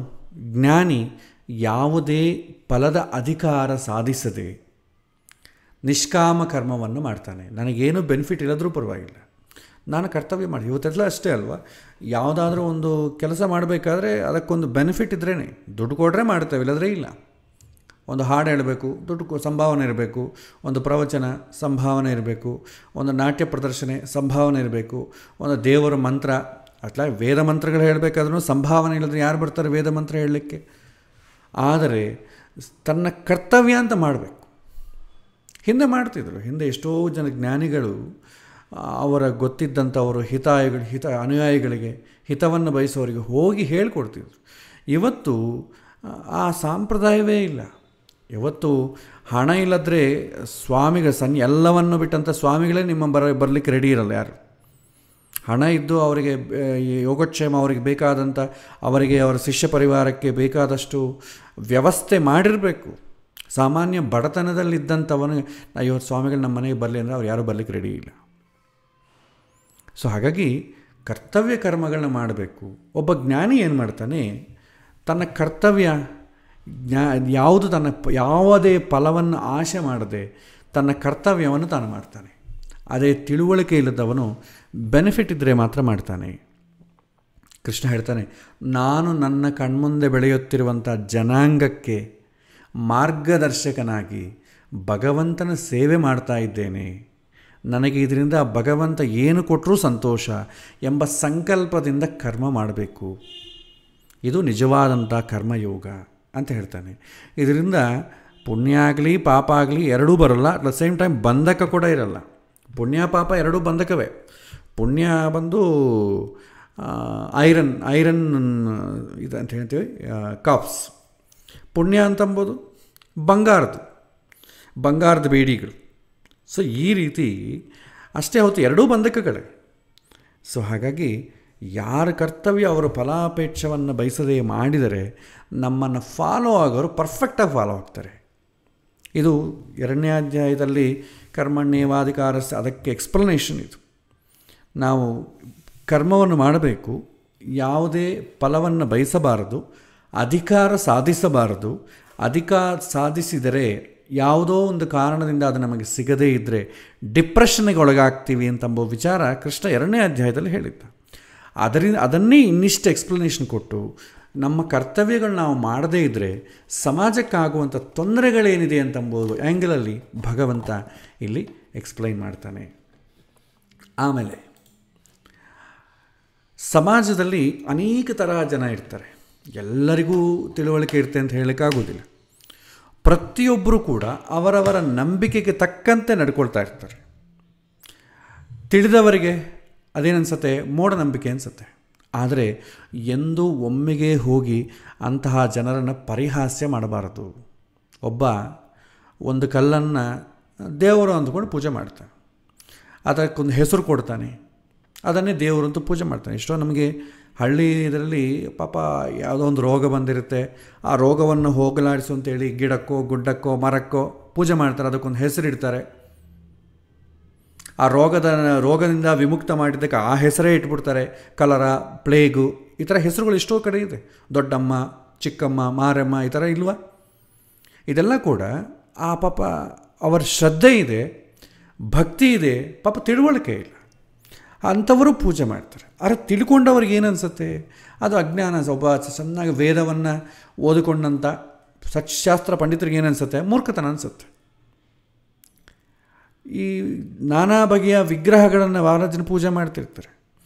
ಜ್ಞಾನಿ ಯಾವುದೇ ಫಲದ ಅಧಿಕಾರ ಸಾಧಿಸದೆ ನಿಷ್ಕಾಮ ಕರ್ಮವನ್ನು ಮಾಡ್ತಾನೆ. ನನಗೇನು ಬೆನಿಫಿಟ್ ಇಲ್ಲದ್ರೂ ಪರವಾಗಿಲ್ಲ, ನಾನು ಕರ್ತವ್ಯ ಮಾಡಿ. ಇವತ್ತೆಲ್ಲ ಅಷ್ಟೇ ಅಲ್ವಾ, ಯಾವುದಾದ್ರೂ ಒಂದು ಕೆಲಸ ಮಾಡಬೇಕಾದ್ರೆ ಅದಕ್ಕೊಂದು ಬೆನಿಫಿಟ್ ಇದ್ರೇ, ದುಡ್ಡು ಕೊಟ್ಟರೆ ಮಾಡ್ತೇವೆ, ಇಲ್ಲದ್ರೆ ಇಲ್ಲ. ಒಂದು ಹಾಡು ಹೇಳಬೇಕು, ದುಡ್ಡು ಸಂಭಾವನೆ ಇರಬೇಕು, ಒಂದು ಪ್ರವಚನ ಸಂಭಾವನೆ ಇರಬೇಕು, ಒಂದು ನಾಟ್ಯ ಪ್ರದರ್ಶನೆ ಸಂಭಾವನೆ ಇರಬೇಕು, ಒಂದು ದೇವರ ಮಂತ್ರ ಅಥವಾ ವೇದ ಮಂತ್ರಗಳು ಹೇಳಬೇಕಾದ್ರೂ ಸಂಭಾವನೆ ಇಲ್ಲದ್ರೆ ಯಾರು ಬರ್ತಾರೆ ವೇದ ಮಂತ್ರ ಹೇಳಲಿಕ್ಕೆ? ಆದರೆ ತನ್ನ ಕರ್ತವ್ಯ ಅಂತ ಮಾಡಬೇಕು. ಹಿಂದೆ ಮಾಡ್ತಿದ್ರು, ಹಿಂದೆ ಎಷ್ಟೋ ಜನ ಜ್ಞಾನಿಗಳು ಅವರ ಗೊತ್ತಿದ್ದಂಥವರು ಅನುಯಾಯಿಗಳಿಗೆ ಹಿತವನ್ನು ಬಯಸೋರಿಗೆ ಹೋಗಿ ಹೇಳಿಕೊಡ್ತಿದ್ರು. ಇವತ್ತು ಆ ಸಂಪ್ರದಾಯವೇ ಇಲ್ಲ. ಇವತ್ತು ಹಣ ಇಲ್ಲದ್ರೆ ಎಲ್ಲವನ್ನು ಬಿಟ್ಟಂಥ ಸ್ವಾಮಿಗಳೇ ನಿಮ್ಮ ಬರಲಿಕ್ಕೆ ರೆಡಿ ಇರಲ್ಲ ಯಾರು. ಹಣ ಇದ್ದು ಅವರಿಗೆ ಯೋಗಕ್ಷೇಮ, ಅವರಿಗೆ ಬೇಕಾದಂಥ, ಅವರಿಗೆ ಅವರ ಶಿಷ್ಯ ಪರಿವಾರಕ್ಕೆ ಬೇಕಾದಷ್ಟು ವ್ಯವಸ್ಥೆ ಮಾಡಿರಬೇಕು. ಸಾಮಾನ್ಯ ಬಡತನದಲ್ಲಿದ್ದಂಥವನು ಇವತ್ತು ಸ್ವಾಮಿಗಳು ನಮ್ಮ ಮನೆಗೆ ಬರಲಿ ಅಂದರೆ ಅವ್ರು ಯಾರೂ ಬರಲಿಕ್ಕೆ ರೆಡಿ ಇಲ್ಲ. ಸೊ ಹಾಗಾಗಿ ಕರ್ತವ್ಯ ಕರ್ಮಗಳನ್ನ ಮಾಡಬೇಕು. ಒಬ್ಬ ಜ್ಞಾನಿ ಏನು ಮಾಡ್ತಾನೆ, ತನ್ನ ಕರ್ತವ್ಯ ಯಾವುದು ಯಾವುದೇ ಫಲವನ್ನು ಆಶೆ ಮಾಡದೆ ತನ್ನ ಕರ್ತವ್ಯವನ್ನು ತಾನು ಮಾಡ್ತಾನೆ. ಅದೇ ತಿಳುವಳಿಕೆ ಇಲ್ಲದವನು ಬೆನಿಫಿಟ್ ಇದ್ದರೆ ಮಾತ್ರ ಮಾಡ್ತಾನೆ. ಕೃಷ್ಣ ಹೇಳ್ತಾನೆ, ನಾನು ನನ್ನ ಕಣ್ಮುಂದೆ ಬೆಳೆಯುತ್ತಿರುವಂಥ ಜನಾಂಗಕ್ಕೆ ಮಾರ್ಗದರ್ಶಕನಾಗಿ ಭಗವಂತನ ಸೇವೆ ಮಾಡ್ತಾ ಇದ್ದೇನೆ. ನನಗೆ ಇದರಿಂದ ಭಗವಂತ ಏನು ಕೊಟ್ಟರೂ ಸಂತೋಷ ಎಂಬ ಸಂಕಲ್ಪದಿಂದ ಕರ್ಮ ಮಾಡಬೇಕು. ಇದು ನಿಜವಾದಂಥ ಕರ್ಮಯೋಗ ಅಂತ ಹೇಳ್ತಾನೆ. ಇದರಿಂದ ಪುಣ್ಯ ಆಗಲಿ ಪಾಪ ಆಗಲಿ ಎರಡೂ ಬರೋಲ್ಲ, ಅಟ್ ದ ಸೇಮ್ ಟೈಮ್ ಬಂಧಕ ಕೂಡ ಇರಲ್ಲ. ಪುಣ್ಯ ಪಾಪ ಎರಡೂ ಬಂಧಕವೇ. ಪುಣ್ಯ ಬಂದು ಐರನ್ ಇದು ಅಂತ ಹೇಳ್ತೀವಿ, ಕಾಪ್ಸ್. ಪುಣ್ಯ ಅಂತಂಬೋದು ಬಂಗಾರದ ಬೇಡಿಗಳು. ಸೊ ಈ ರೀತಿ ಅಷ್ಟೇ ಹೊತ್ತು ಎರಡೂ ಬಂಧಕಗಳೇ. ಸೊ ಹಾಗಾಗಿ ಯಾರ ಕರ್ತವ್ಯ ಅವರು ಫಲಾಪೇಕ್ಷವನ್ನು ಬಯಸದೇ ಮಾಡಿದರೆ ನಮ್ಮನ್ನು ಫಾಲೋ ಆಗೋರು ಪರ್ಫೆಕ್ಟಾಗಿ ಫಾಲೋ ಆಗ್ತಾರೆ. ಇದು 2ನೇ ಅಧ್ಯಾಯದಲ್ಲಿ ಕರ್ಮಣ್ಯೇವಾಧಿಕಾರಸ್ಯ ಅದಕ್ಕೆ ಎಕ್ಸ್ಪ್ಲನೇಷನ್ ಇದು. ನಾವು ಕರ್ಮವನ್ನು ಮಾಡಬೇಕು, ಯಾವುದೇ ಫಲವನ್ನು ಬಯಸಬಾರದು, ಅಧಿಕಾರ ಸಾಧಿಸಬಾರದು. ಅಧಿಕಾರ ಸಾಧಿಸಿದರೆ ಯಾವುದೋ ಒಂದು ಕಾರಣದಿಂದ ಅದು ನಮಗೆ ಸಿಗದೇ ಇದ್ದರೆ ಡಿಪ್ರೆಷನ್ಗೆ ಒಳಗಾಗ್ತೀವಿ ಅಂತಂಬ ವಿಚಾರ ಕೃಷ್ಣ 2ನೇ ಅಧ್ಯಾಯದಲ್ಲಿ ಹೇಳಿದ್ದ. ಅದನ್ನೇ ಇನ್ನಿಷ್ಟು ಎಕ್ಸ್ಪ್ಲನೇಷನ್ ಕೊಟ್ಟು ನಮ್ಮ ಕರ್ತವ್ಯಗಳು ನಾವು ಮಾಡದೇ ಇದ್ದರೆ ಸಮಾಜಕ್ಕಾಗುವಂಥ ತೊಂದರೆಗಳೇನಿದೆ ಅಂತಂಬೋದು ಆ್ಯಂಗಲಲ್ಲಿ ಭಗವಂತ ಇಲ್ಲಿ ಎಕ್ಸ್ಪ್ಲೈನ್ ಮಾಡ್ತಾನೆ. ಆಮೇಲೆ ಸಮಾಜದಲ್ಲಿ ಅನೇಕ ತರಹ ಜನ ಇರ್ತಾರೆ. ಎಲ್ಲರಿಗೂ ತಿಳುವಳಿಕೆ ಇರುತ್ತೆ ಅಂತ ಹೇಳೋಕ್ಕಾಗೋದಿಲ್ಲ. ಪ್ರತಿಯೊಬ್ಬರೂ ಕೂಡ ಅವರವರ ನಂಬಿಕೆಗೆ ತಕ್ಕಂತೆ ನಡ್ಕೊಳ್ತಾ ಇರ್ತಾರೆ. ತಿಳಿದವರಿಗೆ ಅದೇನನ್ಸುತ್ತೆ, ಮೂಢನಂಬಿಕೆ ಅನಿಸುತ್ತೆ. ಆದರೆ ಎಂದೂ ಒಮ್ಮೆಗೆ ಹೋಗಿ ಅಂತಹ ಜನರನ್ನು ಪರಿಹಾಸ್ಯ ಮಾಡಬಾರದು. ಒಬ್ಬ ಒಂದು ಕಲ್ಲನ್ನು ದೇವರು ಅಂದ್ಕೊಂಡು ಪೂಜೆ ಮಾಡ್ತಾನೆ, ಅದಕ್ಕೊಂದು ಹೆಸರು ಕೊಡ್ತಾನೆ, ಅದನ್ನೇ ದೇವರು ಅಂತ ಪೂಜೆ ಮಾಡ್ತಾನೆ. ಎಷ್ಟೋ ನಮಗೆ ಹಳ್ಳಿ ಇದರಲ್ಲಿ ಪಾಪ ಯಾವುದೋ ಒಂದು ರೋಗ ಬಂದಿರುತ್ತೆ, ಆ ರೋಗವನ್ನು ಹೋಗಲಾಡಿಸು ಅಂತೇಳಿ ಗಿಡಕ್ಕೋ ಗುಡ್ಡಕ್ಕೋ ಮರಕ್ಕೋ ಪೂಜೆ ಮಾಡ್ತಾರೆ, ಅದಕ್ಕೊಂದು ಹೆಸರಿಡ್ತಾರೆ. ಆ ರೋಗದಿಂದ ವಿಮುಕ್ತ ಮಾಡಿದ್ದಕ್ಕೆ ಆ ಹೆಸರೇ ಇಟ್ಬಿಡ್ತಾರೆ. ಕಲರ, ಪ್ಲೇಗು, ಈ ಥರ ಹೆಸರುಗಳು ಎಷ್ಟೋ ಕಡೆ ಇದೆ. ದೊಡ್ಡಮ್ಮ, ಚಿಕ್ಕಮ್ಮ, ಮಾರಮ್ಮ, ಈ ಥರ ಇಲ್ವಾ? ಇದೆಲ್ಲ ಕೂಡ ಆ ಪಾಪ ಅವರ ಶ್ರದ್ಧೆ ಇದೆ, ಭಕ್ತಿ ಇದೆ, ಪಾಪ ತಿಳುವಳಿಕೆ ಇಲ್ಲ, ಅಂಥವರು ಪೂಜೆ ಮಾಡ್ತಾರೆ. ಆದರೆ ತಿಳ್ಕೊಂಡವ್ರಿಗೆ ಏನು ಅನಿಸುತ್ತೆ, ಅದು ಅಜ್ಞಾನ. ಒಬ್ಬ ಚೆನ್ನಾಗಿ ವೇದವನ್ನು ಓದಿಕೊಂಡಂಥ ಸತ್ಯಶಾಸ್ತ್ರ ಪಂಡಿತರಿಗೆ ಏನು ಅನಿಸುತ್ತೆ, ಮೂರ್ಖತನ ಅನಿಸುತ್ತೆ. ಈ ನಾನಾ ಬಗೆಯ ವಿಗ್ರಹಗಳನ್ನು ಮಹಾರಾಜನ ಪೂಜೆ ಮಾಡ್ತಿರ್ತಾರೆ.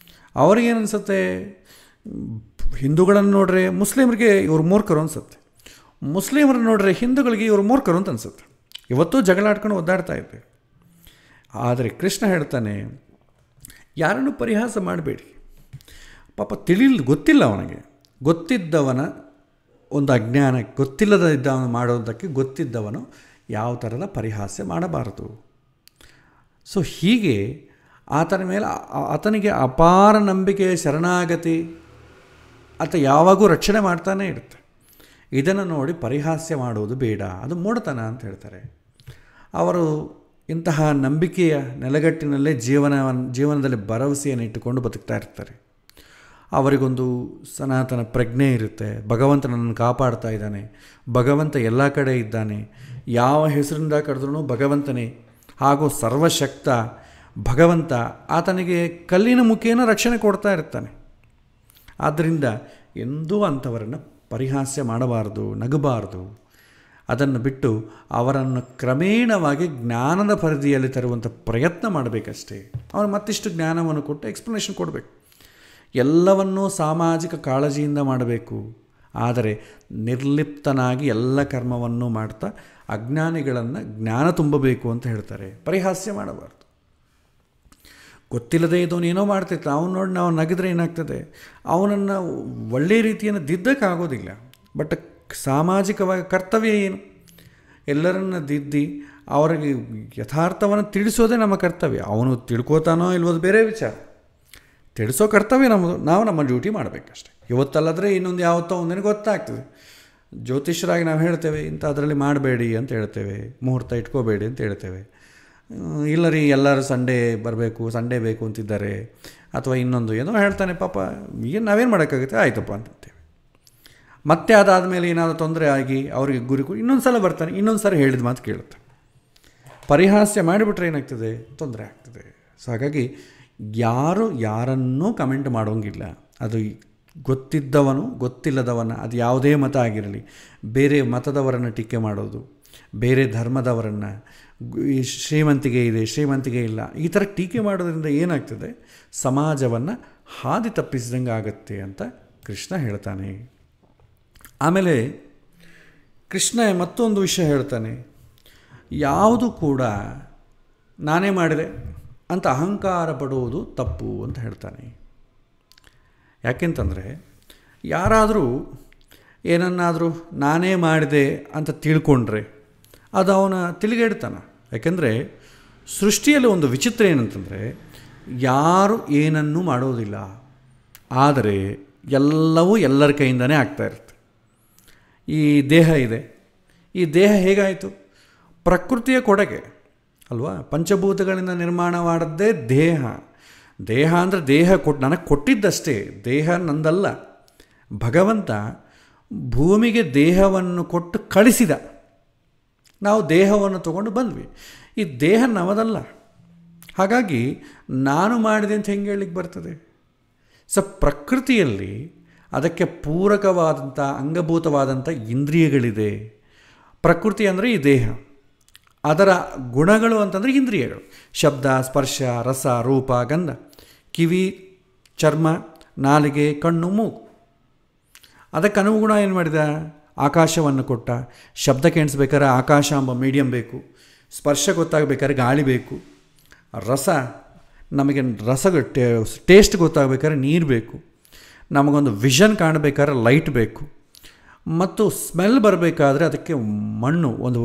ಅವ್ರಿಗೇನು ಅನಿಸುತ್ತೆ, ಹಿಂದೂಗಳನ್ನು ನೋಡ್ರೆ ಮುಸ್ಲಿಮರಿಗೆ ಇವರು ಮೂರ್ಖರು ಅನಿಸುತ್ತೆ, ಮುಸ್ಲಿಮರನ್ನು ನೋಡ್ರೆ ಹಿಂದೂಗಳಿಗೆ ಇವರು ಮೂರ್ಖರು ಅಂತ ಅನಿಸುತ್ತೆ. ಇವತ್ತೂ ಜಗಳಾಡ್ಕೊಂಡು ಒದ್ದಾಡ್ತಾ ಇದ್ದೆ. ಆದರೆ ಕೃಷ್ಣ ಹೇಳ್ತಾನೆ, ಯಾರನ್ನು ಪರಿಹಾಸ ಮಾಡಬೇಡಿ. ಪಾಪ ಗೊತ್ತಿಲ್ಲ ಅವನಿಗೆ, ಗೊತ್ತಿದ್ದವನ ಒಂದು ಅಜ್ಞಾನ, ಗೊತ್ತಿಲ್ಲದಿದ್ದವನು ಮಾಡೋದಕ್ಕೆ ಗೊತ್ತಿದ್ದವನು ಯಾವ ಥರದ ಪರಿಹಾಸ್ಯ ಮಾಡಬಾರದು. ಸೊ ಹೀಗೆ ಆತನ ಮೇಲೆ ಆತನಿಗೆ ಅಪಾರ ನಂಬಿಕೆ, ಶರಣಾಗತಿ ಆತ ಯಾವಾಗೂ ರಕ್ಷಣೆ ಮಾಡ್ತಾನೇ ಇರುತ್ತೆ. ಇದನ್ನು ನೋಡಿ ಪರಿಹಾಸ್ಯ ಮಾಡುವುದು ಬೇಡ, ಅದು ಮೂಢತನ ಅಂತ ಹೇಳ್ತಾರೆ. ಅವರು ಇಂತಹ ನಂಬಿಕೆಯ ನೆಲೆಗಟ್ಟಿನಲ್ಲೇ ಜೀವನದಲ್ಲಿ ಭರವಸೆಯನ್ನು ಇಟ್ಟುಕೊಂಡು ಬದುಕ್ತಾ ಇರ್ತಾರೆ. ಅವರಿಗೊಂದು ಸನಾತನ ಪ್ರಜ್ಞೆ ಇರುತ್ತೆ. ಭಗವಂತ ನನ್ನನ್ನು ಕಾಪಾಡ್ತಾ ಇದ್ದಾನೆ, ಭಗವಂತ ಎಲ್ಲ ಕಡೆ ಇದ್ದಾನೆ, ಯಾವ ಹೆಸರಿಂದ ಕರೆದ್ರೂ ಭಗವಂತನೇ, ಹಾಗೂ ಸರ್ವಶಕ್ತ ಭಗವಂತ ಆತನಿಗೆ ಕಲ್ಲಿನ ಮುಖೇನ ರಕ್ಷಣೆ ಕೊಡ್ತಾ ಇರ್ತಾನೆ. ಆದ್ದರಿಂದ ಎಂದೂ ಅಂಥವರನ್ನು ಪರಿಹಾಸ್ಯ ಮಾಡಬಾರ್ದು, ನಗಬಾರ್ದು. ಅದನ್ನು ಬಿಟ್ಟು ಅವರನ್ನು ಕ್ರಮೇಣವಾಗಿ ಜ್ಞಾನದ ಪರಿಧಿಯಲ್ಲಿ ತರುವಂಥ ಪ್ರಯತ್ನ ಮಾಡಬೇಕಷ್ಟೇ. ಅವನು ಮತ್ತಿಷ್ಟು ಜ್ಞಾನವನ್ನು ಕೊಟ್ಟು ಎಕ್ಸ್ಪ್ಲನೇಷನ್ ಕೊಡಬೇಕು. ಎಲ್ಲವನ್ನೂ ಸಾಮಾಜಿಕ ಕಾಳಜಿಯಿಂದ ಮಾಡಬೇಕು, ಆದರೆ ನಿರ್ಲಿಪ್ತನಾಗಿ ಎಲ್ಲ ಕರ್ಮವನ್ನು ಮಾಡ್ತಾ ಅಜ್ಞಾನಿಗಳನ್ನು ಜ್ಞಾನ ತುಂಬಬೇಕು ಅಂತ ಹೇಳ್ತಾರೆ. ಪರಿಹಾಸ್ಯ ಮಾಡಬಾರ್ದು. ಗೊತ್ತಿಲ್ಲದೆ ಇದವನೇನೋ ಮಾಡ್ತಿರ್ತಾನೆ, ಅವನು ನೋಡಿ ನಾವು ನಗಿದ್ರೆ ಏನಾಗ್ತದೆ, ಅವನನ್ನು ಒಳ್ಳೆಯ ರೀತಿಯನ್ನು ದಿದ್ದಕ್ಕಾಗೋದಿಲ್ಲ. ಬಟ್ ಸಾಮಾಜಿಕವಾಗಿ ಕರ್ತವ್ಯ ಏನು? ಎಲ್ಲರನ್ನು ದಿದ್ದಿ ಅವರಿಗೆ ಯಥಾರ್ಥವನ್ನು ತಿಳಿಸೋದೇ ನಮ್ಮ ಕರ್ತವ್ಯ. ಅವನು ತಿಳ್ಕೋತಾನೋ ಇಲ್ವೋದು ಬೇರೆ ವಿಚಾರ, ತಿಳಿಸೋ ಕರ್ತವ್ಯ ನಮ್ಮದು. ನಾವು ನಮ್ಮ ಡ್ಯೂಟಿ ಮಾಡಬೇಕಷ್ಟೆ. ಇವತ್ತಲ್ಲಾದರೆ ಇನ್ನೊಂದು ಯಾವತ್ತೋ ಒಂದಿನ ಗೊತ್ತಾಗ್ತದೆ. ಜ್ಯೋತಿಷ್ಯರಾಗಿ ನಾವು ಹೇಳ್ತೇವೆ ಇಂಥ ಅದರಲ್ಲಿ ಮಾಡಬೇಡಿ ಅಂತ ಹೇಳ್ತೇವೆ, ಮುಹೂರ್ತ ಇಟ್ಕೋಬೇಡಿ ಅಂತ ಹೇಳ್ತೇವೆ. ಇಲ್ಲ ರೀ ಎಲ್ಲರೂ ಸಂಡೇ ಬರಬೇಕು, ಸಂಡೇ ಬೇಕು ಅಂತಿದ್ದಾರೆ, ಅಥವಾ ಇನ್ನೊಂದು ಏನೋ ಹೇಳ್ತಾನೆ, ಪಾಪ ಏನು ನಾವೇನು ಮಾಡೋಕ್ಕಾಗುತ್ತೆ, ಆಯ್ತಪ್ಪ ಅಂತಂತೇವೆ. ಮತ್ತೆ ಅದಾದಮೇಲೆ ಏನಾದರೂ ತೊಂದರೆ ಆಗಿ ಅವರಿಗೆ ಗುರಿ ಇನ್ನೊಂದು ಸಲ ಬರ್ತಾನೆ, ಇನ್ನೊಂದು ಸಲ ಹೇಳಿದ ಮಾತು ಕೇಳುತ್ತೆ. ಪರಿಹಾಸ್ಯ ಮಾಡಿಬಿಟ್ರೆ ಏನಾಗ್ತದೆ, ತೊಂದರೆ ಆಗ್ತದೆ. ಸೊ ಹಾಗಾಗಿ ಯಾರು ಯಾರನ್ನೂ ಕಮೆಂಟ್ ಮಾಡೋಂಗಿಲ್ಲ. ಅದು ಗೊತ್ತಿದ್ದವನು ಗೊತ್ತಿಲ್ಲದವನ, ಅದು ಯಾವುದೇ ಮತ ಆಗಿರಲಿ, ಬೇರೆ ಮತದವರನ್ನು ಟೀಕೆ ಮಾಡೋದು, ಬೇರೆ ಧರ್ಮದವರನ್ನು, ಶ್ರೀಮಂತಿಗೆ ಇದೆ ಶ್ರೀಮಂತಿಗೆ ಇಲ್ಲ, ಈ ಥರ ಟೀಕೆ ಮಾಡೋದ್ರಿಂದ ಏನಾಗ್ತದೆ, ಸಮಾಜವನ್ನು ಹಾದಿ ತಪ್ಪಿಸಿದಂಗೆ ಆಗುತ್ತೆ ಅಂತ ಕೃಷ್ಣ ಹೇಳ್ತಾನೆ. ಆಮೇಲೆ ಕೃಷ್ಣ ಮತ್ತೊಂದು ವಿಷಯ ಹೇಳ್ತಾನೆ, ಯಾವುದು ಕೂಡ ನಾನೇ ಮಾಡಿದೆ ಅಂತ ಅಹಂಕಾರ ಪಡುವುದು ತಪ್ಪು ಅಂತ ಹೇಳ್ತಾನೆ. ಯಾಕೆಂತಂದರೆ ಯಾರಾದರೂ ಏನನ್ನಾದರೂ ನಾನೇ ಮಾಡಿದೆ ಅಂತ ತಿಳ್ಕೊಂಡ್ರೆ ಅದು ಅವನ ತಿಳಿಗೇಡ್ತಾನ. ಯಾಕೆಂದರೆ ಸೃಷ್ಟಿಯಲ್ಲಿ ಒಂದು ವಿಚಿತ್ರ ಏನಂತಂದರೆ ಯಾರು ಏನನ್ನೂ ಮಾಡೋದಿಲ್ಲ, ಆದರೆ ಎಲ್ಲವೂ ಎಲ್ಲರ ಕೈಯಿಂದನೇ ಆಗ್ತಾಯಿರುತ್ತೆ. ಈ ದೇಹ ಇದೆ, ಈ ದೇಹ ಹೇಗಾಯಿತು? ಪ್ರಕೃತಿಯ ಕೊಡುಗೆ ಅಲ್ವಾ? ಪಂಚಭೂತಗಳಿಂದ ನಿರ್ಮಾಣವಾದದ್ದೇ ದೇಹ. ದೇಹ ಅಂದರೆ ದೇಹ ನನಗೆ ಕೊಟ್ಟಿದ್ದಷ್ಟೇ, ದೇಹ ನಂದಲ್ಲ. ಭಗವಂತ ಭೂಮಿಗೆ ದೇಹವನ್ನು ಕೊಟ್ಟು ಕಳಿಸಿದ, ನಾವು ದೇಹವನ್ನು ತಗೊಂಡು ಬಂದ್ವಿ. ಈ ದೇಹ ನಮ್ಮದಲ್ಲ. ಹಾಗಾಗಿ ನಾನು ಮಾಡಿದೆ ಅಂತ ಹೆಂಗೆ ಹೇಳಲಿಕ್ಕೆ ಬರ್ತದೆ? ಸೊ ಪ್ರಕೃತಿಯಲ್ಲಿ ಅದಕ್ಕೆ ಪೂರಕವಾದಂಥ ಅಂಗಭೂತವಾದಂಥ ಇಂದ್ರಿಯಗಳಿದೆ. ಪ್ರಕೃತಿ ಅಂದರೆ ಈ ದೇಹ, ಅದರ ಗುಣಗಳು ಅಂತಂದರೆ ಇಂದ್ರಿಯಗಳು: ಶಬ್ದ, ಸ್ಪರ್ಶ, ರಸ, ರೂಪ, ಗಂಧ, ಕಿವಿ, ಚರ್ಮ, ನಾಲಿಗೆ, ಕಣ್ಣು, ಮೂಗು. ಅದಕ್ಕೆ ಅನುಗುಣ ಏನು ಮಾಡಿದ? ಆಕಾಶವನ್ನು ಕೊಟ್ಟ. ಶಬ್ದ ಕೇಳಿಸ್ಬೇಕಾದ್ರೆ ಆಕಾಶ ಎಂಬ ಮೀಡಿಯಮ್ ಬೇಕು, ಸ್ಪರ್ಶ ಗೊತ್ತಾಗಬೇಕಾದ್ರೆ ಗಾಳಿ ಬೇಕು, ರಸ ನಮಗೆ ಟೇಸ್ಟ್ ಗೊತ್ತಾಗಬೇಕಾದ್ರೆ ನೀರು ಬೇಕು, ನಮಗೊಂದು ವಿಷನ್ ಕಾಣಬೇಕಾದ್ರೆ ಲೈಟ್ ಬೇಕು, ಮತ್ತು ಸ್ಮೆಲ್ ಬರಬೇಕಾದ್ರೆ ಅದಕ್ಕೆ ಮಣ್ಣು, ಒಂದು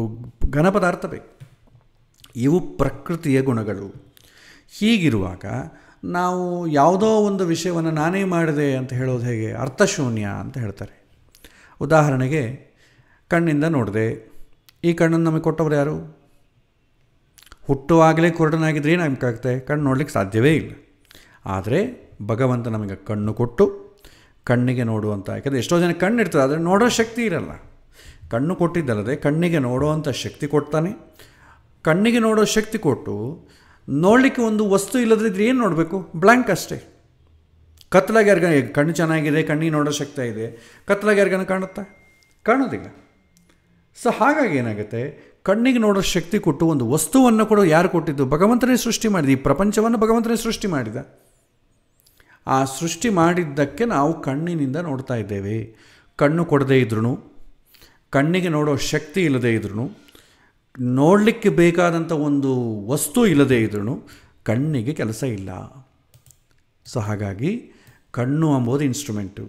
ಘನ ಪದಾರ್ಥ ಬೇಕು. ಇವು ಪ್ರಕೃತಿಯ ಗುಣಗಳು. ಹೀಗಿರುವಾಗ ನಾವು ಯಾವುದೋ ಒಂದು ವಿಷಯವನ್ನು ನಾನೇ ಮಾಡಿದೆ ಅಂತ ಹೇಳೋದು ಹೇಗೆ? ಅರ್ಥಶೂನ್ಯ ಅಂತ ಹೇಳ್ತಾರೆ. ಉದಾಹರಣೆಗೆ ಕಣ್ಣಿಂದ ನೋಡಿದೆ, ಈ ಕಣ್ಣನ್ನು ನಮಗೆ ಕೊಟ್ಟವರು ಯಾರು? ಹುಟ್ಟುವಾಗಲೇ ಕುರುಡನಾಗಿದ್ದರೆ ಏನಾಗಬೇಕಾಗುತ್ತೆ? ಕಣ್ಣು ನೋಡಲಿಕ್ಕೆ ಸಾಧ್ಯವೇ ಇಲ್ಲ. ಆದರೆ ಭಗವಂತ ನಮಗೆ ಕಣ್ಣು ಕೊಟ್ಟು ಕಣ್ಣಿಗೆ ನೋಡುವಂಥ, ಯಾಕಂದರೆ ಎಷ್ಟೋ ಜನ ಕಣ್ಣು ಇರ್ತದೆ ಆದರೆ ನೋಡೋ ಶಕ್ತಿ ಇರಲ್ಲ. ಕಣ್ಣು ಕೊಟ್ಟಿದ್ದಲ್ಲದೆ ಕಣ್ಣಿಗೆ ನೋಡುವಂಥ ಶಕ್ತಿ ಕೊಡ್ತಾನೆ. ಕಣ್ಣಿಗೆ ನೋಡೋ ಶಕ್ತಿ ಕೊಟ್ಟು ನೋಡಲಿಕ್ಕೆ ಒಂದು ವಸ್ತು ಇಲ್ಲದಿದ್ದರೆ ಏನು ನೋಡಬೇಕು? ಬ್ಲ್ಯಾಂಕ್ ಅಷ್ಟೇ. ಕತ್ತಲಾಗಿ ಯಾರಿಗ ಕಣ್ಣು ಚೆನ್ನಾಗಿದೆ, ಕಣ್ಣಿಗೆ ನೋಡೋ ಶಕ್ತಿ ಇದೆ, ಕತ್ತಲಾಗಿ ಯಾರಿಗಾನ ಕಾಣುತ್ತಾ? ಕಾಣೋದಿಲ್ಲ. ಸೊ ಹಾಗಾಗಿ ಏನಾಗುತ್ತೆ, ಕಣ್ಣಿಗೆ ನೋಡೋ ಶಕ್ತಿ ಕೊಟ್ಟು ಒಂದು ವಸ್ತುವನ್ನು ಕೂಡ ಯಾರು ಕೊಟ್ಟಿದ್ದು? ಭಗವಂತನೇ ಸೃಷ್ಟಿ ಮಾಡಿದ. ಈ ಪ್ರಪಂಚವನ್ನು ಭಗವಂತನೇ ಸೃಷ್ಟಿ ಮಾಡಿದ. ಆ ಸೃಷ್ಟಿ ಮಾಡಿದ್ದಕ್ಕೆ ನಾವು ಕಣ್ಣಿನಿಂದ ನೋಡ್ತಾ ಇದ್ದೇವೆ. ಕಣ್ಣು ಕೊಡದೇ ಇದ್ರೂ, ಕಣ್ಣಿಗೆ ನೋಡೋ ಶಕ್ತಿ ಇಲ್ಲದೇ ಇದ್ರೂ, ನೋಡಲಿಕ್ಕೆ ಬೇಕಾದಂಥ ಒಂದು ವಸ್ತು ಇಲ್ಲದೇ ಇದ್ರೂ ಕಣ್ಣಿಗೆ ಕೆಲಸ ಇಲ್ಲ. ಸೊ ಹಾಗಾಗಿ ಕಣ್ಣು ಎಂಬುದು ಇನ್ಸ್ಟ್ರೂಮೆಂಟು.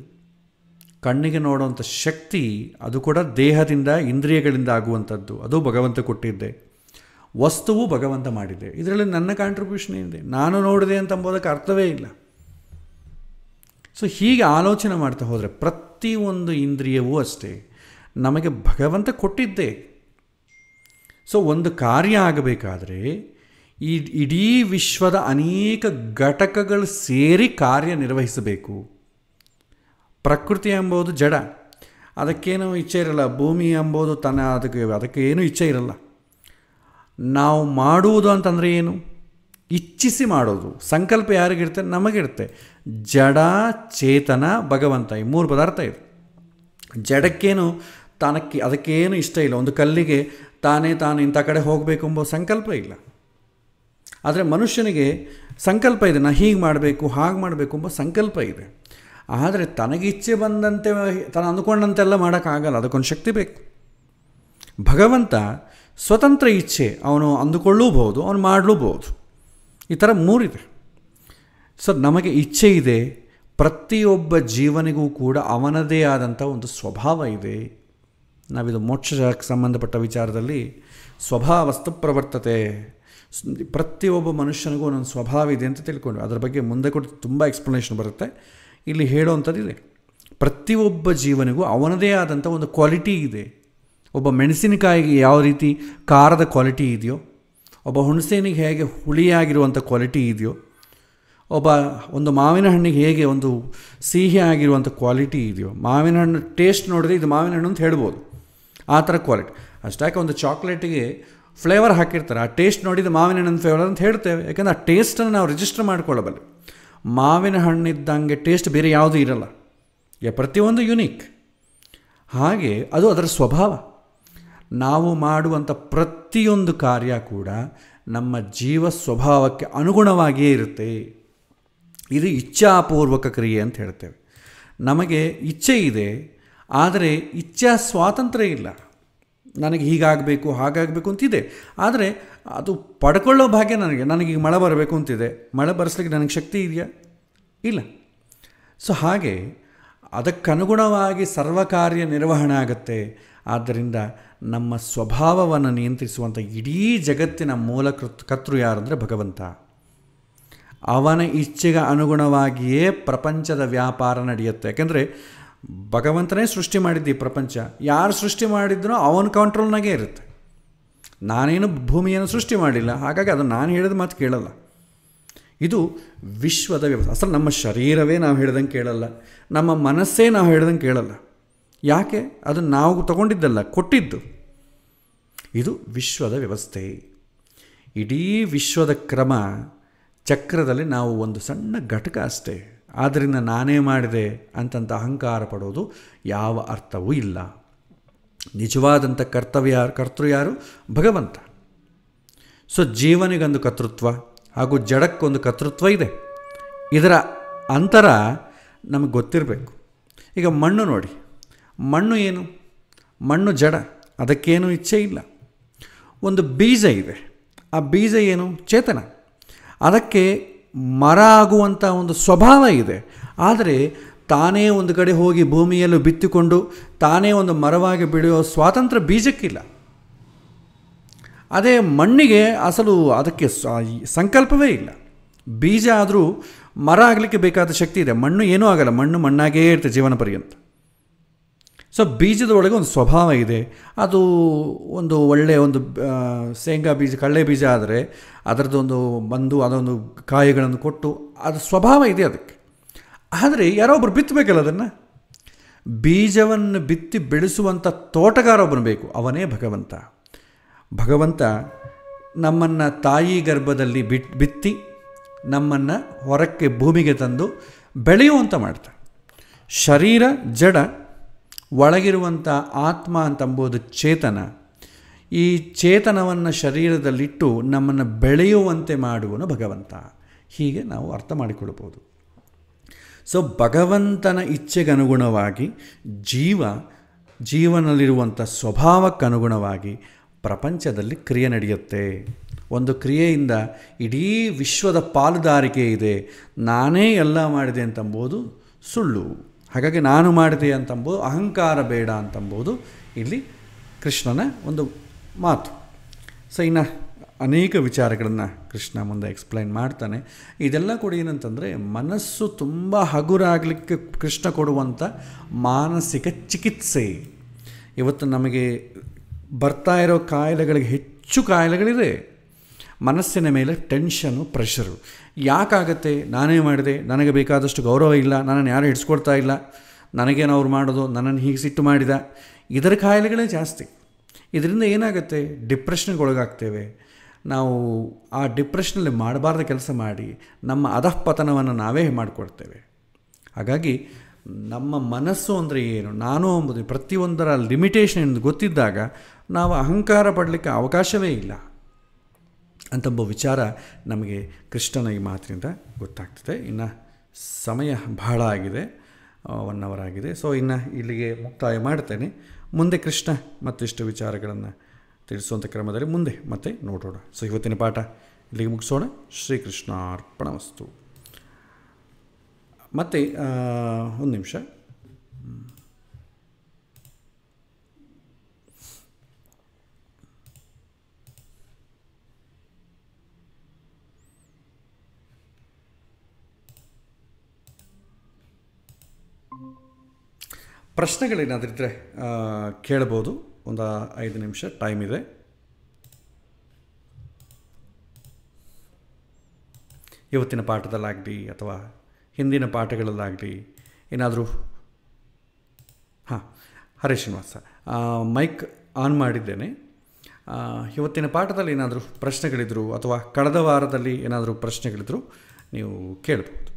ಕಣ್ಣಿಗೆ ನೋಡುವಂಥ ಶಕ್ತಿ ಅದು ಕೂಡ ದೇಹದಿಂದ, ಇಂದ್ರಿಯಗಳಿಂದ ಆಗುವಂಥದ್ದು. ಅದು ಭಗವಂತ ಕೊಟ್ಟಿದ್ದೆ. ವಸ್ತುವು ಭಗವಂತ ಮಾಡಿದೆ. ಇದರಲ್ಲಿ ನನ್ನ ಕಾಂಟ್ರಿಬ್ಯೂಷನ್ ಏನಿದೆ? ನಾನು ನೋಡಿದೆ ಅಂತ ಅಂಬೋದಕ್ಕೆ ಅರ್ಥವೇ ಇಲ್ಲ. ಸೊ ಹೀಗೆ ಆಲೋಚನೆ ಮಾಡ್ತಾ ಹೋದರೆ ಪ್ರತಿಯೊಂದು ಇಂದ್ರಿಯವೂ ಅಷ್ಟೇ ನಮಗೆ ಭಗವಂತ ಕೊಟ್ಟಿದ್ದೇ. ಸೊ ಒಂದು ಕಾರ್ಯ ಆಗಬೇಕಾದ್ರೆ ಇಡೀ ವಿಶ್ವದ ಅನೇಕ ಘಟಕಗಳು ಸೇರಿ ಕಾರ್ಯನಿರ್ವಹಿಸಬೇಕು. ಪ್ರಕೃತಿ ಎಂಬುದು ಜಡ, ಅದಕ್ಕೇನೂ ಇಚ್ಛೆ ಇರಲ್ಲ. ಭೂಮಿ ಎಂಬುದು ಅದಕ್ಕೆ ಏನೂ ಇಚ್ಛೆ ಇರಲ್ಲ. ನಾವು ಮಾಡುವುದು ಅಂತಂದರೆ ಏನು? ಇಚ್ಛಿಸಿ ಮಾಡೋದು. ಸಂಕಲ್ಪ ಯಾರಿಗಿರುತ್ತೆ? ನಮಗಿರುತ್ತೆ. ಜಡ, ಚೇತನ, ಭಗವಂತ, ಈ ಮೂರು ಪದಾರ್ಥ ಇದೆ. ಜಡಕ್ಕೇನು ಅದಕ್ಕೇನು ಇಷ್ಟ ಇಲ್ಲ. ಒಂದು ಕಲ್ಲಿಗೆ ತಾನು ಇಂಥ ಕಡೆ ಹೋಗಬೇಕು ಎಂಬ ಸಂಕಲ್ಪ ಇಲ್ಲ. ಆದರೆ ಮನುಷ್ಯನಿಗೆ ಸಂಕಲ್ಪ ಇದೆ, ನಾ ಹೀಗೆ ಮಾಡಬೇಕು ಹಾಗೆ ಮಾಡಬೇಕು ಎಂಬ ಸಂಕಲ್ಪ ಇದೆ. ಆದರೆ ತನಗಿಚ್ಛೆ ಬಂದಂತೆ ತಾನು ಅಂದುಕೊಂಡಂತೆಲ್ಲ ಮಾಡೋಕ್ಕಾಗಲ್ಲ, ಅದಕ್ಕೊಂದು ಶಕ್ತಿ ಬೇಕು. ಭಗವಂತ ಸ್ವತಂತ್ರ ಇಚ್ಛೆ, ಅವನು ಅಂದುಕೊಳ್ಳೂಬಹುದು, ಅವನು ಮಾಡಲೂಬಹುದು. ಈ ಥರ ಮೂರಿದೆ. ಸೊ ನಮಗೆ ಇಚ್ಛೆ ಇದೆ. ಪ್ರತಿಯೊಬ್ಬ ಜೀವನಿಗೂ ಕೂಡ ಅವನದೇ ಆದಂಥ ಒಂದು ಸ್ವಭಾವ ಇದೆ. ನಾವಿದು ಮೋಕ್ಷಕ್ಕೆ ಸಂಬಂಧಪಟ್ಟ ವಿಚಾರದಲ್ಲಿ ಸ್ವಭಾವಸ್ತು ಪ್ರವರ್ತತೆ, ಪ್ರತಿಯೊಬ್ಬ ಮನುಷ್ಯನಿಗೂ ಒಂದೊಂದು ಸ್ವಭಾವ ಇದೆ ಅಂತ ತಿಳ್ಕೊಂಡು ಅದರ ಬಗ್ಗೆ ಮುಂದೆ ಕೂಡ ತುಂಬ ಎಕ್ಸ್ಪ್ಲನೇಷನ್ ಬರುತ್ತೆ. ಇಲ್ಲಿ ಹೇಳೋವಂಥದ್ದಿದೆ. ಪ್ರತಿಯೊಬ್ಬ ಜೀವನಿಗೂ ಅವನದೇ ಆದಂಥ ಒಂದು ಕ್ವಾಲಿಟಿ ಇದೆ. ಒಬ್ಬ ಮೆಣಸಿನಕಾಯಿಗೆ ಯಾವ ರೀತಿ ಖಾರದ ಕ್ವಾಲಿಟಿ ಇದೆಯೋ, ಒಬ್ಬ ಹುಣಸೇನಿಗೆ ಹೇಗೆ ಹುಳಿಯಾಗಿರುವಂಥ ಕ್ವಾಲಿಟಿ ಇದೆಯೋ, ಒಂದು ಮಾವಿನ ಹಣ್ಣಿಗೆ ಹೇಗೆ ಒಂದು ಸಿಹಿ ಆಗಿರುವಂಥ ಕ್ವಾಲಿಟಿ ಇದೆಯೋ, ಮಾವಿನ ಹಣ್ಣು ಟೇಸ್ಟ್ ನೋಡಿದ್ರೆ ಇದು ಮಾವಿನ ಹಣ್ಣು ಅಂತ ಹೇಳ್ಬೋದು, ಆ ಥರ ಕ್ವಾಲಿಟಿ. ಅಷ್ಟಾಕೆ ಒಂದು ಚಾಕ್ಲೇಟಿಗೆ ಫ್ಲೇವರ್ ಹಾಕಿರ್ತಾರೆ, ಆ ಟೇಸ್ಟ್ ನೋಡಿದ್ದು ಮಾವಿನ ಹಣ್ಣಿನ ಫ್ಲೇವರ್ ಅಂತ ಹೇಳ್ತೇವೆ. ಯಾಕಂದರೆ ಆ ಟೇಸ್ಟನ್ನು ನಾವು ರಿಜಿಸ್ಟರ್ ಮಾಡ್ಕೊಳ್ಳಬಲ್ಲ. ಮಾವಿನ ಹಣ್ಣಿದ್ದಂಗೆ ಟೇಸ್ಟ್ ಬೇರೆ ಯಾವುದೂ ಇರಲ್ಲ, ಪ್ರತಿಯೊಂದು ಯುನೀಕ್. ಹಾಗೆ ಅದು ಅದರ ಸ್ವಭಾವ. ನಾವು ಮಾಡುವಂಥ ಪ್ರತಿಯೊಂದು ಕಾರ್ಯ ಕೂಡ ನಮ್ಮ ಜೀವ ಸ್ವಭಾವಕ್ಕೆ ಅನುಗುಣವಾಗಿಯೇ ಇರುತ್ತೆ. ಇದು ಇಚ್ಛಾಪೂರ್ವಕ ಕ್ರಿಯೆ ಅಂತ ಹೇಳ್ತೇವೆ. ನಮಗೆ ಇಚ್ಛೆ ಇದೆ, ಆದರೆ ಇಚ್ಛಾ ಸ್ವಾತಂತ್ರ್ಯ ಇಲ್ಲ. ನನಗೆ ಹೀಗಾಗಬೇಕು ಹಾಗಾಗಬೇಕು ಅಂತಿದೆ, ಆದರೆ ಅದು ಪಡ್ಕೊಳ್ಳೋ ಭಾಗ್ಯ ನನಗೀಗ ಮಳೆ ಬರಬೇಕು ಅಂತಿದೆ, ಮಳೆ ಬರೆಸ್ಲಿಕ್ಕೆ ನನಗೆ ಶಕ್ತಿ ಇದೆಯಾ? ಇಲ್ಲ. ಸೊ ಹಾಗೆ ಅದಕ್ಕನುಗುಣವಾಗಿ ಸರ್ವ ಕಾರ್ಯ ನಿರ್ವಹಣೆ ಆಗುತ್ತೆ. ಆದ್ದರಿಂದ ನಮ್ಮ ಸ್ವಭಾವವನ್ನು ನಿಯಂತ್ರಿಸುವಂಥ ಇಡೀ ಜಗತ್ತಿನ ಮೂಲ ಕರ್ತೃ ಯಾರಂದರೆ ಭಗವಂತ. ಅವನ ಇಚ್ಛೆಗೆ ಅನುಗುಣವಾಗಿಯೇ ಪ್ರಪಂಚದ ವ್ಯಾಪಾರ ನಡೆಯುತ್ತೆ. ಯಾಕೆಂದರೆ ಭಗವಂತನೇ ಸೃಷ್ಟಿ ಮಾಡಿದ್ದು ಈ ಪ್ರಪಂಚ. ಯಾರು ಸೃಷ್ಟಿ ಮಾಡಿದ್ನೋ ಅವನ ಕಂಟ್ರೋಲ್ನಾಗೆ ಇರುತ್ತೆ. ನಾನೇನು ಭೂಮಿಯನ್ನು ಸೃಷ್ಟಿ ಮಾಡಿಲ್ಲ, ಹಾಗಾಗಿ ಅದು ನಾನು ಹೇಳಿದ ಮಾತು ಕೇಳಲ್ಲ. ಇದು ವಿಶ್ವದ ವ್ಯವಸ್ಥೆ. ಅಸಲು ನಮ್ಮ ಶರೀರವೇ ನಾವು ಹೇಳ್ದಂಗೆ ಕೇಳಲ್ಲ, ನಮ್ಮ ಮನಸ್ಸೇ ನಾವು ಹೇಳ್ದಂಗೆ ಕೇಳಲ್ಲ. ಯಾಕೆ? ಅದು ನಾವು ತಗೊಂಡಿದ್ದಲ್ಲ, ಕೊಟ್ಟಿದ್ದು. ಇದು ವಿಶ್ವದ ವ್ಯವಸ್ಥೆ. ಇಡೀ ವಿಶ್ವದ ಕ್ರಮ ಚಕ್ರದಲ್ಲಿ ನಾವು ಒಂದು ಸಣ್ಣ ಘಟಕ ಅಷ್ಟೇ. ಆದ್ದರಿಂದ ನಾನೇ ಮಾಡಿದೆ ಅಂತಂತ ಅಹಂಕಾರ ಪಡೋದು ಯಾವ ಅರ್ಥವೂ ಇಲ್ಲ. ನಿಜವಾದಂಥ ಕರ್ತೃ ಯಾರು? ಭಗವಂತ. ಸೊ ಜೀವನಿಗೊಂದು ಕರ್ತೃತ್ವ ಹಾಗೂ ಜಡಕ್ಕೊಂದು ಕರ್ತೃತ್ವ ಇದೆ. ಇದರ ಅಂತರ ನಮಗೆ ಗೊತ್ತಿರಬೇಕು. ಈಗ ಮಣ್ಣು ನೋಡಿ, ಮಣ್ಣು ಏನು? ಮಣ್ಣು ಜಡ, ಅದಕ್ಕೇನು ಇಚ್ಛೆ ಇಲ್ಲ. ಒಂದು ಬೀಜ ಇದೆ, ಆ ಬೀಜ ಏನು? ಚೇತನ. ಅದಕ್ಕೆ ಮರ ಆಗುವಂಥ ಒಂದು ಸ್ವಭಾವ ಇದೆ. ಆದರೆ ತಾನೇ ಒಂದು ಕಡೆ ಹೋಗಿ ಭೂಮಿಯಲ್ಲೂ ಬಿತ್ತಿಕೊಂಡು ತಾನೇ ಒಂದು ಮರವಾಗಿ ಬೆಳೆಯೋ ಸ್ವಾತಂತ್ರ್ಯ ಬೀಜಕ್ಕಿಲ್ಲ. ಅದೇ ಮಣ್ಣಿಗೆ ಅಸಲು ಅದಕ್ಕೆ ಸಂಕಲ್ಪವೇ ಇಲ್ಲ. ಬೀಜ ಆದರೂ ಮರ ಆಗಲಿಕ್ಕೆ ಬೇಕಾದ ಶಕ್ತಿ ಇದೆ. ಮಣ್ಣು ಏನೂ ಆಗಲ್ಲ, ಮಣ್ಣು ಮಣ್ಣಾಗೇ ಇರ್ತದೆ ಜೀವನ ಪರ್ಯಂತ. ಸೊ ಬೀಜದ ಒಳಗೆ ಒಂದು ಸ್ವಭಾವ ಇದೆ. ಅದು ಒಂದು ಒಳ್ಳೆಯ ಒಂದು ಶೇಂಗಾ ಬೀಜ, ಕಡಲೆ ಬೀಜ ಆದರೆ ಅದರದ್ದೊಂದು ಬಂದು ಅದೊಂದು ಕಾಯಿಗಳನ್ನು ಕೊಟ್ಟು ಅದು ಸ್ವಭಾವ ಇದೆ ಅದಕ್ಕೆ. ಆದರೆ ಯಾರೋ ಒಬ್ಬರು ಬಿತ್ತಬೇಕಲ್ಲ ಅದನ್ನು. ಬೀಜವನ್ನು ಬಿತ್ತಿ ಬೆಳೆಸುವಂಥ ತೋಟಗಾರ ಒಬ್ಬನು ಬೇಕು, ಅವನೇ ಭಗವಂತ. ಭಗವಂತ ನಮ್ಮನ್ನು ತಾಯಿ ಗರ್ಭದಲ್ಲಿ ಬಿತ್ತಿ ನಮ್ಮನ್ನು ಹೊರಕ್ಕೆ ಭೂಮಿಗೆ ತಂದು ಬೆಳೆಯುವಂತ ಮಾಡ್ತಾನೆ. ಶರೀರ ಜಡ, ಒಳಗಿರುವಂಥ ಆತ್ಮ ಅಂತಂಬುದು ಚೇತನ. ಈ ಚೇತನವನ್ನು ಶರೀರದಲ್ಲಿಟ್ಟು ನಮ್ಮನ್ನು ಬೆಳೆಯುವಂತೆ ಮಾಡುವನು ಭಗವಂತ. ಹೀಗೆ ನಾವು ಅರ್ಥ ಮಾಡಿಕೊಳ್ಳಬಹುದು. ಸೊ ಭಗವಂತನ ಇಚ್ಛೆಗನುಗುಣವಾಗಿ ಜೀವನದಲ್ಲಿರುವಂಥ ಸ್ವಭಾವಕ್ಕನುಗುಣವಾಗಿ ಪ್ರಪಂಚದಲ್ಲಿ ಕ್ರಿಯೆ ನಡೆಯುತ್ತೆ. ಒಂದು ಕ್ರಿಯೆಯಿಂದ ಇಡೀ ವಿಶ್ವದ ಪಾಲುದಾರಿಕೆ ಇದೆ. ನಾನೇ ಎಲ್ಲ ಮಾಡಿದೆ ಅಂತಂಬೋದು ಸುಳ್ಳು. ಹಾಗಾಗಿ ನಾನು ಮಾಡಿದೆ ಅಂತಂಬೋದು ಅಹಂಕಾರ ಬೇಡ ಅಂತಂಬೋದು ಇಲ್ಲಿ ಕೃಷ್ಣನ ಒಂದು ಮಾತು. ಸೊ ಇನ್ನು ಅನೇಕ ವಿಚಾರಗಳನ್ನು ಕೃಷ್ಣ ಮುಂದೆ ಎಕ್ಸ್ಪ್ಲೈನ್ ಮಾಡ್ತಾನೆ. ಇದೆಲ್ಲ ಕೂಡ ಏನಂತಂದರೆ ಮನಸ್ಸು ತುಂಬ ಹಗುರಾಗಲಿಕ್ಕೆ ಕೃಷ್ಣ ಕೊಡುವಂಥ ಮಾನಸಿಕ ಚಿಕಿತ್ಸೆ. ಇವತ್ತು ನಮಗೆ ಬರ್ತಾ ಇರೋ ಕಾಯಿಲೆಗಳಿಗೆ ಹೆಚ್ಚು ಕಾಯಿಲೆಗಳಿದೆ. ಮನಸ್ಸಿನ ಮೇಲೆ ಟೆನ್ಷನು, ಪ್ರೆಷರು. ಯಾಕಾಗತ್ತೆ? ನಾನೇ ಮಾಡಿದೆ, ನನಗೆ ಬೇಕಾದಷ್ಟು ಗೌರವ ಇಲ್ಲ, ನನ್ನನ್ನು ಯಾರು ಹಿಡಿಸ್ಕೊಳ್ತಾ ಇಲ್ಲ, ನನಗೇನು ಅವ್ರು ಮಾಡೋದು, ನನ್ನನ್ನು ಹೀಗೆ ಸಿಟ್ಟು ಮಾಡಿದ, ಇದರ ಕಾಯಿಲೆಗಳೇ ಜಾಸ್ತಿ. ಇದರಿಂದ ಏನಾಗುತ್ತೆ? ಡಿಪ್ರೆಷನ್ಗೆ ಒಳಗಾಗ್ತೇವೆ. ನಾವು ಆ ಡಿಪ್ರೆಷನಲ್ಲಿ ಮಾಡಬಾರ್ದ ಕೆಲಸ ಮಾಡಿ ನಮ್ಮ ಅಧಃಪತನವನ್ನು ನಾವೇ ಮಾಡಿಕೊಡ್ತೇವೆ. ಹಾಗಾಗಿ ನಮ್ಮ ಮನಸ್ಸು ಅಂದರೆ ಏನು, ನಾನು ಎಂಬುದು ಪ್ರತಿಯೊಂದರ ಲಿಮಿಟೇಷನ್ ಎಂದು ಗೊತ್ತಿದ್ದಾಗ ನಾವು ಅಹಂಕಾರ ಪಡಲಿಕ್ಕೆ ಅವಕಾಶವೇ ಇಲ್ಲ ಅಂತಂಬ ವಿಚಾರ ನಮಗೆ ಕೃಷ್ಣನ ಈ ಮಾತಿನಿಂದ ಗೊತ್ತಾಗ್ತದೆ. ಇನ್ನು ಸಮಯ ಬಹಳ ಆಗಿದೆ, 1 hour ಆಗಿದೆ. ಸೊ ಇನ್ನು ಇಲ್ಲಿಗೆ ಮುಕ್ತಾಯ ಮಾಡ್ತೇನೆ. ಮುಂದೆ ಕೃಷ್ಣ ಮತ್ತಿಷ್ಟು ವಿಚಾರಗಳನ್ನು ತಿಳಿಸುವಂಥ ಕ್ರಮದಲ್ಲಿ ಮುಂದೆ ಮತ್ತೆ ನೋಡೋಣ. ಸೊ ಇವತ್ತಿನ ಪಾಠ ಇಲ್ಲಿಗೆ ಮುಗಿಸೋಣ. ಶ್ರೀಕೃಷ್ಣಾರ್ಪಣಮಸ್ತು. ಮತ್ತು ಒಂದು ನಿಮಿಷ, ಪ್ರಶ್ನೆಗಳೇನಾದ್ರಿದ್ದರೆ ಕೇಳ್ಬೋದು. ಒಂದು 5 ನಿಮಿಷ ಟೈಮ್ ಇದೆ. ಇವತ್ತಿನ ಪಾಠದಲ್ಲಾಗಲಿ ಅಥವಾ ಹಿಂದಿನ ಪಾಠಗಳಲ್ಲಾಗಲಿ ಏನಾದರೂ ಹರೇ ಶ್ರೀನಿವಾಸ, ಮೈಕ್ ಆನ್ ಮಾಡಿದ್ದೇನೆ. ಇವತ್ತಿನ ಪಾಠದಲ್ಲಿ ಏನಾದರೂ ಪ್ರಶ್ನೆಗಳಿದ್ರು ಅಥವಾ ಕಳೆದ ವಾರದಲ್ಲಿ ಏನಾದರೂ ಪ್ರಶ್ನೆಗಳಿದ್ರು ನೀವು ಕೇಳ್ಬೋದು.